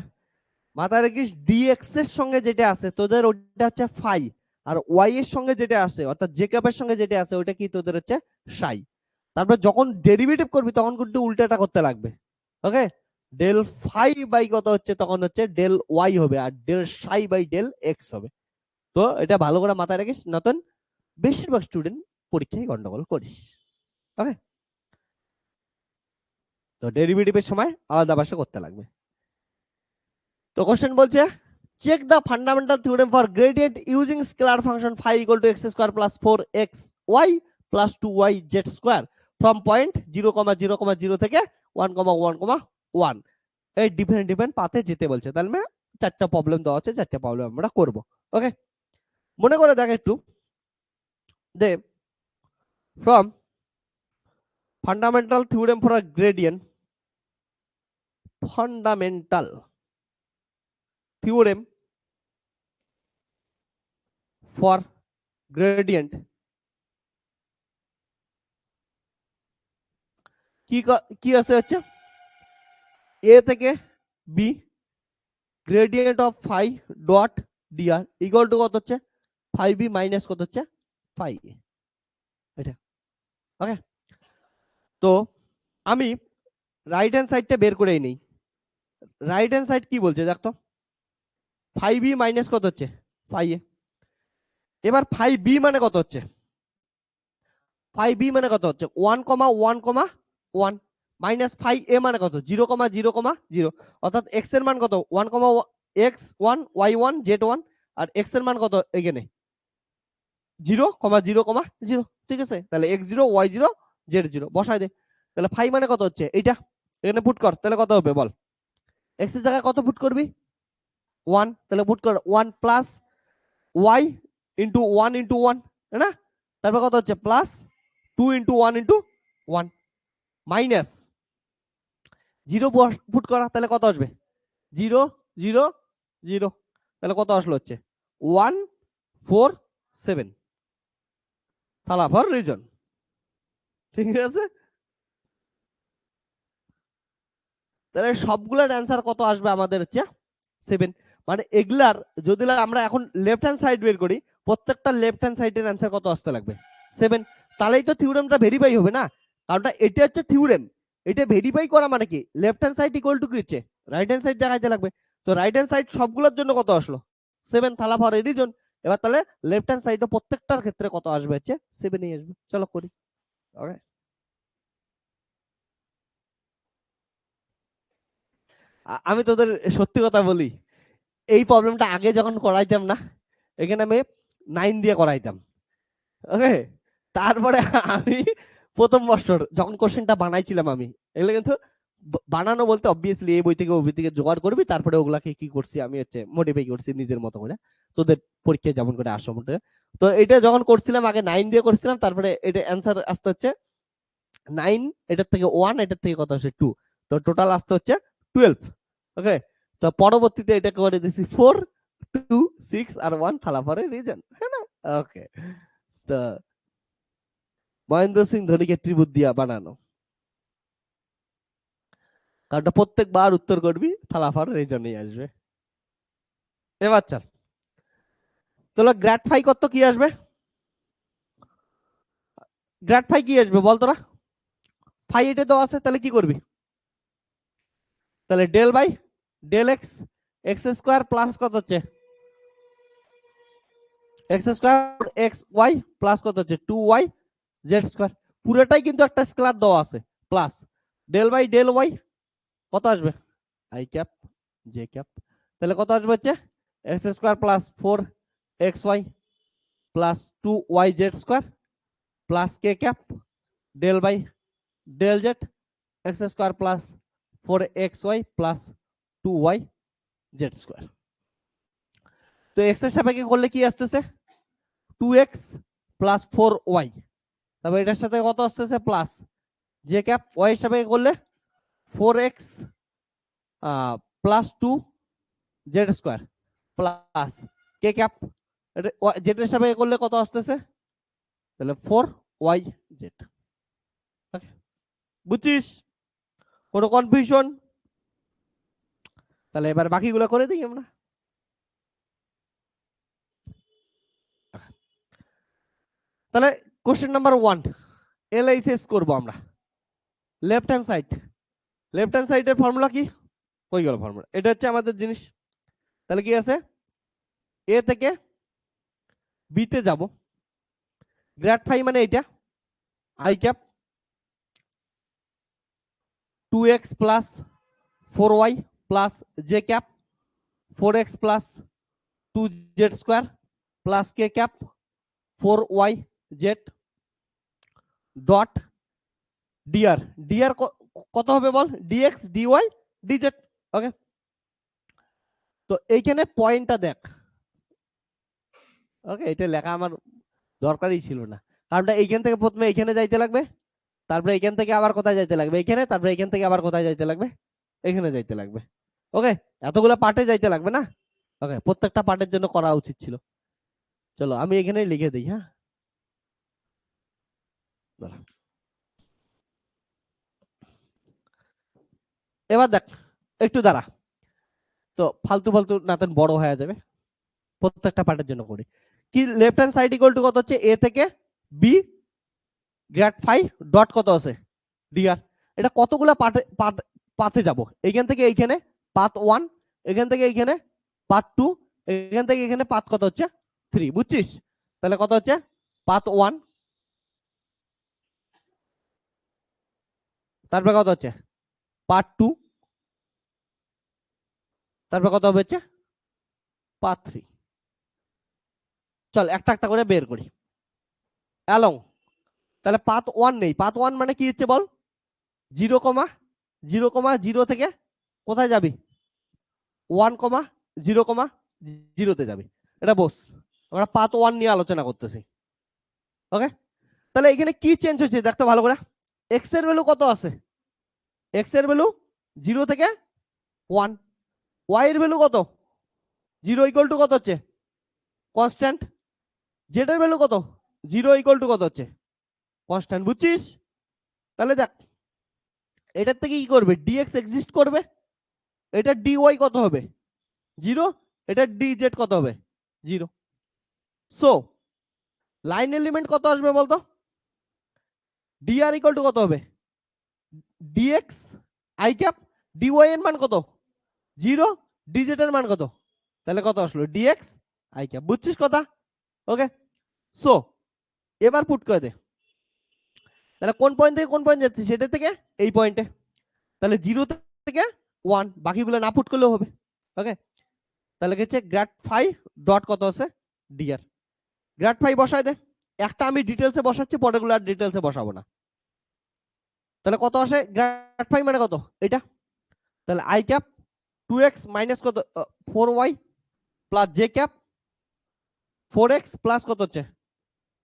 A: মাথায় রাখিস ডিএক্স এর সঙ্গে যেটা আছে তোদের ওটা হচ্ছে ফাই, আর ওয়াই এর সঙ্গে যেটা আছে অর্থাৎ জেকবের সঙ্গে যেটা আছে ওটা কি তোদের হচ্ছে সাই। তারপর যখন ডেরিভেটিভ করবি তখন কিন্তু উল্টাটা করতে লাগবে। ওকে, ডেল ফাই বাই কত হচ্ছে তখন হচ্ছে ডেল ওয়াই হবে, আর del psi by del x হবে। তো এটা ভালো করে মাথায় রাখিস, নতুন বেশিরভাগ স্টুডেন্ট পরীক্ষায় গন্ডগোল করিস। ওকে, তো ডেরিভেটিভের সময় আলাদা ভাষা করতে লাগবে। তো কোশ্চেন বলছে check the fundamental theorem for gradient using scalar function phi equal to x square plus 4xy plus 2yz square from point 0,0,0 থেকে 1,1,1 এই ডিফারেন্ট পাথে যেতে বলছে। তাহলে চারটা প্রবলেম দেওয়া আছে, চারটা প্রবলেম আমরা করব। ওকে, মনে করে দেখ একটু দে from fundamental theorem for gradient, fundamental theorem for gradient কি আছে হচ্ছে এ থেকে b gradient of phi dot dr equal to কত হচ্ছে 5b মাইনাস কত হচ্ছে 5a। এটা ওকে, তো আমি রাইট হ্যান্ড সাইডটা বের করেই নেই। রাইট হ্যান্ড সাইড কি বলছে দেখ তো, 5b মাইনাস কত হচ্ছে 5a। এবার 5b মানে কত হচ্ছে, 5b মানে কত হচ্ছে 1,1,1 মাইনাস 5a মানে কত 0,0,0, অর্থাৎ x এর মান কত 1,x1 y1 z1, আর x এর মান কত এখানে 0,0,0। ঠিক আছে, তাহলে x0 y0 z0 বসাই দে। তাহলে 5 মানে কত হচ্ছে এইটা, এখানে পুট কর, তাহলে কত হবে বল। x এর জায়গায় কত পুট করবি 1, তাহলে পুট কর 1 প্লাস y ইনটু 1 ইনটু 1, তাই না? তারপর কত হচ্ছে plus 2 into 1 into 1 minus 0 put করা, তাহলে কত আসবে 0 0 0, তাহলে কত আসলো হচ্ছে 1 4 7 থালা ফর রিজন। ঠিক আছে, তাহলে সবগুলোর অ্যান্সার কত আসবে আমাদের হচ্ছে 7। মানে এগুলার যদি আমরা এখন লেফট হ্যান্ড সাইড বের করি, প্রত্যেকটা লেফট হ্যান্ড সাইডের অ্যান্সার কত আসতে লাগবে 7। তাহলেই তো থিওরেমটা ভেরিফাই হবে না, কারণ এটা হচ্ছে থিওরেম। এটা ভেরিফাই করা মানে কি left hand side equal to কি হচ্ছে রাইট হ্যান্ড সাইড দেখাইতে লাগবে। তো রাইট হ্যান্ড সাইড সবগুলোর জন্য কত আসলো 7 থালা ফর রিজন। এবার তাহলে লেফট হ্যান্ড সাইডে প্রত্যেকটার ক্ষেত্রে কত আসবে হচ্ছে 7ই আসবে। চলো করি। ওকে, আমি তোদের সত্যি কথা বলি, এই প্রবলেমটা আগে যখন করাইতাম না, এখানে আমি 9 দিয়ে করাইতাম। ওকে, তারপরে আমি প্রথম বছর যখন কোশ্চেনটা বানাইছিলাম আমি, এগুলো কিন্তু বানানো বলতে অবভিয়াসলি এই বই থেকে ওই বই থেকে জোগাড় করবি, তারপরে ওগুলাকে কি করছি আমি হচ্ছে মডিফাই করছি নিজের মতো করে, তোদের পরীক্ষায় যেমন করে আসো মোটে। তো এটা যখন করছিলাম আগে 9 দিয়ে করছিলাম, তারপরে এটা অ্যান্সার আসতে হচ্ছে 9, এটার থেকে 1, এটার থেকে কত আসে 2, তো টোটাল আসতে হচ্ছে 12। ওকে, তো পরবর্তীতে এটা করে দিছি 4 2 6 আর 1 থালা পরে রিজন, হ্যাঁ না? ওকে, তো মহেন্দ্র সিং ধোনিকে ত্রিভুজ দিয়া বানানো, কারণ প্রত্যেকবার উত্তর করবি থালা পরে রিজনই আসবে। এবার চল, তাহলে গ্র্যাড ফাই কত কি আসবে, গ্র্যাড ফাই কি আসবে বল তোরা। ফাই এটা তো আছে, তাহলে কি করবি, তাহলে del by del x x square plus কত হচ্ছে x square x y plus কত হচ্ছে 2y জেড স্কোয়ার, পুরোটাই কিন্তু একটা স্কেলার দেওয়া আছে, plus del by del y কত আসবে আই ক্যাপ জে ক্যাপ, তাহলে কত আসবে হচ্ছে x square plus 4xy plus 2y z square plus K cap del by del z x square plus 4xy plus 2y z square. তো x এর সাপেক্ষে করলে কি আসতেছে 2x প্লাস 4y, তবে এটার সাথে কত আসতেছে প্লাস জে ক্যাপ, ওয়াই এর সাপেক্ষে করলে 4x plus 2 z square plus কে ক্যাপ, জেড এর সাপেক্ষে করলে কত আসতেছে তাহলে 4y জেড। বুঝছিস কোনো কনফিউশন? তাহলে এবার বাকিগুলো করে দিই আমরা। তাহলে কোশ্চেন নাম্বার 1 এলআইসিএস করব আমরা। লেফট হ্যান্ড সাইডের ফর্মুলা কি, কই গেল ফর্মুলা, এটা হচ্ছে আমাদের জিনিস। তাহলে কি আছে এ থেকে বি তে যাব, গ্রেড ফাই মানে এটা i cap 2x plus 4y plus J cap 4x plus 2z square plus K cap 4y z dot dr, dr কত হবে বল ডিএক্স ডিওয়াই ডিজেড। ওকে, তো এইখানে পয়েন্টটা দেখ, ওকে এটা লেখা আমার দরকারই ছিল না, কারণটা এইখান থেকে প্রথমে এইখানে যাইতে লাগবে, তারপরে এইখান থেকে আবার কোথায় যাইতে লাগবে এইখানে, তারপরে এইখান থেকে আবার কোথায় যাইতে লাগবে এখানে যাইতে লাগবে। ওকে, এতগুলো পার্টে যাইতে লাগবে না, ওকে প্রত্যেকটা পার্টের জন্য করা উচিত ছিল। চলো আমি এখানে লিখে দিই। হ্যাঁ, এবার দেখ একটু দাঁড়া, তো ফালতু ফালতু নাতেন বড় হয়ে যাবে, প্রত্যেকটা পার্টের জন্য করি। কি left hand side equal to কত হচ্ছে এ থেকে বি গ্রেড ফাই ডট কত আছে ডিআর, এটা কতগুলা পাথে যাব, এইখান থেকে এইখানে পাথ 1, এখান থেকে এইখানে পাথ 2, এখান থেকে এখানে পাথ কত হচ্ছে 3, বুঝছিস? তাহলে কত হচ্ছে পাথ 1, তারপরে কত হচ্ছে পার্ট 2, তারপর কত হবে হচ্ছে পার্ট 3। চল একটা একটা করে বের করি অ্যালং। তাহলে পাথ 1 নেই, পাথ 1 মানে কি হচ্ছে বল 0,0,0 থেকে কোথায় যাবি 1,0,0 তে যাবি, এটা বস আমরা পাথ 1 নিয়ে আলোচনা করতেছি। ওকে, তাহলে এখানে কি চেঞ্জ হচ্ছে দেখতে ভালো করে, এক্স এর ভ্যালু কত আছে, এক্স এর ভ্যালু 0 থেকে 1, ওয়াই এর ভ্যালু কত 0 ইকুয়াল টু কত হচ্ছে কনস্ট্যান্ট, জেড এর ভ্যালু কত 0 ইকুয়াল টু কত হচ্ছে কনস্ট্যান্ট, বুঝছিস? তাহলে দেখ এটার থেকে কি করবে ডিএক্স এক্সিস্ট করবে, এটা ডিওয়াই কত হবে 0, এটা ডিজেড কত হবে 0। সো লাইন এলিমেন্ট কত আসবে বলতো ডিআর ইকুয়াল টু কত হবে ডিএক্স আই ক্যাপ, ডিওয়াই এর মান কত 0, ডিজেড এর মান কত, তাহলে কত আসলো ডিএক্স আই ক্যাপ, বুঝছিস কথা? ওকে, সো এবার পুট করে দে, তাহলে কোন পয়েন্ট থেকে কোন পয়েন্ট যাচ্ছে সেটা থেকে এই পয়েন্টে, তাহলে 0 থেকে 1, বাকিগুলো না পুট করলেও হবে। ওকে, তাহলে হচ্ছে গ্রেড ফাই ডট কত আছে ডিআর, গ্রেড ফাই বসায় দে, একটা আমি ডিটেলসে বসাচ্ছি, পরেরগুলো আর ডিটেলসে বসাবো না। তাহলে কত আসে গ্রেড ফাই মানে কত এটা, তাহলে আই ক্যাপ 2x মাইনাস কত 4y plus J cap 4x plus কত হচ্ছে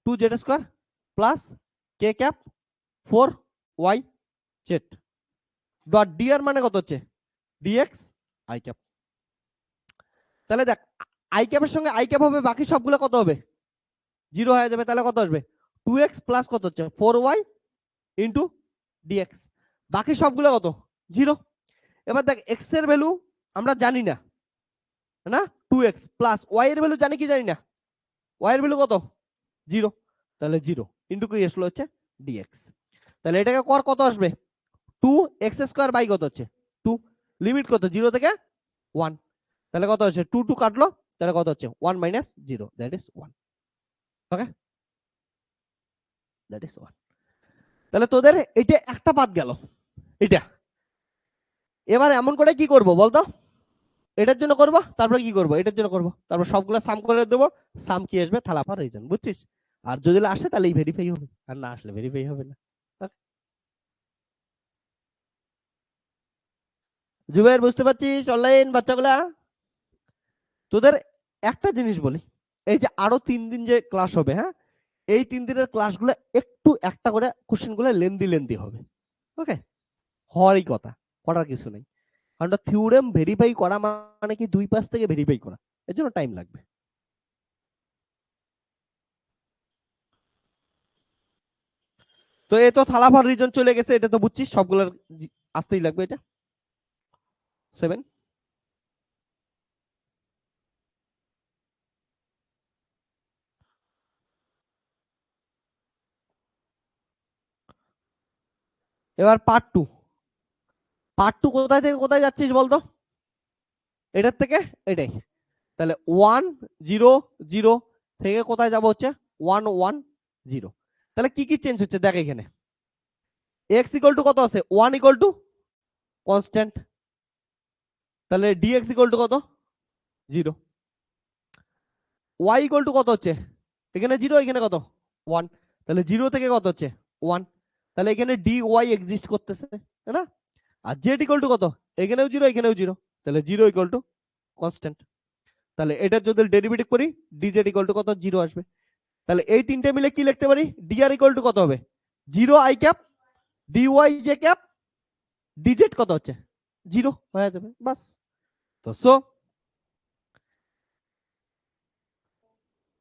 A: 2z স্কয়ার প্লাস কে cap 4y z dot dr মানে কত হচ্ছে dx আই ক্যাপ। তাহলে দেখ আই ক্যাপের সঙ্গে আই ক্যাপ হবে, বাকি সবগুলো কত হবে 0 হয়ে যাবে, তাহলে কত আসবে 2x প্লাস কত হচ্ছে 4y ইন্টু dx, বাকি সবগুলো কত 0। এবার দেখ x এর ভ্যালু আমরা জানি না, না 2x প্লাস y এর ভ্যালু জানি কি জানি না, y এর ভ্যালু কত 0, তাহলে 0 ইন্টু কি আসলো হচ্ছে dx। তাহলে এটাকে কর কত আসবে 2x স্কয়ার বাই কত হচ্ছে 2, লিমিট কত 0 থেকে 1, তাহলে কত হচ্ছে 2 2 কাটলো, তাহলে কত হচ্ছে 1 minus 0, that is 1। Okay, that is 1। তাহলে তোদের এটা একটা বাদ গেল, এটা। এবার এমন করে কি করব বলতো, এটার জন্য করব, তারপরে কি করব, এটার জন্য করব, তারপর সবগুলো সাম করে দেবো, সাম কি আসবে থালাফা রিজন, বুঝছিস? আর যদি আসে তাহলে এই ভেরিফাই হবে, আর না আসলে ভেরিফাই হবে না। Okay? জুবাইর বুঝতে পারছিস অনলাইন বাচ্চাগুলা? তোদের একটা জিনিস বলি, এই যে আরো 3 দিন যে ক্লাস হবে, হ্যাঁ, এই 3 দিনের ক্লাসগুলো একটু একটা করে কোশ্চেন গুলো লেন্দি লেন্দি হবে। ওকে, হওয়ারই কথা, করার কিছু নেই। কারণ থিওরেম ভেরিফাই করা মানে কি 2 পাশ থেকে ভেরিফাই করা, এর জন্য টাইম লাগবে। তো এই তো থালাভার রিজন চলে গেছে, এটা তো বুঝছিস সবগুলোর আসতেই লাগবে এটা। 7, এবার পার্ট 2। পার্ট 2 কোথায় থেকে কোথায় যাচ্ছিস বলতো? এটার থেকে এটাই। তাহলে 1 0 0 থেকে কোথায় যাব হচ্ছে 1 1 0। তাহলে কি কি চেঞ্জ হচ্ছে দেখ এখানে, x ইকুয়াল টু কত আছে 1 ইকুয়াল টু কনস্ট্যান্ট, তাহলে dx ইকুয়াল টু কত 0। y ইকুয়াল টু কত হচ্ছে, এখানে 0 এখানে কত 1, তাহলে 0 থেকে কত হচ্ছে 1, তাহলে এখানে dy এক্সিস্ট করতেছে, তাই না? আর z ইকুয়াল টু কত, এখানেও 0 এখানেও 0, তাহলে 0 ইকুয়াল টু কনস্ট্যান্ট। তাহলে এটা যদি ডেরিভেটিভ করি dz ইকুয়াল টু কত 0 আসবে। তাহলে এই তিনটে মিলে কি লিখতে পারি, dr ইকুয়াল টু কত হবে 0 i cap, dy j cap, dz কত হচ্ছে 0 হয়ে যাবে, বাস। তো সো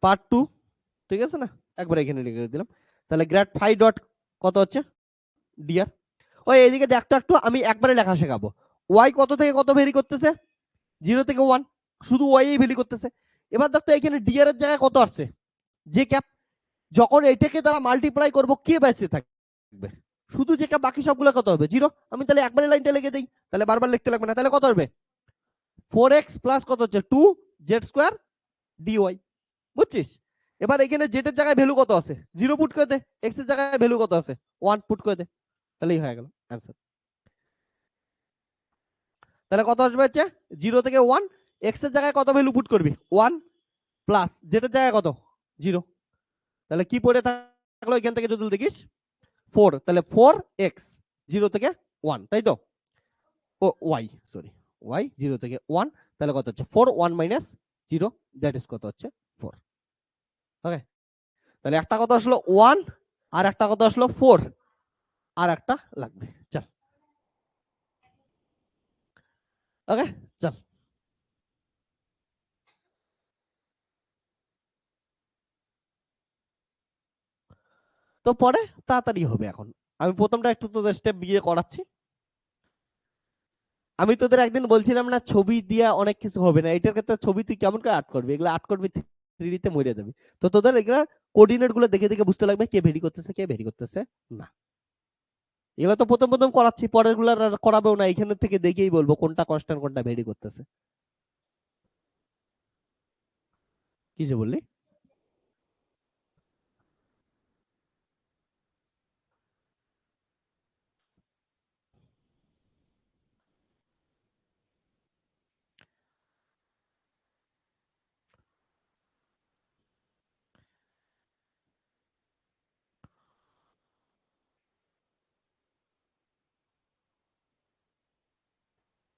A: পার্ট 2, ঠিক আছে না, একবার এখানে লিখে দিলাম। তাহলে গ্রেড ফাই ডট কত হচ্ছে dr। ওই এইদিকে দেখতো একটু, আমি একবারে লেখা শেখাবো। y কত থেকে কত ভেরি করতেছে 0 থেকে 1, শুধু y এই ভ্যারি করতেছে। এবার দেখতো এখানে dr এর জায়গায় কত আসছে j ক্যাপ, যখন এটাকে দ্বারা মাল্টিপ্লাই করব কে বেঁচে থাকবে, শুধু যে ক্যাপ, বাকি সবগুলো কত হবে 0। আমি তাহলে একবারে লাইনটা লিখে দেই, তাহলে বারবার লিখতে লাগবে না। তাহলে কত হবে 4x প্লাস কত হচ্ছে 2 z স্কয়ার dy, বুঝছিস? এবার এখানে z এর জায়গায় ভ্যালু কত আছে 0 পুট করে দে, x এর জায়গায় ভ্যালু কত আছে 1 পুট করে দে, তাহলেই হয়ে গেল অ্যান্সার। তাহলে কত আসবে হচ্ছে 0 থেকে 1, x এর জায়গায় কত ভ্যালু পুট করবি 1 প্লাস z এর জায়গায় কত 0, তাহলে কি পড়ে থাকলো এখান থেকে যদি দেখিস 4, তাহলে 4x 0 থেকে 1, তাই তো? ও y, সরি, y 0 থেকে 1, তাহলে কত হচ্ছে 4 1 মাইনাস 0, দ্যাট ইজ কত হচ্ছে 4। ওকে, তাহলে একটা কত আসলো 1, আর একটা কত আসলো 4, আর একটা লাগবে, চল। ওকে, চল। তো পরে তাড়াতাড়ি হবে এখন, আমি প্রথমটা একটু তোদের স্টেপ গিয়ে করাচ্ছি। আমি তোদের একদিন বলছিলাম না ছবি দিয়ে অনেক কিছু হবে না, এটার ক্ষেত্রে ছবি তুই কেমন করে আর্ট করবি, এগুলো আর্ট করবি 3D তে মরে যাবে। তো তোদের এগুলা কোঅর্ডিনেট গুলো দেখে দেখে বুঝতে লাগবে কে ভেরি করতেছে কে ভেরি করতেছে না। এগুলো তো প্রথম প্রথম করাচ্ছি, পরের গুলো আর করাবেও না, এখানে থেকে দেখেই বলবো কোনটা কনস্ট্যান্ট কোনটা ভেরি করতেছে। কি যে বললি,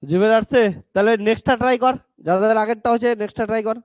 A: জিমের আসছে, তাহলে নেক্সটটা ট্রাই কর, যাদের আগেরটা হচ্ছে নেক্সটটা ট্রাই কর।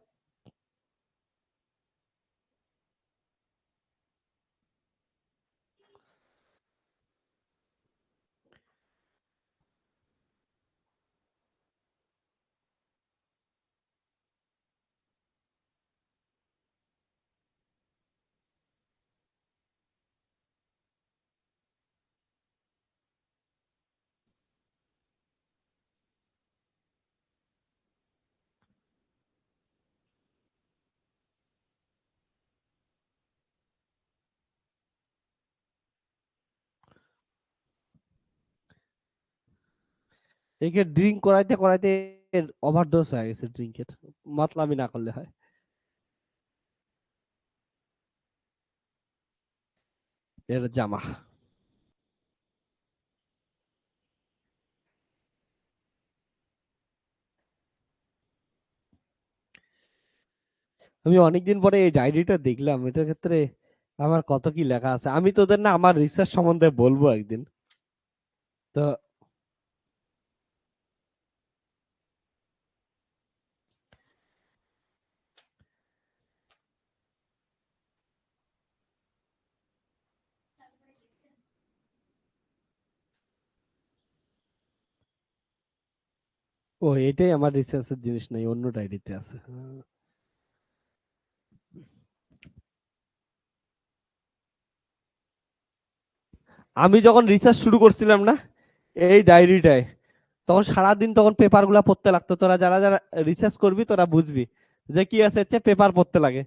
A: একে ড্রিঙ্ক করাইতে করাইতে ওভারডোজ হয়ে গেছে ড্রিঙ্কের, মাতলামি না করলে হয়। এর জামা আমি অনেকদিন পরে এই ডায়েরিটা দেখলাম, এটার ক্ষেত্রে আমার কত কি লেখা আছে, আমি তোদের না আমার রিসার্চ সম্বন্ধে বলবো একদিন। তো ও, এটাই আমার রিসার্চের জিনিস নাই, অন্য ডায়েরিতে আছে। আমি যখন রিসার্চ শুরু করছিলাম না এই ডায়েরিটায়, তখন সারাদিন তখন পেপার গুলা পড়তে লাগতো। তোরা যারা যারা রিসার্চ করবি তোরা বুঝবি যে কি আছে, হচ্ছে পেপার পড়তে লাগে।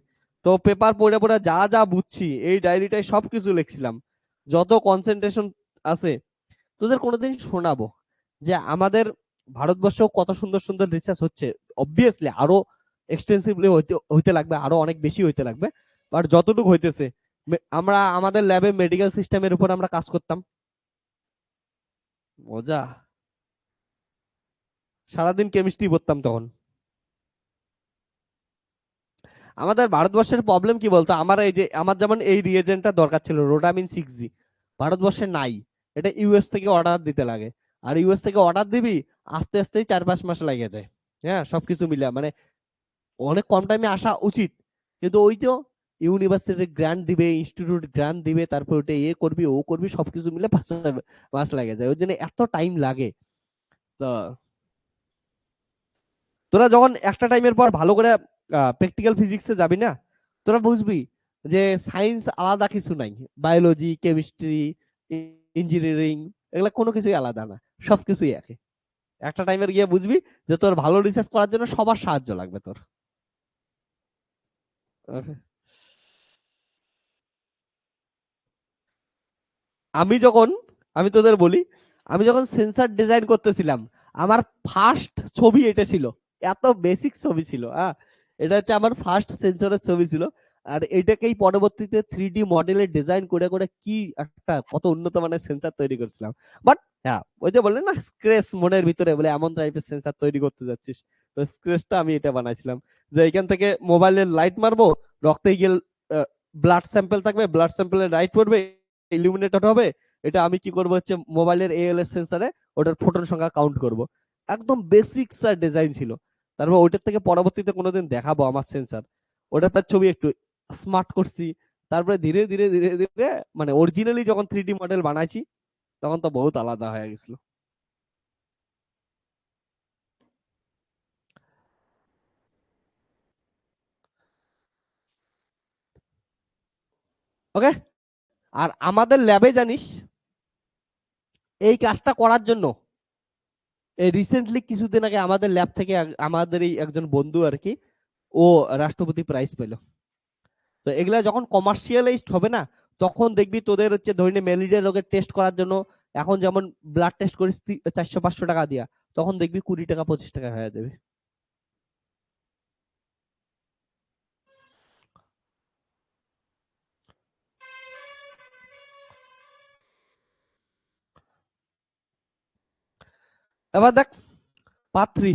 A: তো পেপার পড়ে পড়ে যা যা বুঝছি এই ডায়েরিটায় সবকিছু লিখছিলাম, যত কনসেন্ট্রেশন আছে। তোদের কোনোদিন শোনাবো যে আমাদের ভারতবর্ষেও কত সুন্দর সুন্দর রিসার্চ হচ্ছে। অবভিয়াসলি আরো এক্সটেন্সিভলি হইতে হইতে লাগবে, আরো অনেক বেশি হইতে লাগবে। বাট যতটুকু হইতেছে, আমরা আমাদের ল্যাবে মেডিকেল সিস্টেমের উপর আমরা কাজ করতাম। মজা, সারাদিন কেমিস্ট্রি পড়তাম তখন। আমাদের ভারতবর্ষের প্রবলেম কি বলতো, আমার এই যে আমার যেমন এই রিয়েজেন্টটা দরকার ছিল রোডামিন 6G, ভারতবর্ষে নাই। এটা ইউএস থেকে অর্ডার দিতে লাগে, আর ইউএস থেকে অর্ডার দিবি আস্তে আস্তেই 4-5 মাস লেগে যায়। হ্যাঁ, সবকিছু মিলে মানে অনেক কম টাইমে আসা উচিত, কিন্তু ওই তো ইউনিভার্সিটি গ্রান্ট দিবে, ইনস্টিটিউট গ্রান্ট দিবে, তারপর ওটা এ করবি ও করবি, সবকিছু মিলে 5-6 মাস লাগে যায়, ওই জন্য এত টাইম লাগে। তো তোরা যখন একটা টাইমের পর ভালো করে প্র্যাকটিক্যাল ফিজিক্সে যাবি না, তোরা বুঝবি যে সায়েন্স আলাদা কিছু নাই। বায়োলজি, কেমিস্ট্রি, ইঞ্জিনিয়ারিং, এগুলা কোনো কিছুই আলাদা না, সবকিছুই একই। একটা টাইমের গিয়ে বুঝবি যে তোর ভালো রিসার্চ করার জন্য সবার সাহায্য লাগবে তোর। Okay. আমি যখন, আমি তোদের বলি, আমি যখন সেন্সর ডিজাইন করতেছিলাম, আমার ফার্স্ট ছবি এটা ছিল। এত বেসিক ছবি ছিল, হ্যাঁ। এটা হচ্ছে আমার ফার্স্ট সেন্সরের ছবি ছিল। আর এটাকেই পরবর্তীতে 3D মডেলে ডিজাইন করে করে কি একটা কত উন্নত মানের সেন্সর তৈরি করছিলাম। বাট হ্যাঁ, ওই যে বললেন না স্ক্রেচ মনের ভিতরে, বলে এমন টাইপের সেন্সর তৈরি করতে যাচ্ছিস, তো স্ক্রেচটা আমি এটা বানাইছিলাম। যে এখান থেকে মোবাইলের লাইট মারবো, রক্তে গিয়ে ব্লাড স্যাম্পল থাকবে, ব্লাড স্যাম্পলের লাইট পড়বে, ইলুমিনেটেড হবে। এটা আমি কি করব হচ্ছে মোবাইলের এএলএস সেন্সরে ওটার ফোটন সংখ্যা কাউন্ট করব। একদম বেসিক স্যার ডিজাইন ছিল। তারপর ওইটার থেকে পরবর্তীতে কোনোদিন দেখাবো আমার সেন্সর, ওটার পর ছবি একটু স্মার্ট করছি। তারপরে ধীরে ধীরে ধীরে ধীরে মানে অরিজিনালি যখন 3D মডেল বানাইছি, তখন তো বহুত আলাদা হয়ে গেছিল। ওকে। আর আমাদের ল্যাবে জানিস, এই কাজটা করার জন্য এই রিসেন্টলি কিছুদিন আগে আমাদের ল্যাব থেকে আমাদের এই একজন বন্ধু আর কি, ও রাষ্ট্রপতি প্রাইজ পেল। তো এগুলা যখন কমার্শিয়ালাইজড হবে না, তখন দেখবি তোদের হচ্ছে ধরে নে ম্যালেরিয়া রোগের টেস্ট করার জন্য এখন যেমন ব্লাড টেস্ট করিস 400-500 টাকা দিয়া, তখন দেখবি 20 টাকা 25 টাকা হয়ে যাবে। এবার দেখ পাত্রী,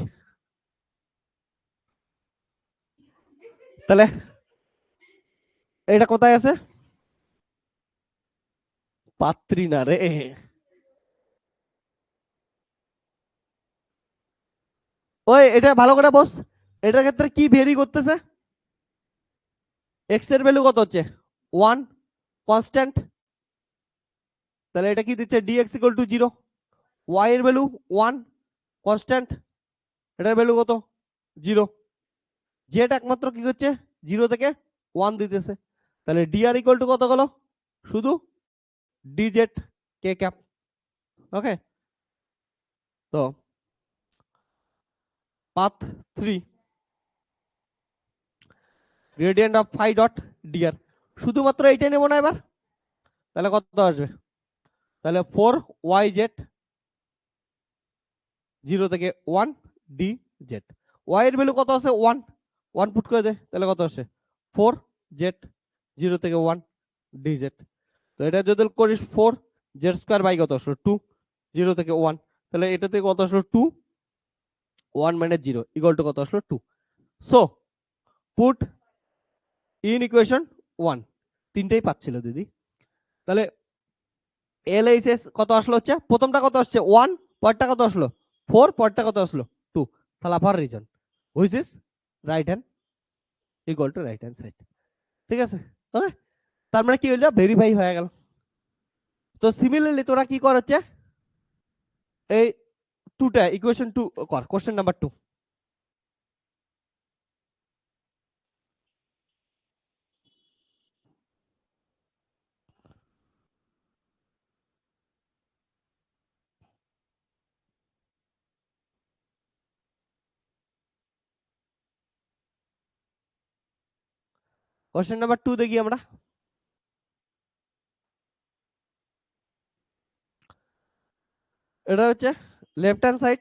A: তাহলে এটা কোথায় আছে? পাত্রী না রে। ওই এটা ভালো করে বস, এটার ক্ষেত্রে কি ভেরি করতেছে? এক্স এর ভ্যালু কত হচ্ছে? 1 কনস্ট্যান্ট। তাহলে এটা কি দিচ্ছে? Dx equal to 0। ওয়াই এর ভ্যালু 1 কনস্ট্যান্ট, এটার ভ্যালু কত? 0। জেড একমাত্র কি হচ্ছে 0 থেকে 1 দিতেছে। তাহলে ডিআর ইকুয়াল টু কত গেল? শুধু ডিজেড কে ক্যাপ। ওকে। তো path 3 gradient of phi dot dr, শুধুমাত্র এইটাই নেব না এবার। তাহলে কত আসবে? তাহলে 4 ওয়াই জেড 0 থেকে 1 ডি জেড। ওয়াই এর ভ্যালু কত আছে 1, 1 পুট করে দে, তাহলে কত আসে 4 জেড, 0 থেকে 1 ডিজেড। তো এটা যদি করিস 4 জেড স্কয়ার বাই কত আসলো 2, 0 থেকে 1, তাহলে এটা থেকে কত আসলো 2, 1 মাইনাস 0 ইকুয়াল টু কত আসলো 2। সো পুট ইন ইকুয়েশন 1, তিনটেই পাচ্ছিল দিদি। তাহলে এলএইচএস কত আসলো হচ্ছে, প্রথমটা কত আসছে 1, পরেরটা কত আসলো 4, পরেরটা কত আসলো 2, তাহলে upper region which is right hand equal to right hand side. ঠিক আছে, ওকে, তার মানে কি হইলো ভেরিফাই হয়ে গেল। তো সিমিলারলি তোরা কি কর হচ্ছে এই 2টা ইকুয়েশন 2 কর, কোশ্চেন নাম্বার 2। কোশ্চেন নাম্বার 2 দেখি আমরা। এটা হচ্ছে left hand side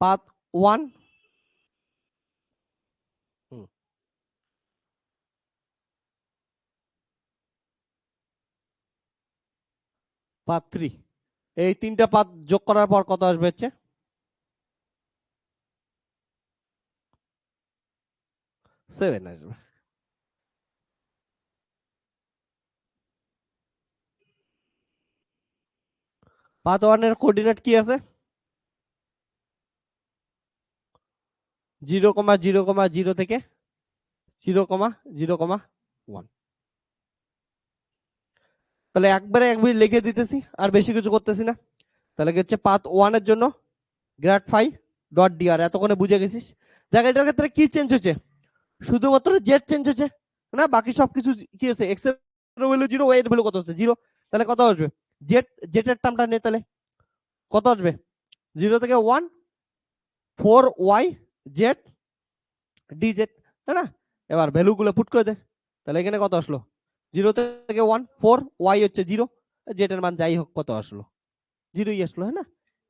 A: path 1, path 3, এই তিনটা পাথ যোগ করার পর কত আসবে হচ্ছে 7 আসবে। পাথ 1 এর কোঅর্ডিনেট কি আছে 0,0,0 থেকে 0,0,1। তাহলে একবারে একবার লিখে দিতেছি আর বেশি কিছু করতেছি না। তাহলে হচ্ছে পাথ 1 এর জন্য গ্রেড ফাই ডট ডিআর, এতক্ষণে বুঝে গেছিস। দেখ এটার ক্ষেত্রে কি চেঞ্জ হয়েছে, শুধুমাত্র জেড চেঞ্জ হয়েছে না, বাকি সবকিছু কি আছে, এক্স এর ভ্যালু 0, ওয়াই এর ভ্যালু কত হচ্ছে 0, তাহলে কত আসবে জেড, জেড এর টার্মটা নে, তাহলে কত আসবে 0 থেকে 1 4 ওয়াই জেড ডিজেড, তাই না। এবার ভ্যালু গুলো পুট করে দে, তাহলে এখানে কত আসলো 0 থেকে 1 4, ওয়াই হচ্ছে 0, জেড এর মান যাই হোক কত আসলো 0ই আসলো, হ্যাঁ না,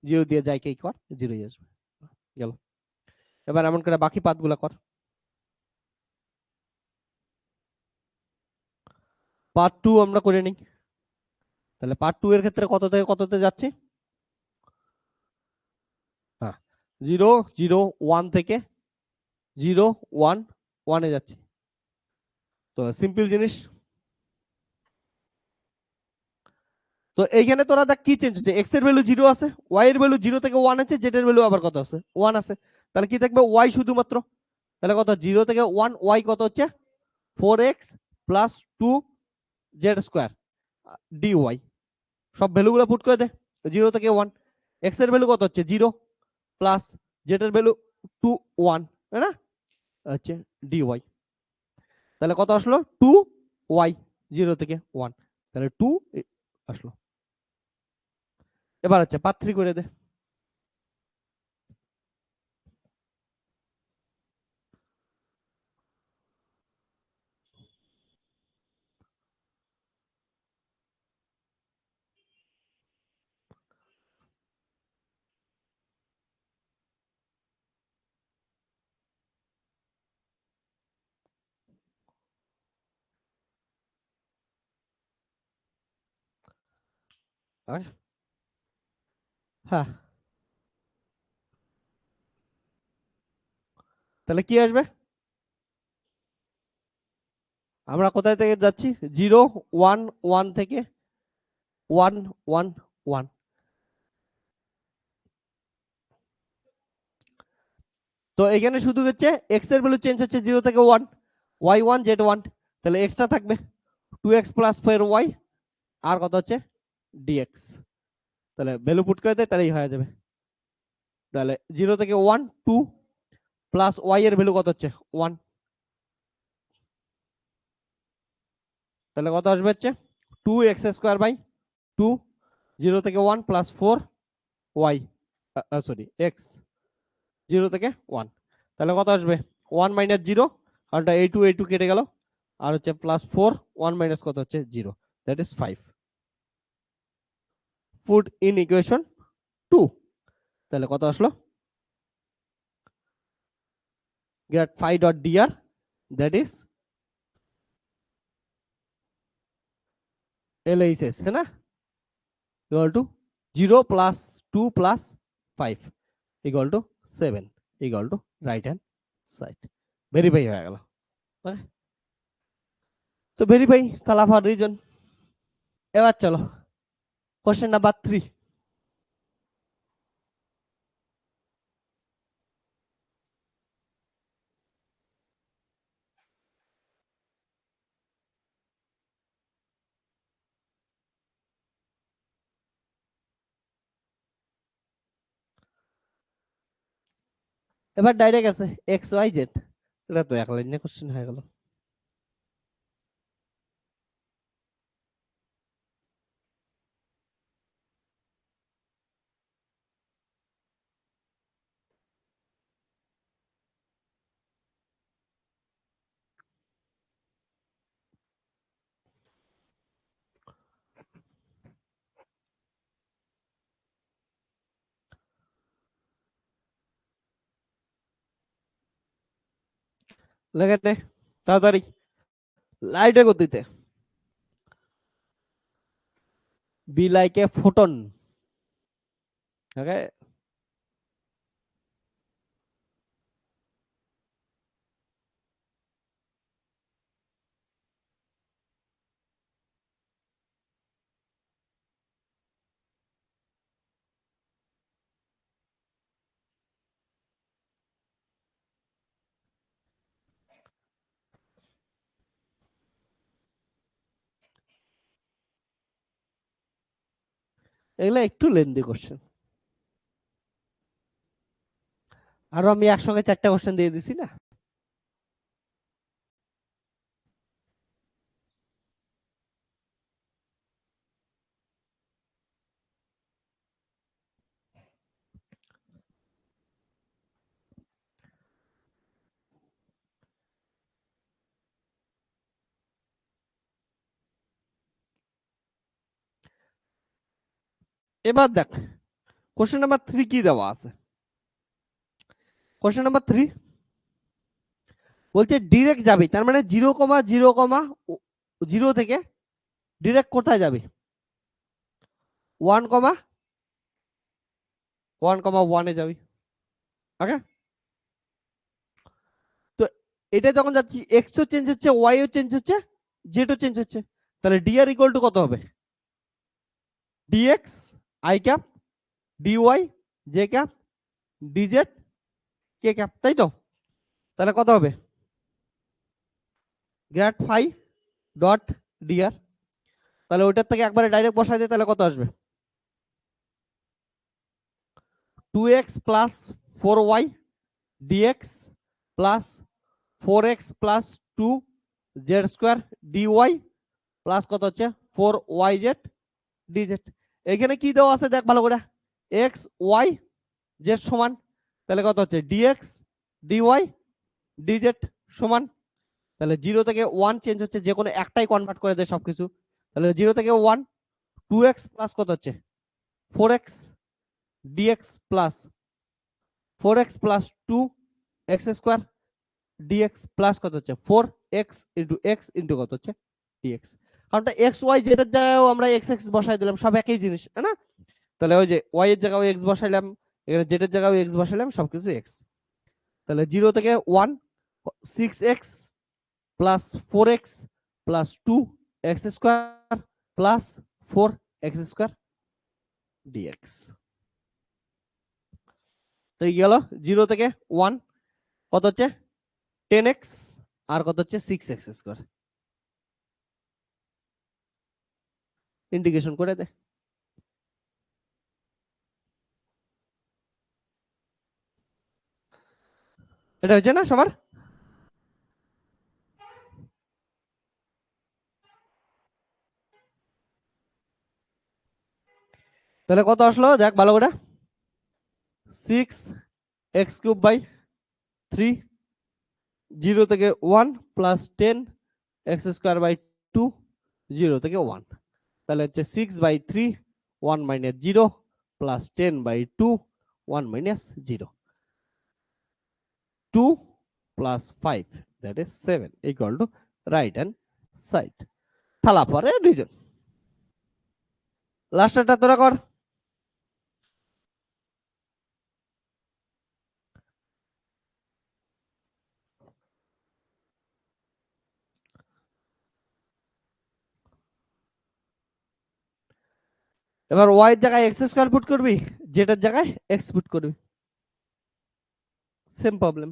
A: 0 দিয়ে যাই কে কর 0ই আসবে, গেল। এবার এমন করে বাকি পাথগুলো কর। পার্ট 2 আমরা করে নিই। তাহলে পার্ট 2 এর ক্ষেত্রে কত থেকে কততে যাচ্ছি, হ্যাঁ 0 0 1 থেকে 0 1 1 এ যাচ্ছি। তো সিম্পল জিনিস। তো এইখানে তোরা দেখ কি চেঞ্জ হচ্ছে, এক্স এর ভ্যালু 0 আছে, ওয়াই এর ভ্যালু 0 থেকে 1 আছে, জেড এর ভ্যালু আবার কত আছে 1 আছে, তাহলে কি থাকবে ওয়াই শুধুমাত্র, তাহলে কত 0 থেকে 1 ওয়াই কত হচ্ছে 4x plus 2 z square d y, সব ভ্যালুগুলো পুট করে দে 0 থেকে 1, এক্স এর ভ্যালু কত হচ্ছে 0 প্লাস জেড এর ভ্যালু 2 1, তাই না, হচ্ছে ডি ওয়াই, তাহলে কত আসলো 2 ওয়াই 0 থেকে 1, তাহলে 2 আসলো। এবার হচ্ছে পার্ট 3 করে দে। হ্যাঁ, তাহলে কি আসবে, আমরা কোথায় থেকে যাচ্ছি 0 1 1 থেকে 1 1 1, তো এখানে শুধু হচ্ছে এক্স এর ভ্যালু চেঞ্জ হচ্ছে 0 থেকে 1, ওয়াই 1 জেড 1, তাহলে এক্সট্রা থাকবে 2x প্লাস 4y আর কত হচ্ছে dx, তাহলে ভ্যালু পুট করে দেয় তাহলেই হয়ে যাবে। তাহলে 0 থেকে 1 2 প্লাস ওয়াই এর ভ্যালু কত হচ্ছে 1, তাহলে কত আসবে হচ্ছে 2x স্কয়ার বাই 2, 0 থেকে 1 প্লাস 4y, সরি x 0 থেকে 1, তাহলে কত আসবে 1 মাইনাস 0, কারণটা a2 কেটে গেল, আর হচ্ছে প্লাস 4 1 মাইনাস কত হচ্ছে 0, that is 5, put in equation 2। তাহলে কত আসলো get phi dot dr that is LHS है ना equal to 0 plus 2 plus 5 equal to 7 equal to right hand side verify হয়ে গেল তো ভেরিফাই সালাফার রিজন এবার চলো কোশ্চেন নাম্বার 3 এবার ডাইরেক্ট আছে এক্স ওয়াই জেড এটা তো এক লাইনে কোশ্চেন হয়ে গেল লেগে নে তাড়াতাড়ি লাইটে গতিতে বি লাইক এ ফোটন ওকে এগুলো একটু লেন্দি কোশ্চেন আরো আমি একসঙ্গে 4টা কোশ্চেন দিয়ে দিছি না এবার দেখ কোশ্চেন নাম্বার 3 কি দেওয়া আছে কোশ্চেন নাম্বার 3 বলছে ডিরেক্ট যাবি তার মানে 0,0,0 থেকে ডিরেক্ট কোথায় যাবি 1,1 এ যাবি ওকে তো এটা যখন যাচ্ছি এক্স ও চেঞ্জ হচ্ছে ওয়াই ও চেঞ্জ হচ্ছে জেড ও চেঞ্জ হচ্ছে তাহলে ডিআর ইকুয়াল টু কত হবে D X I cap dy J cap DZ K cap তাই তো তাহলে কত হবে গ্র্যাড ফাই ডট ডিআর তাহলে ওইটার থেকে একবারে ডাইরেক্ট বসাই দেয় তাহলে কত আসবে 2x plus 4y dx plus 4x plus 2 z square dy plus কত হচ্ছে 4yz dz এখানে কি দেওয়া আছে দেখ ভালো করে x y z সমান তাহলে কত হচ্ছে dx dy dz সমান তাহলে 0 থেকে 1 চেঞ্জ হচ্ছে যে কোনো একটাই কনভার্ট করে দেয় সবকিছু তাহলে 0 থেকে 1 2x প্লাস কত হচ্ছে 4x dx plus 4x plus 2x square dx plus কত হচ্ছে 4x ইনটু x ইনটু কত হচ্ছে dx কারণটা x y যেটার জায়গায় আমরা x x বসাই দিলাম সব একই জিনিস তাই না তাহলে ওই যে y এর জায়গায় x বসাইলাম এখানে z এর জায়গায় x বসাইলাম সবকিছু x তাহলে 0 থেকে 1 6x plus 4x plus 2x square plus 4x square dx তো এই গেল 0 থেকে 1 কত হচ্ছে 10x আর কত হচ্ছে 6x স্কয়ার ইন্টিগ্রেশন করে দে এটা হচ্ছে না সবার তাহলে কত আসলো দেখ ভালো করে 6x কিউব বাই 3 0 থেকে 1 প্লাস 10x স্কয়ার বাই 2 0 থেকে 1 তাহলে হচ্ছে 6 by 3 1 minus 0 plus 10 by 2 1 minus 0. 2 plus 5, that is 7, equal to right hand side. থালা পরে রিজন। লাস্টটা তোরা কর। এবার ওয়াই এর জায়গায় এক্স স্কয়ার পুট করবি, জেড এর জায়গায় এক্স পুট করবি, সেম প্রবলেম।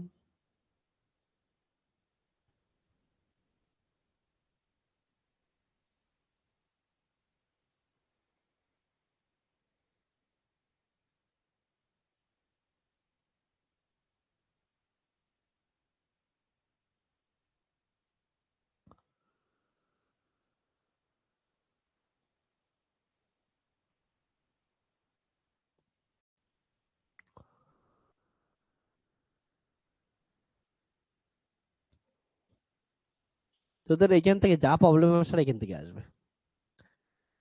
A: তোদের এখান থেকে যা প্রবলেম আসলে এখান থেকে আসবে।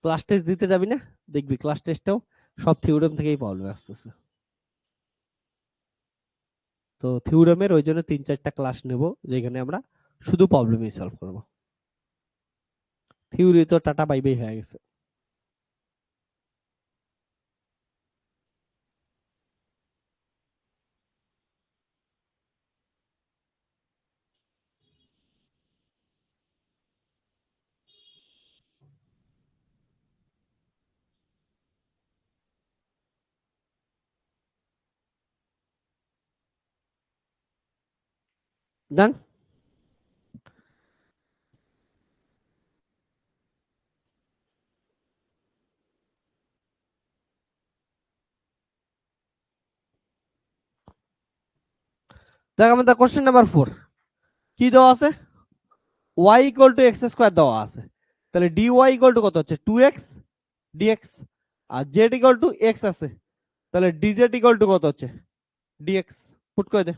A: ক্লাস টেস্ট দিতে যাবি না, দেখবি ক্লাস টেস্টেও সব থিওরেম থেকেই প্রবলেম আসতেছে। তো থিওরেমের ওই জন্য 3-4টা ক্লাস নেব, যেখানে আমরা শুধু প্রবলেমই সলভ করব। থিওরি তো টাটা বাই বাই হয়ে গেছে। ডান। দেখ আমাদের কোশ্চেন নাম্বার 4 কি দেওয়া আছে, y equal to x square দেওয়া আছে, তাহলে dy ইকুয়াল টু কত হচ্ছে 2x dx, আর z ইকুয়াল টু x আছে, তাহলে dz ইকুয়াল টু কত হচ্ছে dx, পুট করে দে।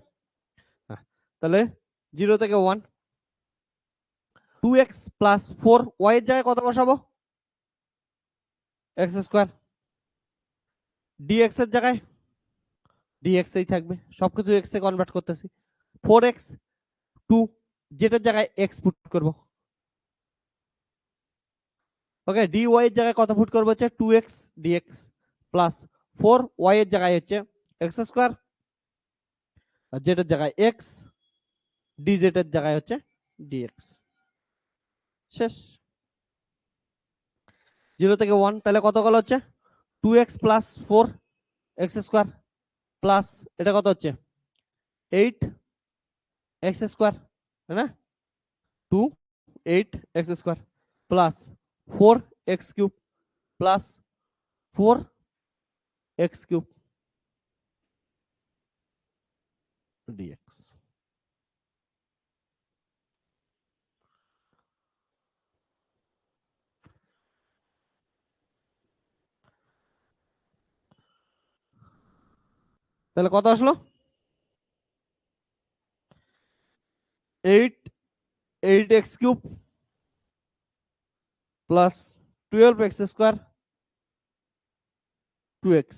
A: হ্যাঁ, তাহলে 0 থেকে 1, 2x প্লাস 4, y এর জায়গায় কত বসাবো x স্কয়ার, dx এর জায়গায় dx এই থাকবে, সবকিছু x এ কনভার্ট করতেছি, 4x 2, যেটার জায়গায় x পুট করব। ওকে, dy এর জায়গায় কত পুট করব হচ্ছে 2x dx প্লাস 4y এর জায়গায় হচ্ছে x স্কয়ার, আর যেটার জায়গায় x, dz এর জায়গায় হচ্ছে dx। শেষ। 0 থেকে 1, তাহলে কত গেল হচ্ছে 2x plus 4 x square plus এটা কত হচ্ছে 8 x স্কয়ার, তাই না, 2 8 x square plus 4 x cube plus 4 x cube dx। তাহলে কত আসলো 8 8x cube plus 12x square 2x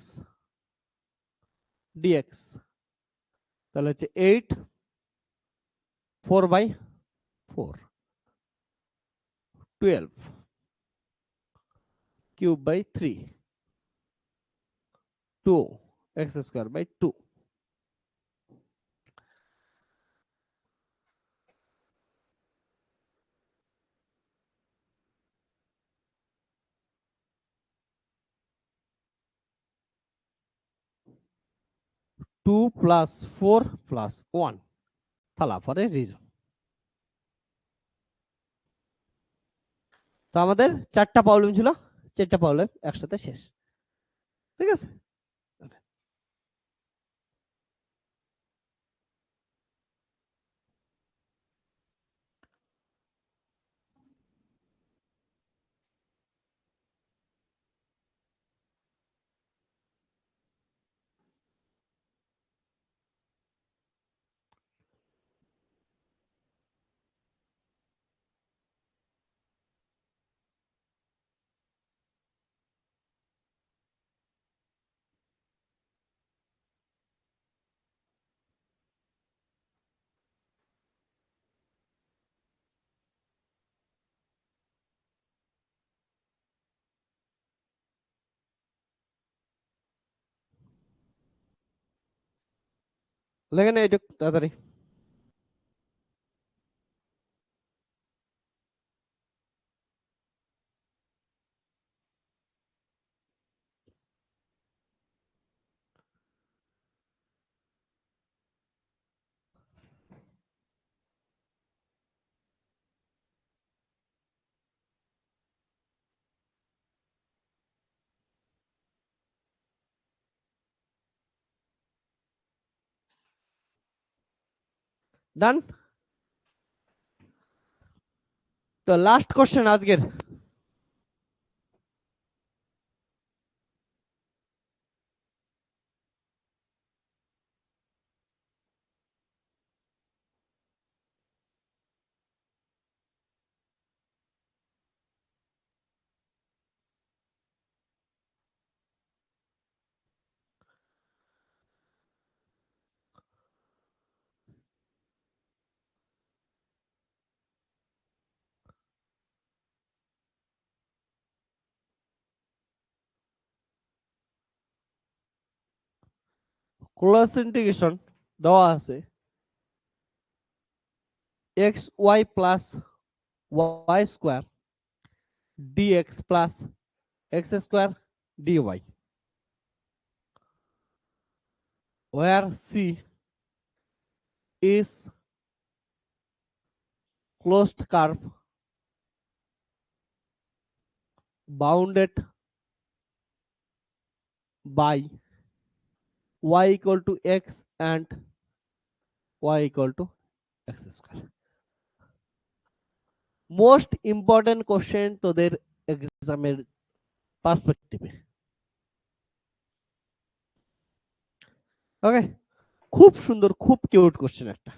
A: dx, তাহলে হচ্ছে 8 4/4 12 cube by 3 2 x square by 2। 2 plus 4 plus 1, থালা পরে রিজন। তো আমাদের 4টা প্রবলেম ছিল, 4টা প্রবলেম একসাথে শেষ। ঠিক আছে। লেখেন এইটা তাড়াতাড়ি। ডান। তো লাস্ট কোশ্চেন আজকের। ক্লোজ ইন্টিগ্রেশন দেওয়া আছে x y plus y square dx plus x square dy, where C is closed curve bounded by y equal to x and y equal to x square. Most important question তোদের এক্সামের পার্সপেক্টিভে। ওকে, খুব সুন্দর, খুব cute question একটা।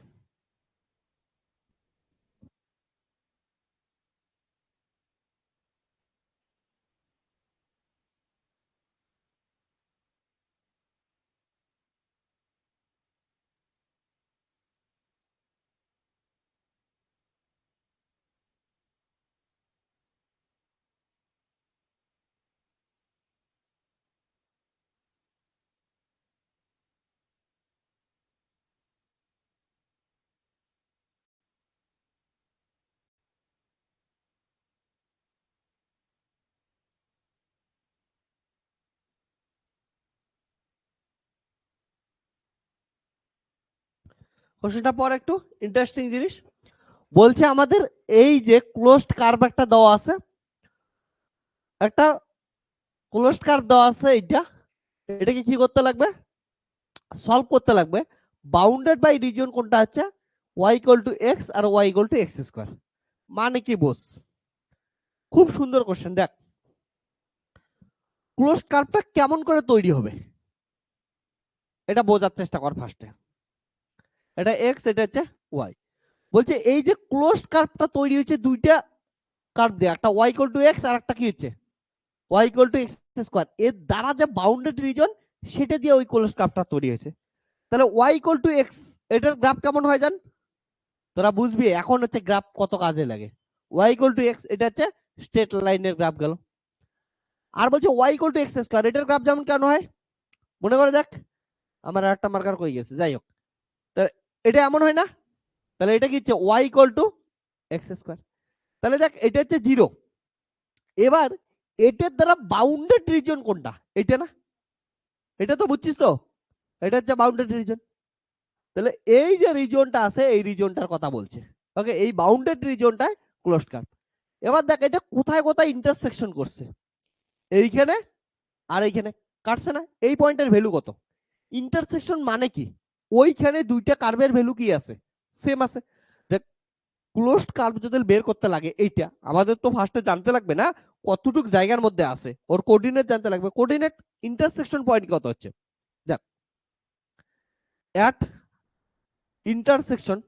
A: কোশ্চেনটা পর একটু interesting জিনিস বলছে, আমাদের এই যে ক্লোজড কার্ভ একটা দেওয়া আছে, একটা ক্লোজড কার্ভ দেওয়া আছে, এটাকে কি করতে লাগবে, সলভ করতে লাগবে। বাউন্ডেড বাই রিজিয়ন কোনটা হচ্ছে y ইকুয়াল টু এক্স আর y equal to x square. মানে কি বোস, খুব সুন্দর কোশ্চেন। দেখ ক্লোজড কার্ভটা কেমন করে তৈরি হবে এটা বোঝার চেষ্টা কর ফার্স্টে। এটা এক্স, এটা হচ্ছে ওয়াই। বলছে এই যে ক্লোজড কার্ভটা তৈরি হয়েছে দুইটা কার্ভ দিয়ে, একটা y ইকুয়াল টু এক্স আর একটা কি হচ্ছে y equal to x square, এর দ্বারা যে বাউন্ডেড রিজন সেটা দিয়ে ওই ক্লোজড কার্ভটা তৈরি হয়েছে। তাহলে y ইকুয়াল টু এক্স, এটার গ্রাফ কেমন হয় জান, তোরা বুঝবি এখন হচ্ছে গ্রাফ কত কাজে লাগে। y ইকুয়াল টু এক্স, এটা হচ্ছে স্ট্রেট লাইনের গ্রাফ গেল। আর বলছে y equal to x square, এটার গ্রাফ যেমন কেন হয় মনে করে দেখ। আমার একটা মার্কার কই গেছে, যাই হোক, এটা এমন হয় না। তাহলে এটা কি হচ্ছে y equal to x square. তাহলে দেখ এটা হচ্ছে জিরো। এবার এটার দ্বারা বাউন্ডেড রিজন কোনটা, এটা না, এটা তো বুঝছিস তো, এটা হচ্ছে বাউন্ডেড রিজন। তাহলে এই যে রিজনটা আছে এই রিজনটার কথা বলছে। ওকে, এই বাউন্ডেড রিজনটায় ক্লোজড কার্ভ। এবার দেখ এটা কোথায় কোথায় ইন্টারসেকশন করছে, এইখানে আর এইখানে কাটছে না, এই পয়েন্টের ভ্যালু কত। ইন্টারসেকশন মানে কি, ওইখানে দুইটা কার্ভের ভ্যালু কি আছে, সেম আছে। দেখ ক্লোজড কার্ভ যদি বের করতে লাগে, এইটা আমাদের তো ফার্স্টে জানতে লাগবে না কতটুক জায়গার মধ্যে আছে, ওর কোঅর্ডিনেট জানতে লাগবে। কোঅর্ডিনেট ইন্টারসেকশন পয়েন্ট কত হচ্ছে, দেখ অ্যাট ইন্টারসেকশন,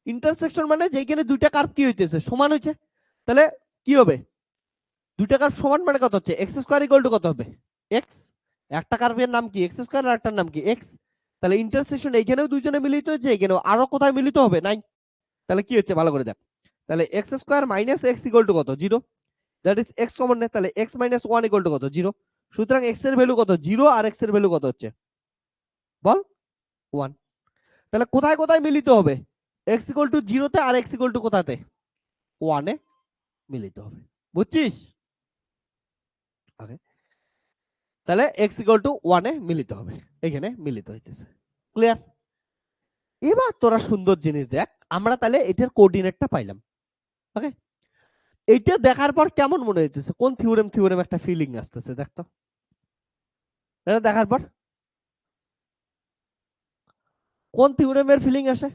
A: ইন্টারসেকশন মানে যেখানে দুইটা কার্ভ কি হইতেছে সমান হইছে। তাহলে কি হবে, দুইটা কার্ভ সমান মানে কত হচ্ছে এক্স স্কয়ার ইকুয়াল টু কত হবে এক্স। একটা কার্ভের নাম কি এক্স স্কয়ার আর একটার নাম কি এক্স। তাহলে ইন্টারসেকশন এইখানেও দুইজনে মিলিত হচ্ছে, এখানেও আরো কোথায় মিলিত হবে নাই। তাহলে কি হচ্ছে ভালো করে দেখ, তাহলে x square minus x equal to কত zero, that is x common নেই, তাহলে x minus one equal to কত জিরো। সুতরাং এক্স এর ভ্যালু কত জিরো আর এক্স এর ভ্যালু কত হচ্ছে বল ওয়ান। তাহলে কোথায় কোথায় মিলিত হবে? x ইকুয়াল টু 0 তে আর x ইকুয়াল টু কোথাতে? 1 এ মিলিত হবে। বুঝছিস? ওকে, তাহলে x ইকুয়াল টু 1 এ মিলিত হবে, এখানে মিলিত হইতেছে। ক্লিয়ার? এবার তোরা সুন্দর জিনিস দেখ, আমরা তাহলে এটার কোঅর্ডিনেটটা পাইলাম। ওকে, এইটা দেখার পর কেমন মনে হইতেছে? কোন থিওরেম একটা ফিলিং আসতেছে দেখতো এটা দেখার পর? কোন থিওরেমের ফিলিং আসে?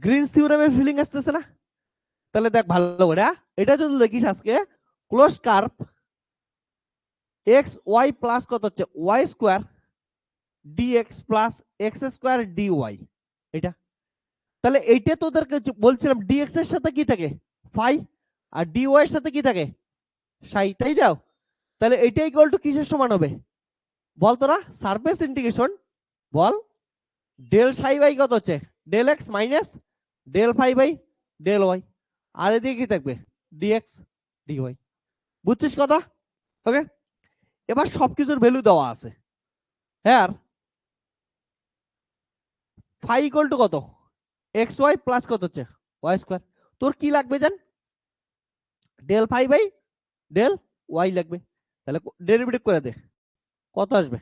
A: গ্রিনস থিওরেমের ফিলিং আসতেছে না? তাহলে দেখ ভালো করে, এটা যদি দেখিস আজকে, close curve x y plus কত হচ্ছে y square dx plus x square dy, এটা তাহলে এইটা তোদেরকে বলছিলাম ডিএক্স এর সাথে কি থাকে? ফাই, আর ডিওয়াই এর সাথে কি থাকে? সাই, তাই দাও। তাহলে এটা ইকুয়াল টু কিসের সমান হবে বল তোরা? সারফেস ইন্টিগ্রেশন বল ডেল সাই বাই কত হচ্ছে del x minus del phi by del y, আর এদিকে কি থাকবে? Dx dy. বুঝছিস কথা? ওকে, এবার সবকিছুর ভ্যালু দেওয়া আছে। হ্যাঁ, ফাই ইকুয়াল টু কত? এক্স ওয়াই প্লাস কত হচ্ছে ওয়াই স্কোয়ার। তোর কি লাগবে জান? Del phi by del y লাগবে। তাহলে ডেরিভেটিভ করে দে, কত আসবে?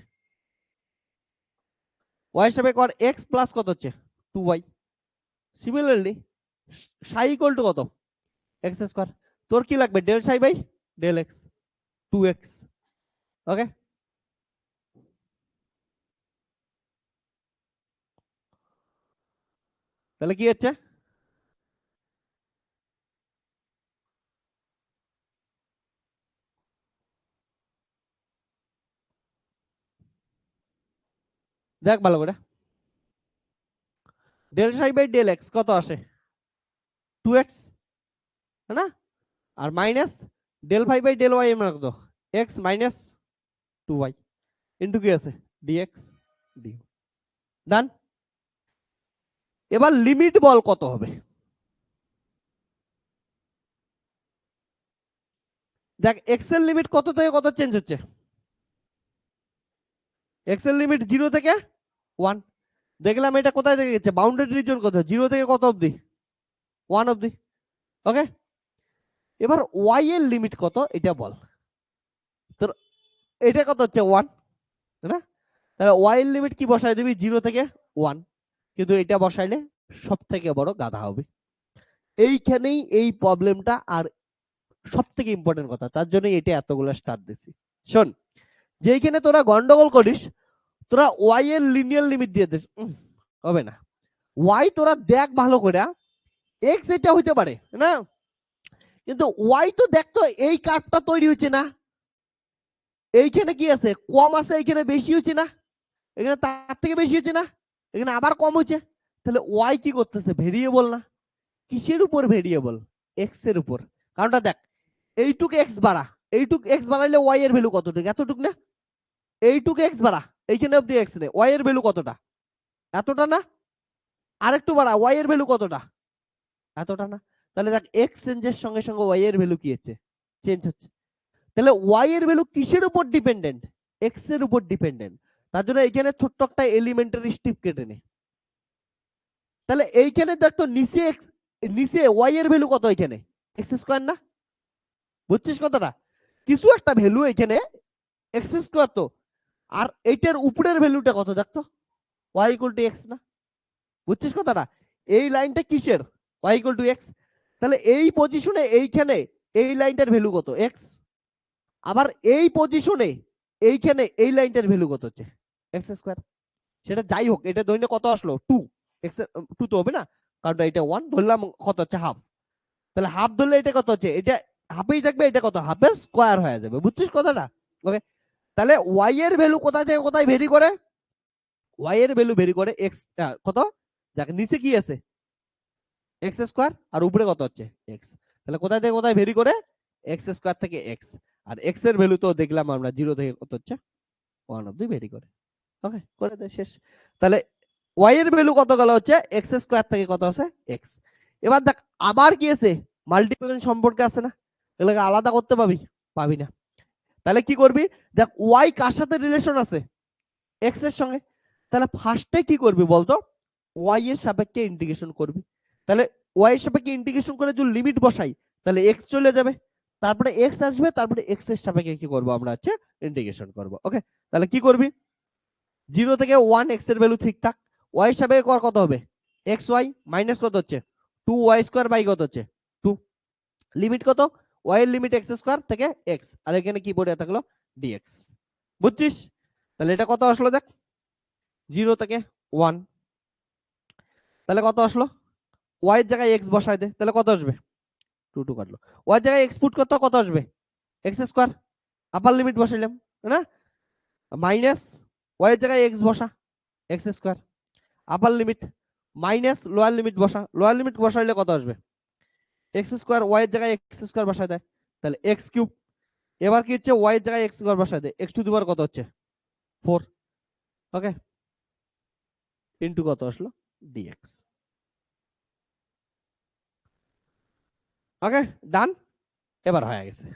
A: ওয়াই হিসাবে কর এক্স প্লাস কত হচ্ছে 2y। Similarly psi equal to কত? X square. তোর কি লাগবে? Del psi by del x 2x। ওকে, তাহলে কি হচ্ছে? দেখ ভালো করে, del psi by del x কত আসে? 2x, है ना? আর minus del phi by del y এর মান কত? এক্স মাইনাস 2y ইনটু কি আছে? Dx d. ডান। এবার লিমিট বল কত হবে? দেখ এক্স এর লিমিট কত থেকে কত চেঞ্জ হচ্ছে? এক্স এর লিমিট 0 থেকে 1। দেখলাম এটা কোথায় থেকে গেছে? বাউন্ডারি রিজন কত? 0 থেকে কত অবধি? 1 অবধি। ওকে, এবার ওয়াই এর লিমিট কত এটা বল। তোর এটা কত হচ্ছে 1, তাই না? তাহলে ওয়াই এর লিমিট কি বসাই দিবি? 0 থেকে 1। কিন্তু এটা বসাইলে সব থেকে বড় গাধা হবে। এইখানেই এই প্রবলেমটা, আর সব থেকে ইম্পর্টেন্ট কথা, তার জন্য এটা এতগুলো স্টার দিছি। শোন, যেইখানে তোরা গন্ডগোল করিস, তোরা ওয়াই এর লিনিয়ার লিমিট দিয়ে দিস, হবে না। ওয়াই তোরা দেখ ভালো করে, এক্স এটা হইতে পারে না, কিন্তু ওয়াই তো দেখতো এই কার্ভটা তৈরি হচ্ছে না, এইখানে কি আছে? কম আছে, এইখানে বেশি হচ্ছে না, এখানে তার থেকে বেশি হচ্ছে না, এখানে আবার কম হচ্ছে। তাহলে ওয়াই কি করতেছে? ভেরিয়েবল না? কিসের উপর ভেরিয়েবল? এক্স এর উপর। কারণটা দেখ, এইটুক এক্স বাড়া, এইটুক এক্স বাড়াইলে ওয়াই এর ভ্যালু কতটুকু? এতটুক না? এইটুক এক্স বাড়া, এইখানে অব্দি এক্স নে, ওয়াই এর ভ্যালু কতটা? এতটা না? আরেকটু বাড়া, ওয়াই এর ভ্যালু কতটা? এতটা না? তাহলে দেখ এক্স চেঞ্জের সঙ্গে সঙ্গে ওয়াই এর ভ্যালু কি হচ্ছে? চেঞ্জ হচ্ছে। তাহলে ওয়াই এর ভ্যালু কিসের উপর ডিপেন্ডেন্ট? এক্স এর উপর ডিপেন্ডেন্ট। তার জন্য এখানে ছোট্ট একটা এলিমেন্টারি স্ট্রিপ কেটে নে। তাহলে এইখানে দেখ তো নিচে এক্স, নিচে ওয়াই এর ভ্যালু কত? এখানে এক্স স্কয়ার না? বুঝছিস কতটা? কিছু একটা ভ্যালু এখানে এক্স স্কয়ার তো, আর এইটার উপরের ভ্যালুটা কত দেখতো? ওয়াই ইকুয়াল টু এক্স না? বুঝছিস কথাটা? এই লাইনটা কিসের? Y equal to x. তাহলে এই পজিশনে এইখানে এই লাইনটার ভ্যালু কত? এক্স। আবার এই পজিশনে এইখানে এই লাইনটার ভ্যালু কত হচ্ছে? X square. সেটা যাই হোক, এটা দৈন্য কত আসলো? 2 এক্স। 2 তো হবে না, কারণ এটা 1 ধরলাম, কত হচ্ছে? হাফ। তাহলে হাফ ধরলে এটা কত হচ্ছে? এটা হাফেই থাকবে, এটা কত? হাফের স্কয়ার হয়ে যাবে। বুঝছিস কথাটা? ওকে, তাহলে ওয়াই এর ভ্যালু কোথায় থেকে কোথায় ভেরি করে? ওয়াই এর ভ্যালু ভেরি করে এক্স কত, দেখ নিচে কি আছে? এক্স স্কয়ার, আর উপরে কত হচ্ছে? এক্স। তাহলে কোথায় থেকে কোথায় ভেরি করে? এক্স স্কয়ার থেকে এক্স। আর এক্স এর ভ্যালু তো দেখলাম আমরা 0 থেকে কত হচ্ছে? 1 অবধি ভেরি করে। ওকে, করে দে, শেষ। তাহলে ওয়াই এর ভ্যালু কত গেল? হচ্ছে এক্স স্কয়ার থেকে কত আছে? এক্স। এবার দেখ আবার কি আছে? মাল্টিপ্লিকেশন সম্পর্কে আছে না? এগুলোকে আলাদা করতে পাবি? পাবি না। তাহলে কি করবি, দেখ ওয়াই কার সাথে রিলেশন আছে, এক্স এর সঙ্গে, তাহলে ফার্স্টে কি করবি বলতো, ওয়াই এর সাপেক্ষে ইন্টিগ্রেশন করবি। তাহলে ওয়াই এর সাপেক্ষে ইন্টিগ্রেশন করে যদি লিমিট বসাই তাহলে এক্স চলে যাবে, তারপরে এক্স আসবে, তারপরে এক্স এর সাপেক্ষে কি করবো আমরা হচ্ছে ইন্টিগ্রেশন করবো। ওকে, তাহলে কি করবি, 0 থেকে 1 এক্স এর ভ্যালু ঠিক থাক, ওয়াই এর সাপেক্ষে কর কত হবে, এক্স ওয়াই মাইনাস কত হচ্ছে 2 ওয়াই স্কয়ার বাই কত হচ্ছে 2, লিমিট কত, ওয়াই এর লিমিট এক্স স্কয়ার থেকে এক্স, আর এখানে কি পড়ে থাকলো ডিএক্স। বুঝছিস, তাহলে এটা কত আসলো দেখ, 0 থেকে 1, তাহলে কত আসলো, ওয়াই এর জায়গায় এক্স বসায় দে, তাহলে কত আসবে 2 2 কাটলো, ওয়াই এর জায়গায় এক্স পুট কত কত আসবে এক্স স্কয়ার, আপার লিমিট বসাইলাম না, মাইনাস ওয়াই এর জায়গায় এক্স বসা এক্স স্কয়ার, আপার লিমিট মাইনাস লোয়ার লিমিট বসা, লোয়ার লিমিট বসাইলে কত আসবে এক্স স্কয়ার, ওয়াই এর জায়গায় এক্স স্কয়ার বসায় দেয় তাহলে এক্স কিউব, এবার কি হচ্ছে ওয়াই এর জায়গায় এক্স স্কয়ার বসায় দেয় এক্স টু দি পাওয়ার কত হচ্ছে 4, ওকে, ইনটু কত আসলো ডিএক্স। ওকে ডান, এবার হয়ে গেছে।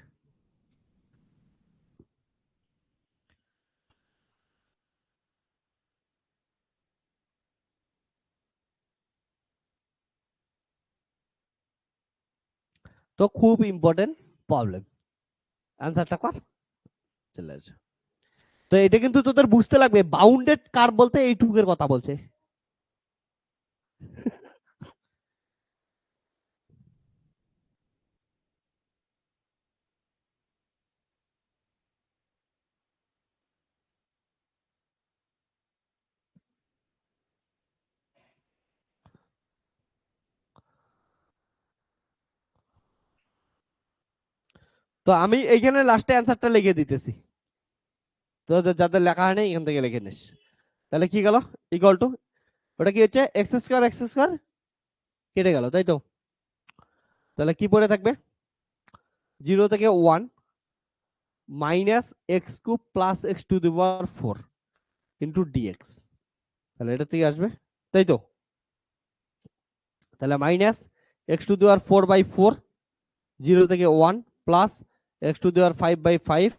A: তো খুব ইম্পর্টেন্ট প্রবলেম, অ্যান্সারটা কর, চলে আসো। তো এটা কিন্তু তোদের বুঝতে লাগবে, বাউন্ডেড কার্ভ বলতে এইটুকের কথা বলছে। তো আমি এইখানে লাস্টে অ্যান্সারটা লিখে দিতেছি, তো যাদের লেখা হয় না এখান থেকে লিখে নিস। তাহলে কি গেল, ইকুয়াল টু ওটা কি হচ্ছে এক্স স্কয়ার কেটে গেল, তাই তো, তাহলে কি পড়ে থাকবে 0 থেকে 1 minus x cube plus x to the power 4 into dx, তাহলে এটা থেকে আসবে, তাই তো, তাহলে minus x to the power 4/4 0 থেকে 1 plus x to the power 5/5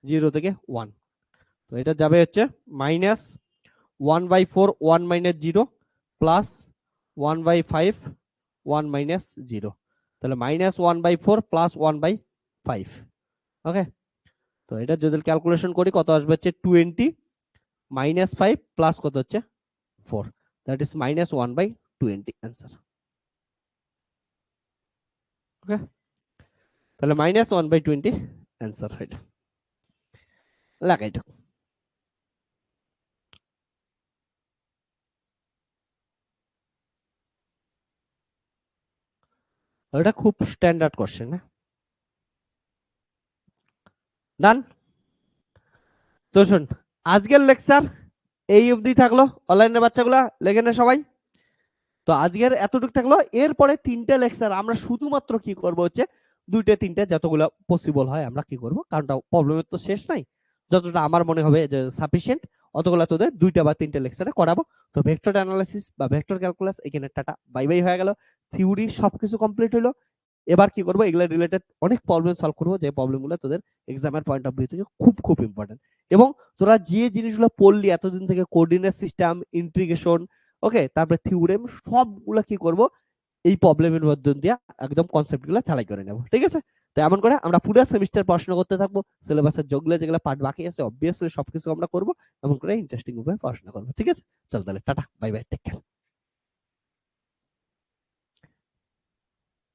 A: 0 থেকে 1, তো এটা যাবে হচ্ছে মাইনাস 1/4 1 মাইনাস 0 প্লাস 1/5 1 মাইনাস 0, তাহলে মাইনাস 1/4 প্লাস 1/5। ওকে, তো এটা যদি ক্যালকুলেশন করি কত আসবে হচ্ছে 20 মাইনাস 5 প্লাস কত হচ্ছে 4, দ্যাট ইজ মাইনাস 1/20 অ্যান্সার। ওকে, তাহলে মাইনাস 1/20 অ্যান্সার হয়, লাগাই তো। এটা খুব স্ট্যান্ডার্ড কোশ্চেন, না ডান। তো শোন, আজকের লেকচার এই অবধি থাকলো, অনলাইনের বাচ্চাগুলা লেগে নে সবাই। তো আজকের এতটুকু থাকলো, এরপরে 3টে লেকচার আমরা শুধুমাত্র কি করব হচ্ছে 2টে 3টে যতগুলো পসিবল হয় আমরা কি করব, কারণটা প্রবলেমের তো শেষ নাই, যতটা আমার মনে হবে যে সাফিসিয়েন্ট অতগুলো তোদের 2টা বা 3টে লেকচারে করাবো। তো ভেক্টর অ্যানালাইসিস বা ভেক্টর ক্যালকুলাস এখানে টাটা বাই বাই হয়ে গেল, থিওরি সবকিছু কমপ্লিট হলো। এবার কি করবো, এগুলো রিলেটেড অনেক প্রবলেম সলভ করবো, যে প্রবলেমগুলো তোদের এক্সামের পয়েন্ট অফ ভিউ থেকে খুব খুব ইম্পর্টেন্ট। এবং তোরা যে জিনিসগুলো পড়লি এতদিন থেকে, কোঅর্ডিনেট সিস্টেম, ইন্টিগ্রেশন, ওকে, তারপরে থিওরেম, সবগুলো কি করব এই প্রবলেমের মধ্য দিয়ে একদম কনসেপ্ট গুলো চালাই করে নেব, ঠিক আছে। তো এমন করে আমরা পুরো সেমিস্টার পড়াশোনা করতে থাকবো, সিলেবাসের যেগুলো যেগুলো পার্ট বাকি আছে অবভিয়াসলি সবকিছু আমরা করবো, এমন করে ইন্টারেস্টিং ভাবে পড়াশোনা করবো, ঠিক আছে। চল তাহলে tata bye bye, take care.